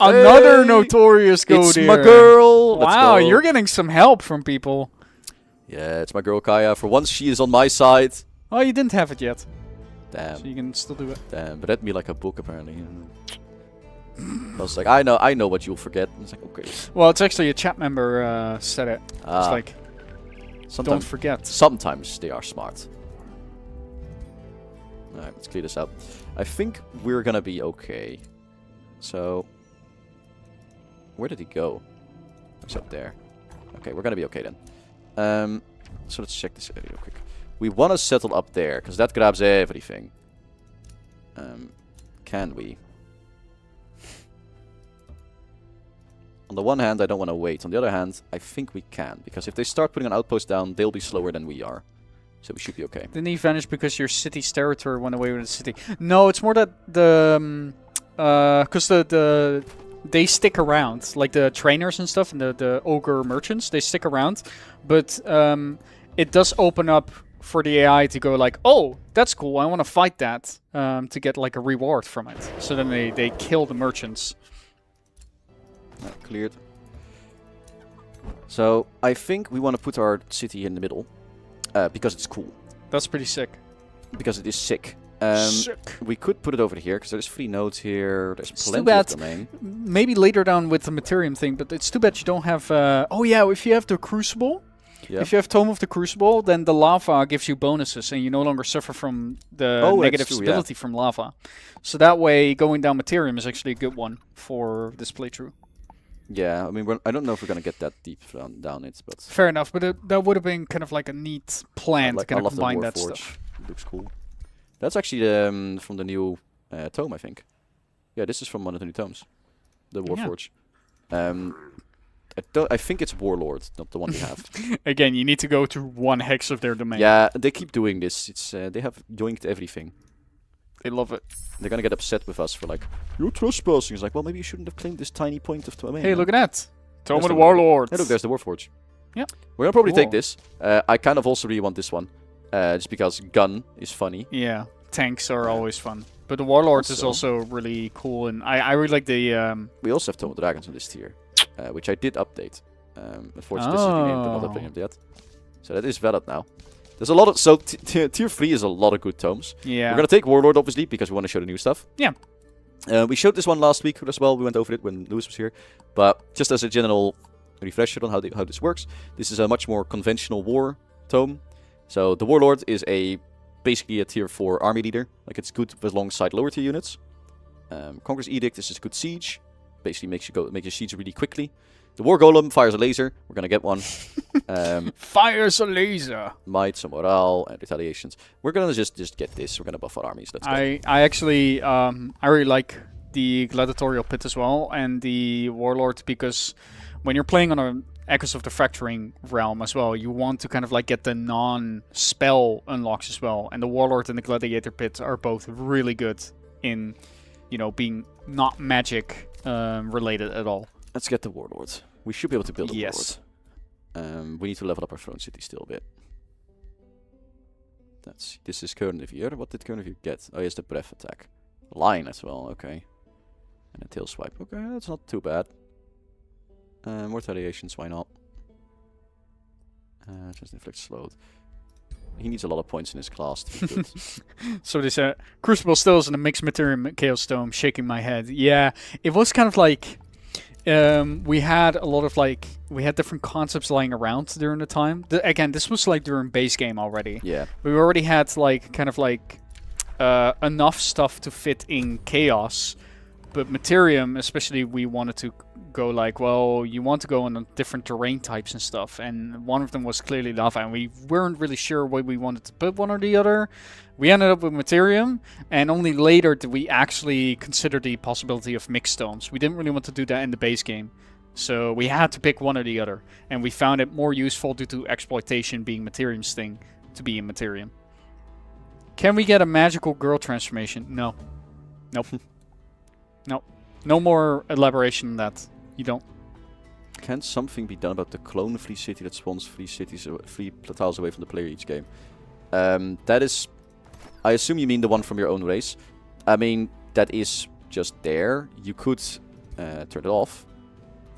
Another notorious goat. It's my girl. Wow, you're getting some help from people. Yeah, it's my girl Kaya. For once, she is on my side. Oh, you didn't have it yet. Damn. So you can still do it. Damn, but read me like a book apparently. I was like, I know what you'll forget. And it's like, okay. Well, it's actually a chat member said it. It's like, don't forget. Sometimes they are smart. Alright, let's clear this up. I think we're gonna be okay. So, where did he go? He's up there. Okay, we're gonna be okay then. So let's check this area real quick. We want to settle up there, because that grabs everything. Can we? On the one hand, I don't want to wait. On the other hand, I think we can. Because if they start putting an outpost down, they'll be slower than we are. So we should be okay. Didn't he vanish because your city's territory went away with the city? No, it's more that the... because the they stick around. Like the trainers and stuff, and the ogre merchants, they stick around. But it does open up for the AI to go like, oh, that's cool, I want to fight that, to get like a reward from it. So then they kill the merchants. Cleared. So I think we want to put our city in the middle, because it's cool. That's pretty sick. Because it is sick. Sick. We could put it over here, because there's 3 nodes here, there's It's plenty too of bad. domain. Maybe later down with the Materium thing, but it's too bad you don't have... oh yeah, if you have the Crucible, Yeah. if you have Tome of the Crucible, then the lava gives you bonuses, and you no longer suffer from the Oh, that's negative true, stability from lava. So that way, going down Materium is actually a good one for this playthrough. Yeah, I mean, I don't know if we're going to get that deep down it, but... Fair enough, but that would have been kind of like a neat plan to kind I of love the combine that Warforge. stuff. It looks cool. That's actually from the new tome, I think. Yeah, this is from one of the new tomes. The Warforge. I think it's Warlord, not the one we have. Again, you need to go to 1 hex of their domain. Yeah, they keep doing this. It's they have yoinked everything. They love it. They're gonna get upset with us for like, you're trespassing. It's like, well, maybe you shouldn't have claimed this tiny point of domain. Hey, look at that. Tome There's of the the- Warlord. Hey, look, there's the Warforge. Yeah. We're gonna probably take Cool. this. I kind of also really want this one. Just because gun is funny. Yeah, tanks are always fun. But the Warlord is Also- also really cool, and I really like the... We also have Tome of Dragons on this tier, which I did update. Unfortunately, this is renamed, but not updated yet. So that is valid now. There's a lot of... So tier 3 is a lot of good tomes. yeah. We're gonna take Warlord, obviously, because we want to show the new stuff. Yeah. We showed this one last week as well. We went over it when Lewis was here. But just as a general refresher on how this works, this is a much more conventional war tome. So the Warlord is basically a tier 4 army leader. Like, it's good alongside lower tier units. Conquest Edict, this is good siege. Basically makes your siege really quickly. The War Golem fires a laser. We're gonna get one. Fires a laser. Might, some morale, and retaliations. We're gonna just get this. We're gonna buff our armies. Let's go. I actually I really like the gladiatorial pit as well and the warlord, because when you're playing on a Echoes of the Fracturing realm as well, you want to kind of like get the non-spell unlocks as well, and the warlord and the gladiator pit are both really good in, you know, being not magic related at all. Let's get the Warlord. We should be able to build a Yes. Warlord. We need to level up our throne city still a bit. This is Kernivir. What did Kernivir get? Oh, he has the breath attack. Line as well, okay. And a tail swipe. Okay, that's not too bad. More retaliations, why not? Just inflict slowed. He needs a lot of points in his class to be good. So this Crucible still is in a mixed material Chaos Dome, shaking my head. Yeah, it was kind of like we had a lot of we had different concepts lying around during the time. Again, this was like during base game already. Yeah. We already had enough stuff to fit in Chaos, but Materium, especially, we wanted to go like, well, you want to go on different terrain types and stuff, and one of them was clearly lava, and we weren't really sure what we wanted to put one or the other. We ended up with Materium, and only later did we actually consider the possibility of mixed domes. We didn't really want to do that in the base game, so we had to pick one or the other, and we found it more useful due to exploitation being Materium's thing to be in Materium. Can we get a magical girl transformation? No. Nope. Nope. No more elaboration than that. You don't. Can something be done about the clone free city that spawns 3 tiles away from the player each game? That is... I assume you mean the one from your own race. I mean, that is just there. You could turn it off.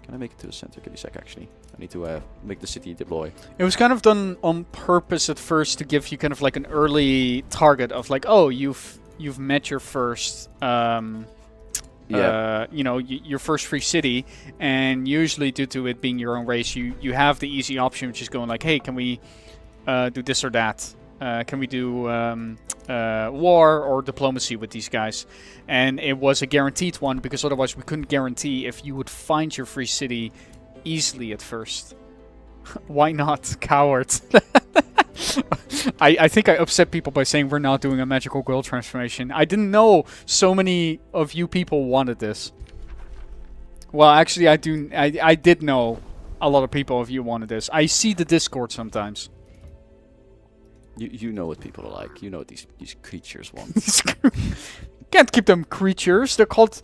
Can I make it to the center? Give me a sec, actually. I need to make the city deploy. It was kind of done on purpose at first to give you kind of like an early target of like, oh, you've met your first... your first free city, and usually due to it being your own race, you have the easy option, which is going like, hey, can we do this or that? Can we do war or diplomacy with these guys? And it was a guaranteed one, because otherwise we couldn't guarantee if you would find your free city easily at first. Why not, coward? I think I upset people by saying we're not doing a magical girl transformation. I didn't know so many of you people wanted this. Well, actually, I did know a lot of people of you wanted this. I see the Discord sometimes. You know what people are like. You know what these creatures want. Can't keep them creatures. They're called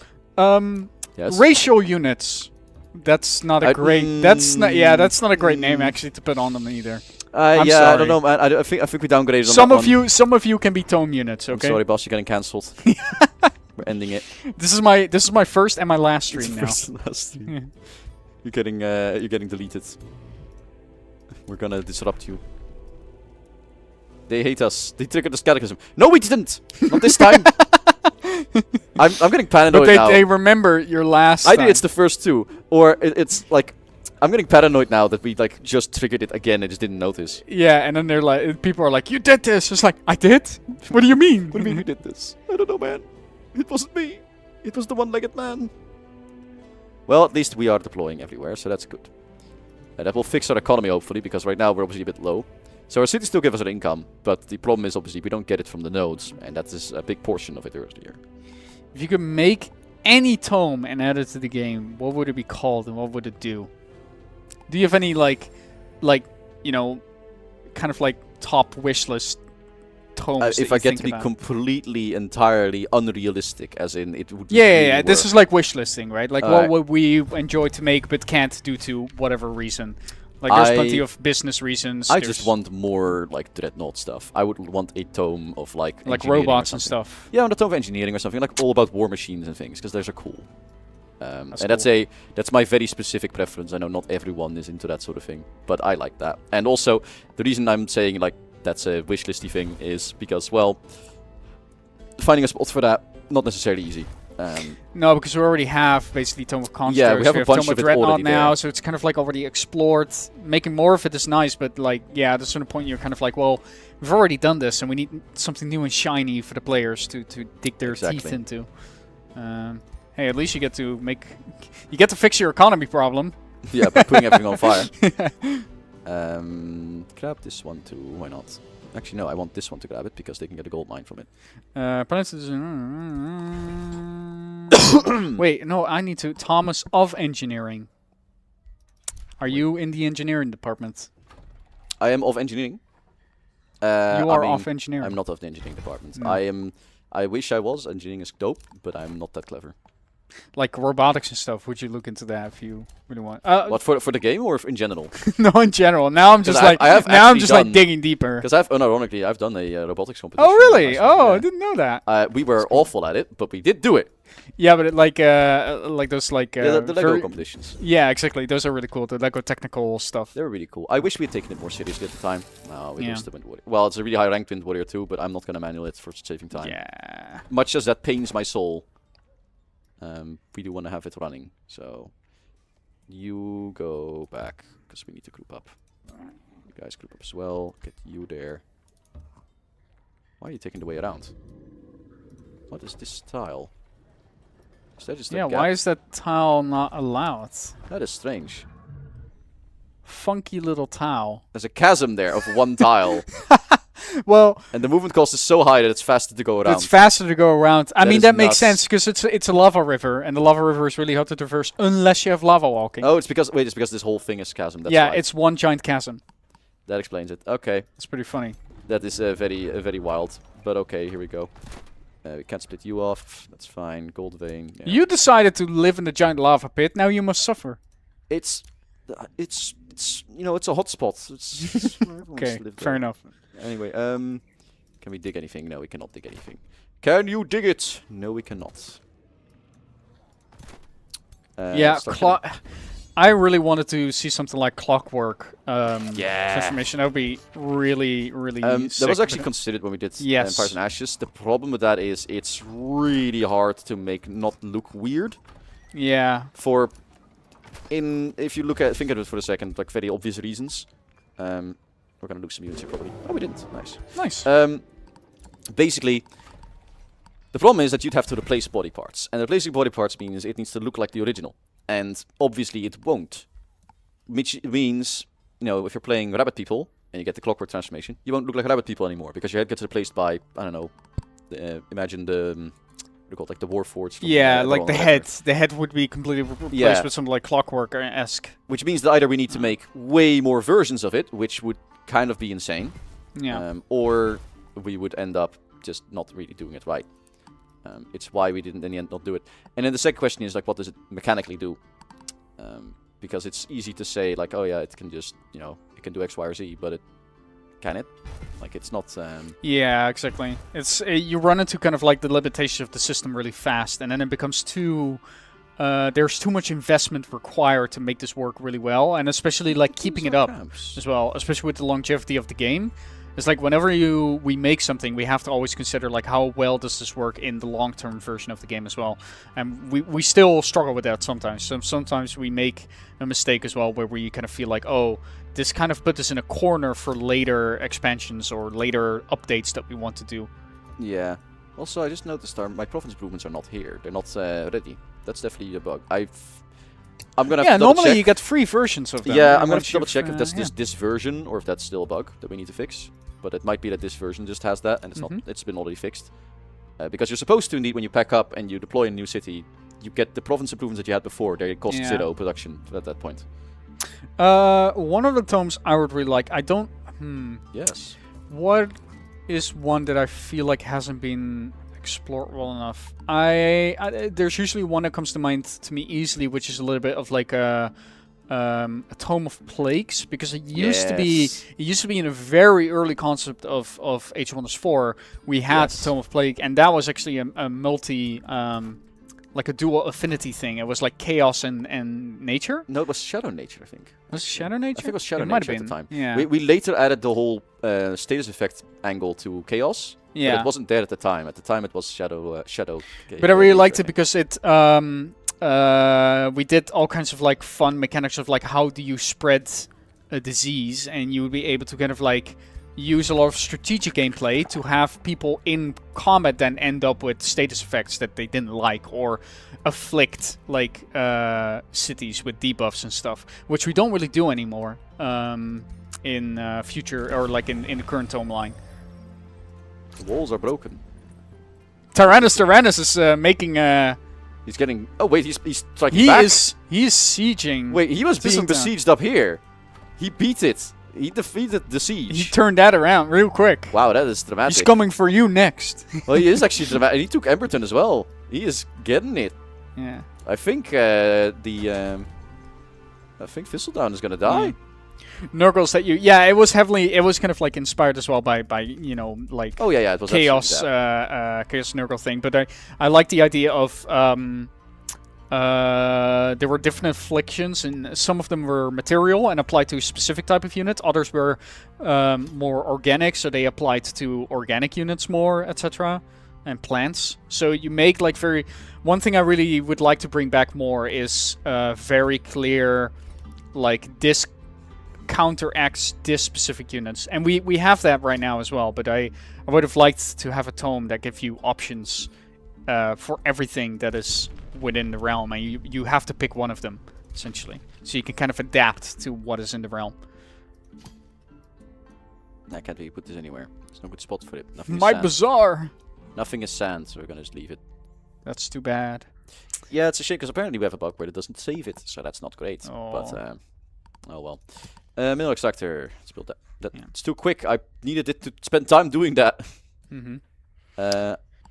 Yes. Racial units. That's not a great. That's not. Yeah, that's not a great name actually to put on them either. I'm yeah, sorry. I don't know, man. I think we downgraded Some on of that one. some of you can be tome units. Okay. I'm sorry, boss. You're getting cancelled. We're ending it. This is my first and my last stream now. First and last stream. You're getting deleted. We're gonna disrupt you. They hate us. They triggered the Cataclysm. No, we didn't. Not this time. I'm getting paranoid But now. they remember your last. Either it's the first two, or it's like I'm getting paranoid now that we like just triggered it again and just didn't notice. Yeah, and then they're like, people are like, "You did this." It's like, I did. What do you mean? What do you mean we did this? I don't know, man. It wasn't me. It was the one-legged man. Well, at least we are deploying everywhere, so that's good. That will fix our economy, hopefully, because right now we're obviously a bit low. So our cities still give us an income, but the problem is obviously we don't get it from the nodes, and that is a big portion of it earlier. If you could make any tome and add it to the game, what would it be called and what would it do? Do you have any like you know, kind of like top wish list tomes? If I get to be completely, entirely unrealistic, as in it would. Yeah. This is like wish listing, right? Like what Alright. would we enjoy to make but can't due to whatever reason? Like there's plenty of business reasons. I just want more like Dreadnought stuff. I would want a tome of like engineering or robots and something. stuff. Yeah, on the tome of engineering or something, like all about war machines and things, because those are cool. That's And cool. that's my very specific preference. I know not everyone is into that sort of thing, but I like that. And also, the reason I'm saying like that's a wishlisty thing is because, well, finding a spot for that not necessarily easy. No, because we already have basically Tome of Constructs. Yeah, we have a bunch Tome of it Dreadnought already now, there. so it's kind of like already explored. Making more of it is nice, but like, yeah, at a certain point you're kind of like, well, we've already done this, and we need something new and shiny for the players to dig their teeth into. Hey, at least you get to fix your economy problem. Yeah, by putting everything on fire. Grab this one too. Why not? Actually, no. I want this one to grab it because they can get a gold mine from it. Wait, no, I need to. Thomas of Engineering. Are you in the engineering department? I am of engineering. You are of engineering. I'm not of the engineering department. No. I wish I was. Engineering is dope, but I'm not that clever. Like robotics and stuff. Would you look into that if you really want? What for the game or in general? No, in general. Now I'm just like digging deeper. Because ironically, I've done a robotics competition. Oh really? Oh, I didn't know that. We were awful at it, but we did do it. Yeah, but like those like Yeah, the Lego competitions. Yeah, exactly. Those are really cool. The Lego technical stuff. They were really cool. I wish we had taken it more seriously at the time. No, we Yeah. just Wind Warrior. Well, it's a really high ranked Wind Warrior too, but I'm not gonna manual it for saving time. Yeah. Much as that pains my soul. We do want to have it running, so you go back because we need to group up. You guys group up as well. Get you there. Why are you taking the way around? What is this tile? Is that just a gap? Why is that tile not allowed? That is strange. Funky little tile. There's a chasm there of one tile, Well, and the movement cost is so high that it's faster to go around. it's faster to go around. I mean, is that makes nuts. sense because it's a lava river, and the lava river is really hard to traverse unless you have lava walking. Oh, it's because this whole thing is chasm. That's yeah, why. it's one giant chasm. That explains it. Okay, It's pretty funny. that is very wild. But okay, here we go. We can't split you off. That's fine. Gold vein. Yeah. You decided to live in the giant lava pit. Now you must suffer. It's you know, it's a hotspot. It's where everyone wants Okay, to live fair there. enough. Anyway, can we dig anything? No, we cannot dig anything. Can you dig it? No, we cannot. Yeah, start I really wanted to see something like Clockwork Yeah. transformation. That would be really that sick, was actually but- considered when we did Yes. Empires and Ashes. The problem with that is it's really hard to make not look weird. Yeah. If you think of it for a second, like very obvious reasons. We're gonna lose some units here probably. Oh, we didn't. Nice. Nice. Basically, the problem is that you'd have to replace body parts, and replacing body parts means it needs to look like the original, and obviously it won't. Which means, you know, if you're playing rabbit people and you get the Clockwork transformation, you won't look like rabbit people anymore because your head gets replaced by, I don't know, imagine the what do you call it, like the Warforged. from, Yeah, the like one the on head. The head would be completely replaced Yeah. with something like Clockwork-esque. Which means that either we need to make way more versions of it, which would kind of be insane, Yeah. or we would end up just not really doing it right. It's why we didn't in the end not do it. And then the second question is like, what does it mechanically do? Because it's easy to say like, oh yeah, it can just, you know, it can do X, Y, or Z, but can it? Like, it's not... Yeah, exactly. It's you run into kind of like the limitations of the system really fast, and then it becomes too... there's too much investment required to make this work really well, and especially like keeping it up as well, especially with the longevity of the game. It's like whenever we make something, we have to always consider like how well does this work in the long-term version of the game as well. And we still struggle with that sometimes. Sometimes we make a mistake as well where we kind of feel like, oh, this kind of put us in a corner for later expansions or later updates that we want to do. Yeah. Also, I just noticed my province improvements are not here. They're not ready. That's definitely a bug. I'm gonna have to double normally check. you get free versions of them. Yeah, I'm gonna have to double check if that's this version or if that's still a bug that we need to fix. But it might be that this version just has that and it's not. It's been already fixed. Because you're supposed to, indeed, when you pack up and you deploy a new city, you get the province improvements that you had before. They cost 0 production at that point. One of the tomes I would really like. I don't. Yes. What is one that I feel like hasn't been explored well enough? There's usually one that comes to mind to me easily, which is a little bit of like a tome of plagues, because it used to be in a very early concept of H1S4. We had the tome of plague, and that was actually a multi like a dual affinity thing. It was like chaos and nature. No, it was shadow nature, I think. Was it shadow nature? I think it was shadow nature at the time. Yeah. We later added the whole status effect angle to chaos. Yeah. But it wasn't there at the time. At the time, it was shadow. But I really liked it because it. We did all kinds of like fun mechanics of like how do you spread a disease, and you would be able to kind of like use a lot of strategic gameplay to have people in combat then end up with status effects that they didn't like, or afflict like cities with debuffs and stuff, which we don't really do anymore in future or like in the current tome line. The walls are broken. Tyrannus is making He's getting... Oh, wait, he's striking back. He is sieging. Wait, he was being besieged up here. He beat it. He defeated the siege. He turned that around real quick. Wow, that is dramatic. He's coming for you next. Well, he is actually dramatic. And he took Emberton as well. He is getting it. Yeah. I think I think Thistledown is gonna die. Nurgles that it was kind of like inspired as well by you know, like it was chaos chaos Nurgle thing, but I like the idea of there were different afflictions, and some of them were material and applied to a specific type of unit, others were more organic, so they applied to organic units more, etc., and plants. So you make like one thing I really would like to bring back more is very clear, like this counteracts this specific units, and we have that right now as well, but I would have liked to have a tome that gives you options for everything that is within the realm, and you have to pick one of them essentially, so you can kind of adapt to what is in the realm. I can't really put this anywhere. There's no good spot for it. Nothing My is sand. Bazaar. Nothing is sand, so we're gonna just leave it. That's too bad. Yeah, it's a shame because apparently we have a bug where it doesn't save it, so that's not great. Oh. But oh well. Mineral extractor. Let's build that. It's too quick. I needed it to spend time doing that.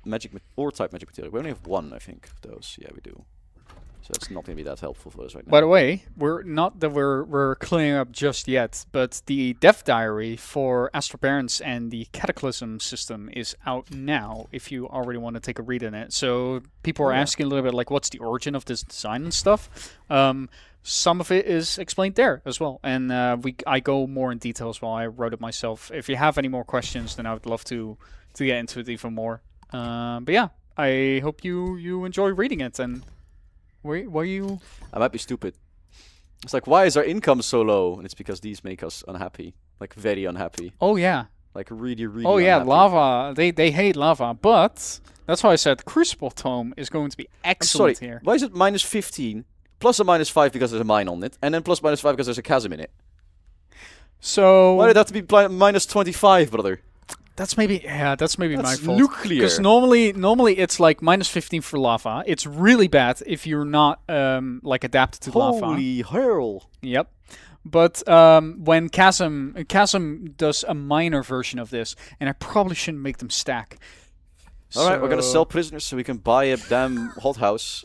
Magic ore type magic material. We only have one, I think, of those. Yeah, we do. So it's not going to be that helpful for us right now. By the way, we're clearing up just yet, but the dev diary for Astral Barons and the Cataclysm system is out now, if you already want to take a read in it. So people are asking a little bit like, what's the origin of this design and stuff? Some of it is explained there as well, and I go more in detail as well. I wrote it myself. If you have any more questions, then I would love to get into it even more. But yeah, I hope you enjoy reading it. And why you? I might be stupid. It's like, why is our income so low? And it's because these make us unhappy, like very unhappy. Oh yeah. Like really, really. Oh yeah, unhappy. lava. They hate lava, but that's why I said Crucible Tome is going to be excellent here. Why is it minus 15? Plus or minus 5 because there's a mine on it, and then plus minus 5 because there's a chasm in it. So why did that have to be minus 25, brother? That's maybe my fault. Nuclear. Because normally it's like minus 15 for lava. It's really bad if you're not like adapted to lava. Holy hell! Yep. But when Chasm does a minor version of this, and I probably shouldn't make them stack. Alright, we're gonna sell prisoners so we can buy a damn hothouse.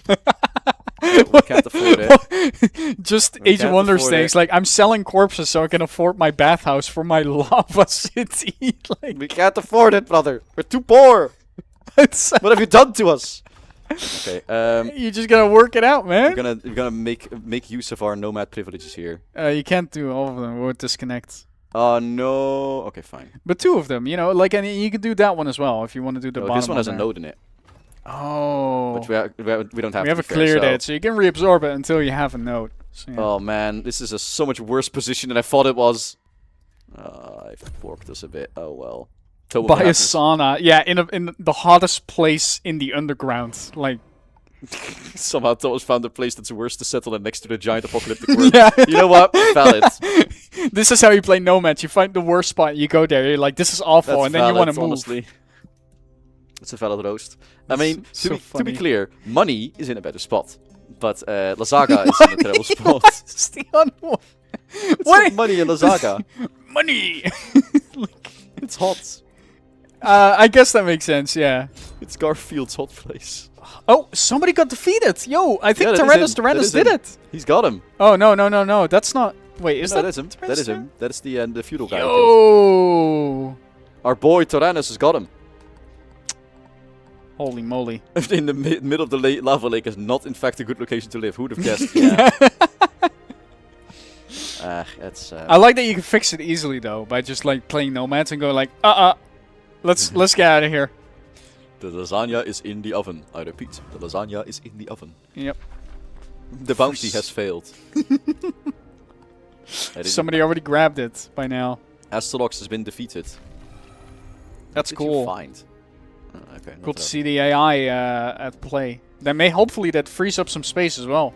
We can't afford it. Just We Age of can't Wonders afford things. it. Like, I'm selling corpses so I can afford my bathhouse for my lava city. Like, We can't afford it, brother. We're too poor. it's, What have you done to us? Okay, you're just gonna work it out, man. we're gonna make use of our nomad privileges here. You can't do all of them. We'll disconnect. Oh no. Okay, fine. But 2 of them, you know, like, and you could do that one as well if you want to do the No, bottom this one has a there. node in it, Oh. which we don't have. We to haven't be fair, cleared so- it, so you can reabsorb it until you have a node. So, yeah. Oh man, this is a so much worse position than I thought it was. I've warped us a bit. Oh well. Tome of By a Happiness. sauna. Yeah, in the hottest place in the underground. Like, Somehow Thomas found a place that's worse to settle than next to the giant apocalyptic world. yeah. You know what? Valid. This is how you play Nomads. You find the worst spot, you go there, you're like, this is awful, That's and then valid, you want to move. honestly. It's a valid roast. I That's mean, so to be funny. clear, money is in a better spot. But Lazaga is in a terrible spot. It's the other one. It's What? not money in Lazaga. Money! Like, It's hot. I guess that makes sense, yeah. It's Garfield's hot place. Oh, somebody got defeated! Yo, I think Yeah, that is him. That Tyrannus is did him. it! He's got him. Oh, no, that's not... Wait, is No, that... that is him. That Tyrannus is there? him. That is the feudal guy. who killed. Yo! Our boy Tyrannus has got him. Holy moly. In the middle of the lava lake is not, in fact, a good location to live. Who'd have guessed? Yeah. That's. I like that you can fix it easily, though, by just, like, playing Nomads and go like, let's get out of here. The lasagna is in the oven. I repeat, the lasagna is in the oven. Yep. The bounty has failed. That is- Somebody already grabbed it by now. Astrolox has been defeated. That's What did you cool. find? Oh, okay. Cool to see the AI at play. That may hopefully that frees up some space as well.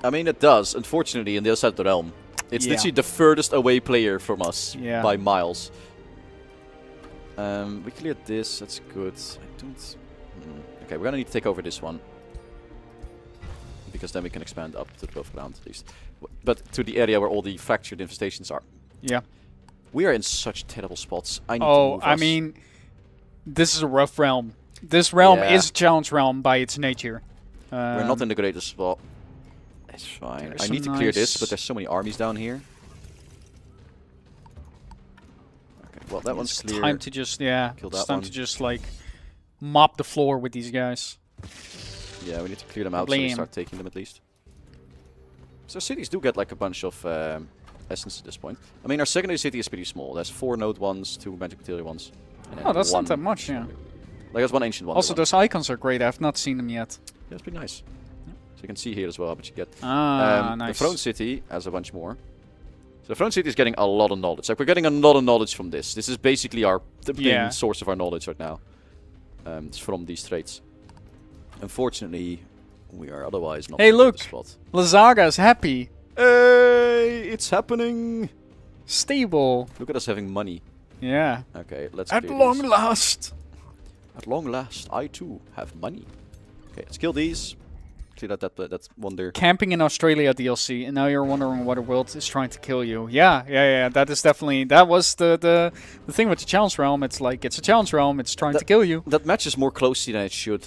I mean, it does. Unfortunately, in the other side of the realm, it's Yeah. literally the furthest away player from us Yeah. by miles. We cleared this. That's good. I don't. Okay, we're gonna need to take over this one because then we can expand up to the above ground at least, but to the area where all the fractured infestations are. Yeah. We are in such terrible spots. I need to Oh, move I us. mean, this is a rough realm. This realm Yeah. is a challenge realm by its nature. we're not in the greatest spot. It's fine. there's I some need to clear this, nice- but there's so many armies down here. Okay, well that one's It's clear. time to just Kill it's that time one. to just like mop the floor with these guys. Yeah, we need to clear them out so we Blame. start taking them at least. So cities do get like a bunch of essence at this point. I mean, our secondary city is pretty small. There's 4 node ones, 2 magic material ones. And then Oh, that's one not that much, yeah. Like there's 1 ancient one. Also, those icons are great. I've not seen them yet. Yeah, it's pretty nice. So you can see here as well how much you get. Ah, The nice. throne city has a bunch more. So the throne city is getting a lot of knowledge. Like we're getting a lot of knowledge from this. This is basically the main Yeah. source of our knowledge right now. It's from these traits. Unfortunately, we are otherwise not Hey, in a good look. spot. Lazaga's happy, Hey, it's happening! stable. Look at us having money. Yeah. Okay, let's At clear long these. last. At long last, I too have money. Okay, let's kill these. Clear that one there. Camping in Australia DLC, and now you're wondering what a world is trying to kill you. Yeah. That is definitely that was the thing with the challenge realm. It's like it's a challenge realm. It's trying to kill you. That matches more closely than it should.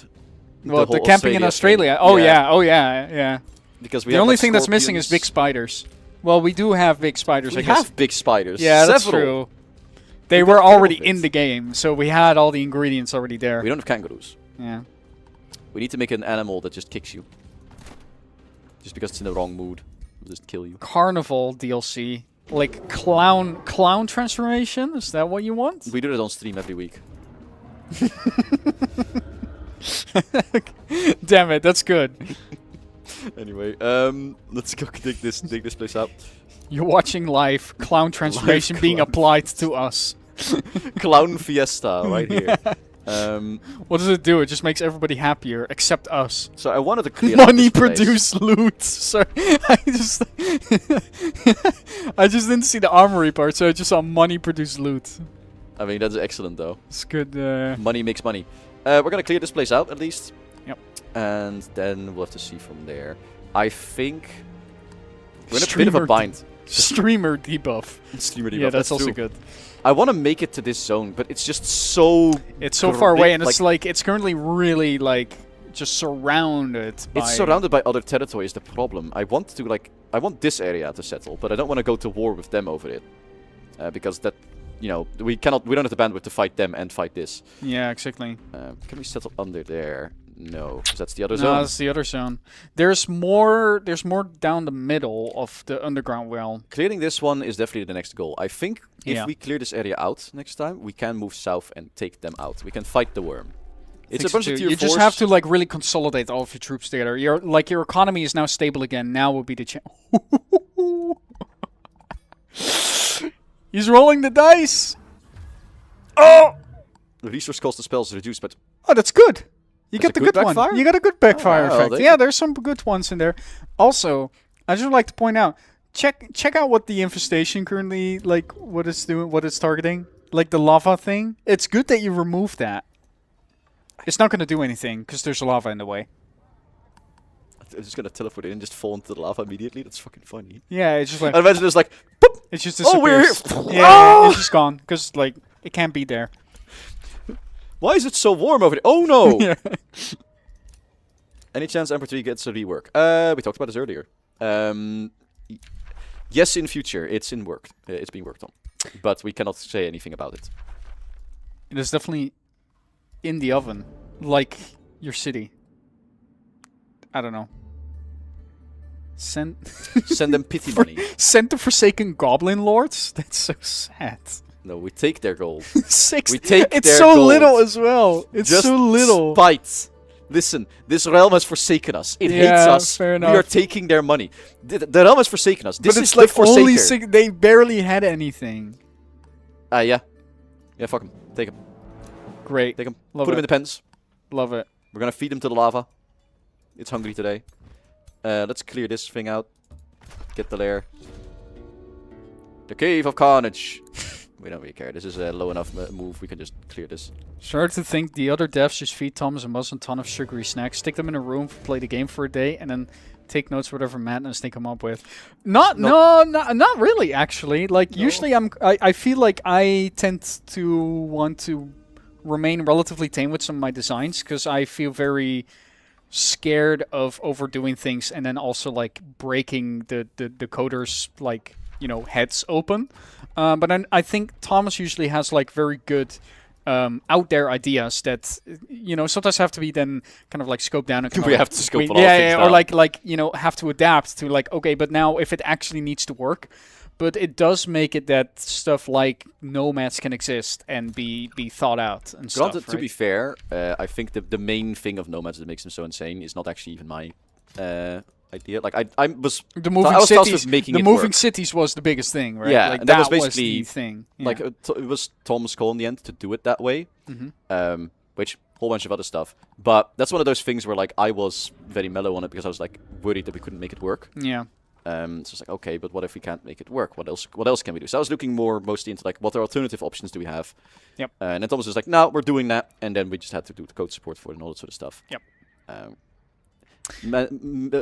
Well, the whole camping in Australia Australia. thing. Oh yeah. Because we The have, only like, thing that's missing is big scorpions. spiders. Well, we do have big spiders. We I guess. have big spiders. Yeah, that's Several. true. They We were got all already of it. in the game, so we had all the ingredients already there. We don't have kangaroos. Yeah. We need to make an animal that just kicks you. Just because it's in the wrong mood. It'll just kill you. Carnival DLC, like clown transformation. Is that what you want? We do that on stream every week. Damn it, that's good. Anyway, let's go dig this place out. You're watching live clown transformation being clown applied to us. Clown fiesta right here. What does it do? It just makes everybody happier, except us. So I wanted to clear out Money this place. produce loot. Sorry, I just didn't see the armory part, so I just saw money produce loot. I mean, that's excellent though. It's good. Money makes money. We're gonna clear this place out at least. Yep. And then we'll have to see from there. I think we're in a bit of a Streamer- bind. Streamer debuff. Streamer debuff. Yeah, that's also true. good. I want to make it to this zone, but it's just so... It's so far away, and it's like, it's currently really, like, just surrounded by... It's surrounded by other territory is the problem. I want to, like... I want this area to settle, but I don't want to go to war with them over it. Because that... You know, we don't have the bandwidth to fight them and fight this. Yeah, exactly. Can we settle under there? No, because that's the other No, zone. that's the other zone. There's more down the middle of the underground well. Clearing this one is definitely the next goal. I think if Yeah. we clear this area out next time, we can move south and take them out. We can fight the worm. It's a bunch of tier 4s. You just have to like really consolidate all of your troops together. Your economy is now stable again. Now would be the chance. He's rolling the dice. Oh! The resource cost of spells is reduced, but Oh, that's good. You That's get a the good good one. backfire? You got a good backfire Oh, effect. they- Yeah, there's some good ones in there. Also, I just would like to point out, check out what the infestation currently, like, what it's doing, what it's targeting. Like the lava thing. It's good that you remove that. It's not going to do anything, because there's lava in the way. I'm just gonna teleport in and just fall into the lava immediately. That's fucking funny. Yeah, it's just like, I imagine it's like, boop! it just Oh, we're disappears. here! Yeah, it's just gone, because, like, it can't be there. Why is it so warm over there? Oh no! Yeah. Any chance Emperor 3 gets a rework? We talked about this earlier. Yes, in future, it's in work. It's being worked on, but we cannot say anything about it. It is definitely in the oven, like your city. I don't know. Send Send them pity money. send the Forsaken Goblin Lords? That's so sad. No, we take their gold. 6. We take It's their so gold. little as well. It's Just so little. spite. Listen, this realm has forsaken us. It hates Yeah, us. fair We are enough. taking their money. The realm has forsaken us. This But is it's like the only Forsaker. they barely had anything. Yeah. Yeah, fuck them. Take them. Great. Take them. Love Put them it. in the pens. Love it. We're gonna feed them to the lava. It's hungry today. Let's clear this thing out. Get the lair. The Cave of Carnage. We don't really care. This is a low enough move. We can just clear this. Start to think the other devs just feed Thomas and Buzz a ton of sugary snacks, stick them in a room, play the game for a day, and then take notes whatever madness they come up with. Not really actually. Like usually I feel like I tend to want to remain relatively tame with some of my designs because I feel very scared of overdoing things and then also like breaking the coders like, you know, heads open. But then I think Thomas usually has like very good out there ideas that, you know, sometimes have to be then kind of like scoped down. And We have to scope on all yeah, things yeah, now. or like you know, have to adapt to like, okay, but now if it actually needs to work, but it does make it that stuff like nomads can exist and be thought out and stuff. Granted, to right? be fair, I think the main thing of nomads that makes them so insane is not actually even my idea. Like I was The moving I was tasked cities, with making the it moving work. cities was the biggest thing, right? Yeah, like and that was basically, the thing. Yeah. like it was Tom's call in the end to do it that way. Mhm. Which whole bunch of other stuff. But that's one of those things where like I was very mellow on it because I was like worried that we couldn't make it work. Yeah. So it's like, okay, but what if we can't make it work? What else can we do? So I was looking mostly into like what alternative options do we have? Yep. And then Thomas was like, no, we're doing that, and then we just had to do the code support for it and all that sort of stuff. Yep.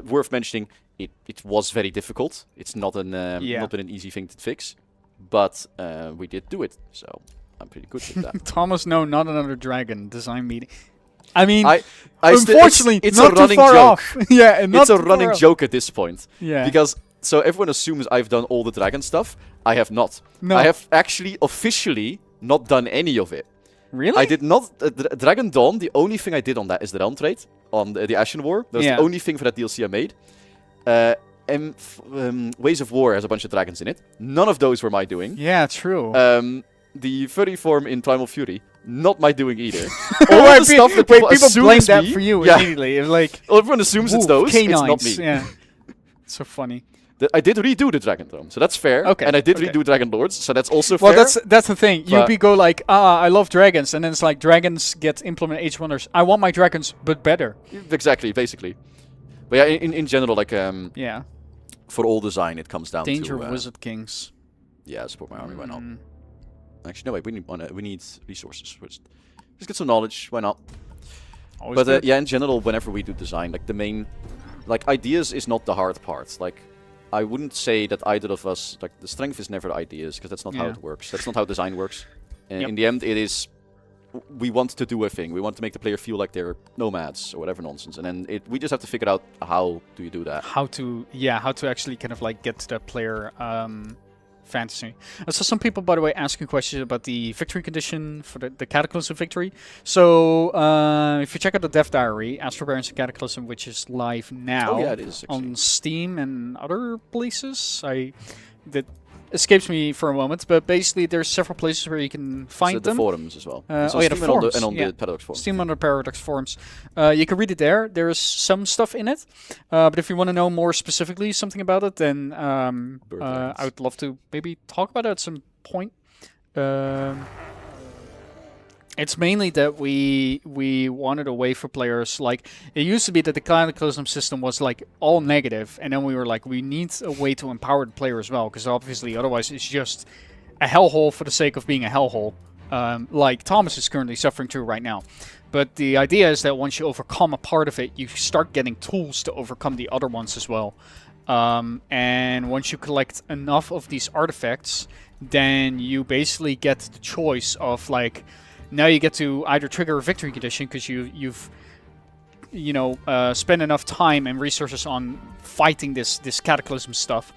Worth mentioning, it was very difficult. It's not an not been an easy thing to fix, but we did do it, so I'm pretty good with that. Thomas, no, not another dragon design meeting. I mean, I unfortunately, it's not a running too far joke. off. Yeah, and not It's a too far running off. joke at this point. Yeah. Because so everyone assumes I've done all the dragon stuff. I have not. No. I have actually officially not done any of it. Really? I did not. Dragon Dawn, the only thing I did on that is the realm trade on the Ashen War. That was Yeah. the only thing for that DLC I made. And Ways of War has a bunch of dragons in it. None of those were my doing. Yeah, true. The furry form in Primal Fury, not my doing either. Oh, All wait, the stuff that wait, people people assume blame is that me. for you Yeah. immediately. It's like, Everyone assumes it's woof, those. canines. It's not me. Yeah. So funny. I did redo the Dragon Throne, so that's fair. Okay, And I did okay. redo Dragon Lords, so that's also Well, fair. that's the thing. You But- go like, I love dragons, and then it's like dragons get implement H1ers. I want my dragons, but better. Exactly, basically. But yeah, in general, like Yeah. for all design, it comes down Danger to Wizard Kings. yeah, support my army. Why not? Mm. Actually, no wait, we need resources first. Just get some knowledge. Why not? Always But good. yeah, in general, whenever we do design, like the main, like ideas is not the hard part. Like I wouldn't say that either of us, like, the strength is never ideas, because that's not how it works. That's not how design works. In the end, it is, we want to do a thing. We want to make the player feel like they're nomads or whatever nonsense. And then we just have to figure out how do you do that. How to actually kind of like get to that player fantasy. I saw some people, by the way, asking questions about the victory condition for the Cataclysm victory. So if you check out the dev diary, Astral Barons and Cataclysm, which is live now it is, on Steam and other places. That escapes me for a moment, but basically there's several places where you can find them. The forums as well. The Steam forums. And on the Paradox forums. Steam on the Paradox forums. You can read it there. There's some stuff in it. But if you want to know more specifically something about it, then I would love to maybe talk about it at some point. It's mainly that we wanted a way for players, like, it used to be that the Cataclysm system was like all negative, and then we were like, we need a way to empower the player as well, because obviously otherwise it's just a hellhole for the sake of being a hellhole, like Thomas is currently suffering through right now. But the idea is that once you overcome a part of it, you start getting tools to overcome the other ones as well. And once you collect enough of these artifacts, then you basically get the choice of, like, now you get to either trigger a victory condition because you've spent enough time and resources on fighting this Cataclysm stuff.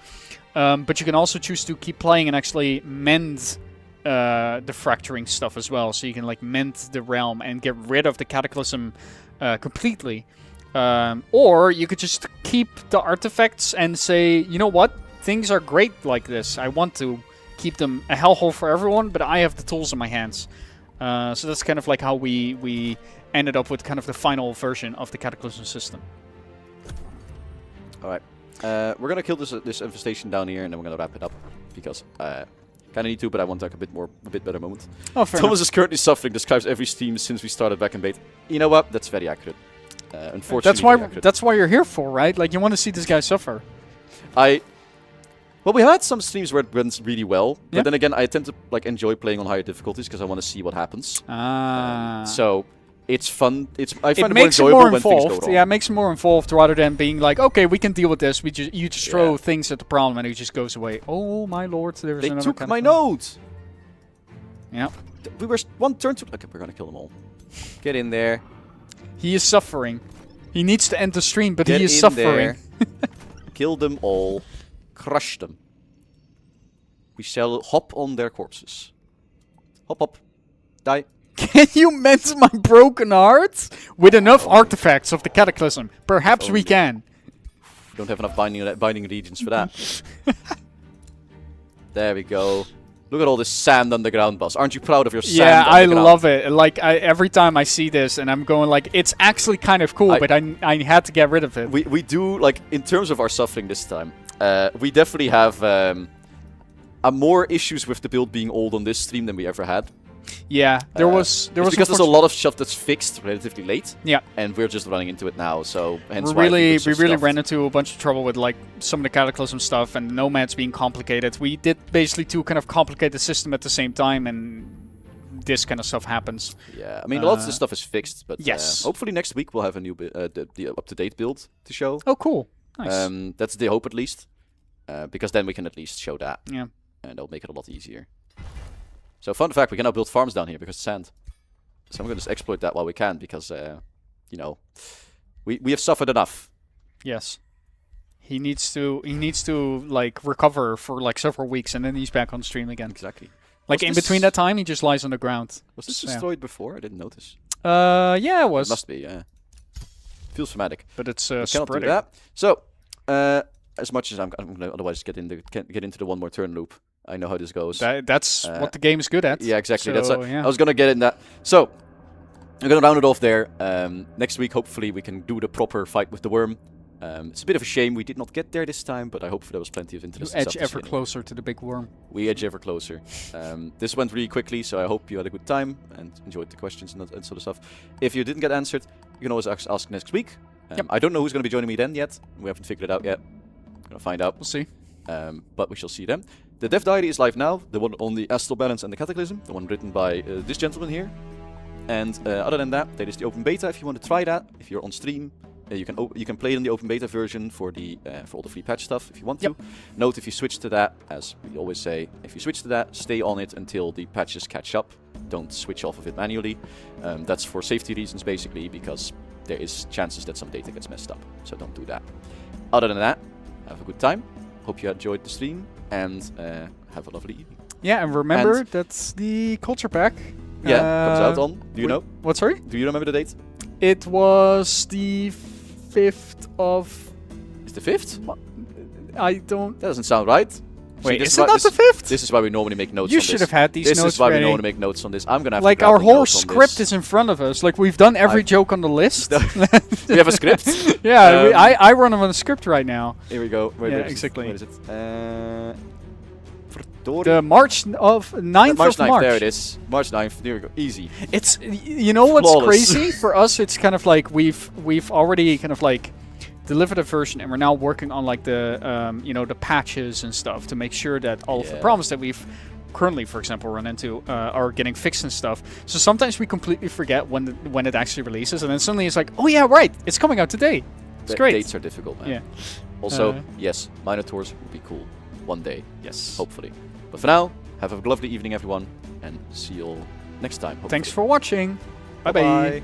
But you can also choose to keep playing and actually mend the fracturing stuff as well. So you can like mend the realm and get rid of the Cataclysm completely. Or you could just keep the artifacts and say, you know what, things are great like this. I want to keep them a hellhole for everyone, but I have the tools in my hands. So that's kind of like how we ended up with kind of the final version of the Cataclysm system. Alright. We're gonna kill this infestation down here, and then we're gonna wrap it up. Because kind of need to, but I want like a bit better moment. Oh, fair Thomas enough. is currently suffering, describes every stream since we started back in beta. You know what? That's very accurate. Unfortunately, that's why you're here for, right? Like, you want to see this guy suffer. Well, we had some streams where it went really well, but then again, I tend to like enjoy playing on higher difficulties because I want to see what happens. So it's fun. I find it more enjoyable when things go wrong. Yeah, it makes it more involved rather than being like, okay, we can deal with this. You just throw things at the problem and it just goes away. Oh my lord, there's another. They took my node. Yeah. We were one turn to. Okay, we're gonna kill them all. Get in there. He is suffering. He needs to end the stream, but he is suffering. Kill them all. Crush them. We shall hop on their corpses. Hop, hop. Die. Can you mend my broken heart? With enough artifacts of the Cataclysm. Perhaps we can. We don't have enough binding regions for that. There we go. Look at all this sand underground, boss. Aren't you proud of your sand underground? Yeah, I love it. Like, every time I see this and I'm going like, it's actually kind of cool, but I had to get rid of it. We do, like, in terms of our suffering this time, we definitely have more issues with the build being old on this stream than we ever had. Yeah, there was because there's a lot of stuff that's fixed relatively late. Yeah, and we're just running into it now. So hence we really ran into a bunch of trouble with like some of the Cataclysm stuff and nomads being complicated. We did basically two kind of complicated system at the same time, and this kind of stuff happens. Yeah, I mean a lot of this stuff is fixed, but yes, hopefully next week we'll have a new the up-to-date build to show. Oh, cool, nice. That's the hope at least, because then we can at least show that. Yeah, and it'll make it a lot easier. So fun fact, we can now build farms down here because of sand. So I'm going to just exploit that while we can because, you know, we have suffered enough. Yes. He needs to like recover for like several weeks and then he's back on stream again. Exactly. Like in between that time, he just lies on the ground. Was this destroyed before? I didn't notice. Yeah, it was. It must be, yeah. Feels traumatic. But it's cannot spreading. do that. So, as much as I'm going to otherwise get into the one more turn loop. I know how this goes. That's what the game is good at. Yeah, exactly. So, I was going to get in that. So, I'm going to round it off there. Next week, hopefully, we can do the proper fight with the worm. It's a bit of a shame we did not get there this time, but I hope there was plenty of interest. You edge ever closer to the big worm. We edge ever closer. This went really quickly, so I hope you had a good time and enjoyed the questions and sort of stuff. If you didn't get answered, you can always ask next week. I don't know who's going to be joining me then yet. We haven't figured it out yet. We're going to find out. We'll see. But we shall see them. The dev diary is live now, the one on the Astral Balance and the Cataclysm, the one written by this gentleman here. And other than that, there is the open beta if you want to try that, if you're on stream, You can play it in the open beta version for all the free patch stuff if you want to. Note, if you switch to that, as we always say, if you switch to that, stay on it until the patches catch up. Don't switch off of it manually. That's for safety reasons basically, because there is chances that some data gets messed up. So don't do that. Other than that, have a good time. Hope you enjoyed the stream, and have a lovely evening. Yeah, and remember, that's the culture pack. Yeah, comes out on. Do you know? What, sorry? Do you remember the date? It was the 5th of... It's the 5th? I don't... That doesn't sound right. Wait, is it not the 5th? This is why we normally make notes on You this. should have had these notes This is why ready. we normally make notes on this. I'm gonna have like to grab our the whole notes on script this. is in front of us. Like we've done every joke on the list. We have a script. Yeah, I run on a script right now. Here we go. Where is exactly. It? Where is it? The March of 9th March of 9th, March. there it is. March 9th. There we go. Easy. It's you know what's Flawless. crazy for us? It's kind of like we've already kind of like delivered a version, and we're now working on like the the patches and stuff to make sure that all of the problems that we've currently, for example, run into are getting fixed and stuff. So sometimes we completely forget when it actually releases, and then suddenly it's like, oh yeah, right, it's coming out today. It's great. Dates are difficult, man. Yeah. Also, yes, Minotaurs would be cool one day. Yes. Hopefully. But for now, have a lovely evening, everyone, and see you all next time. Hopefully. Thanks for watching. Bye bye. Bye.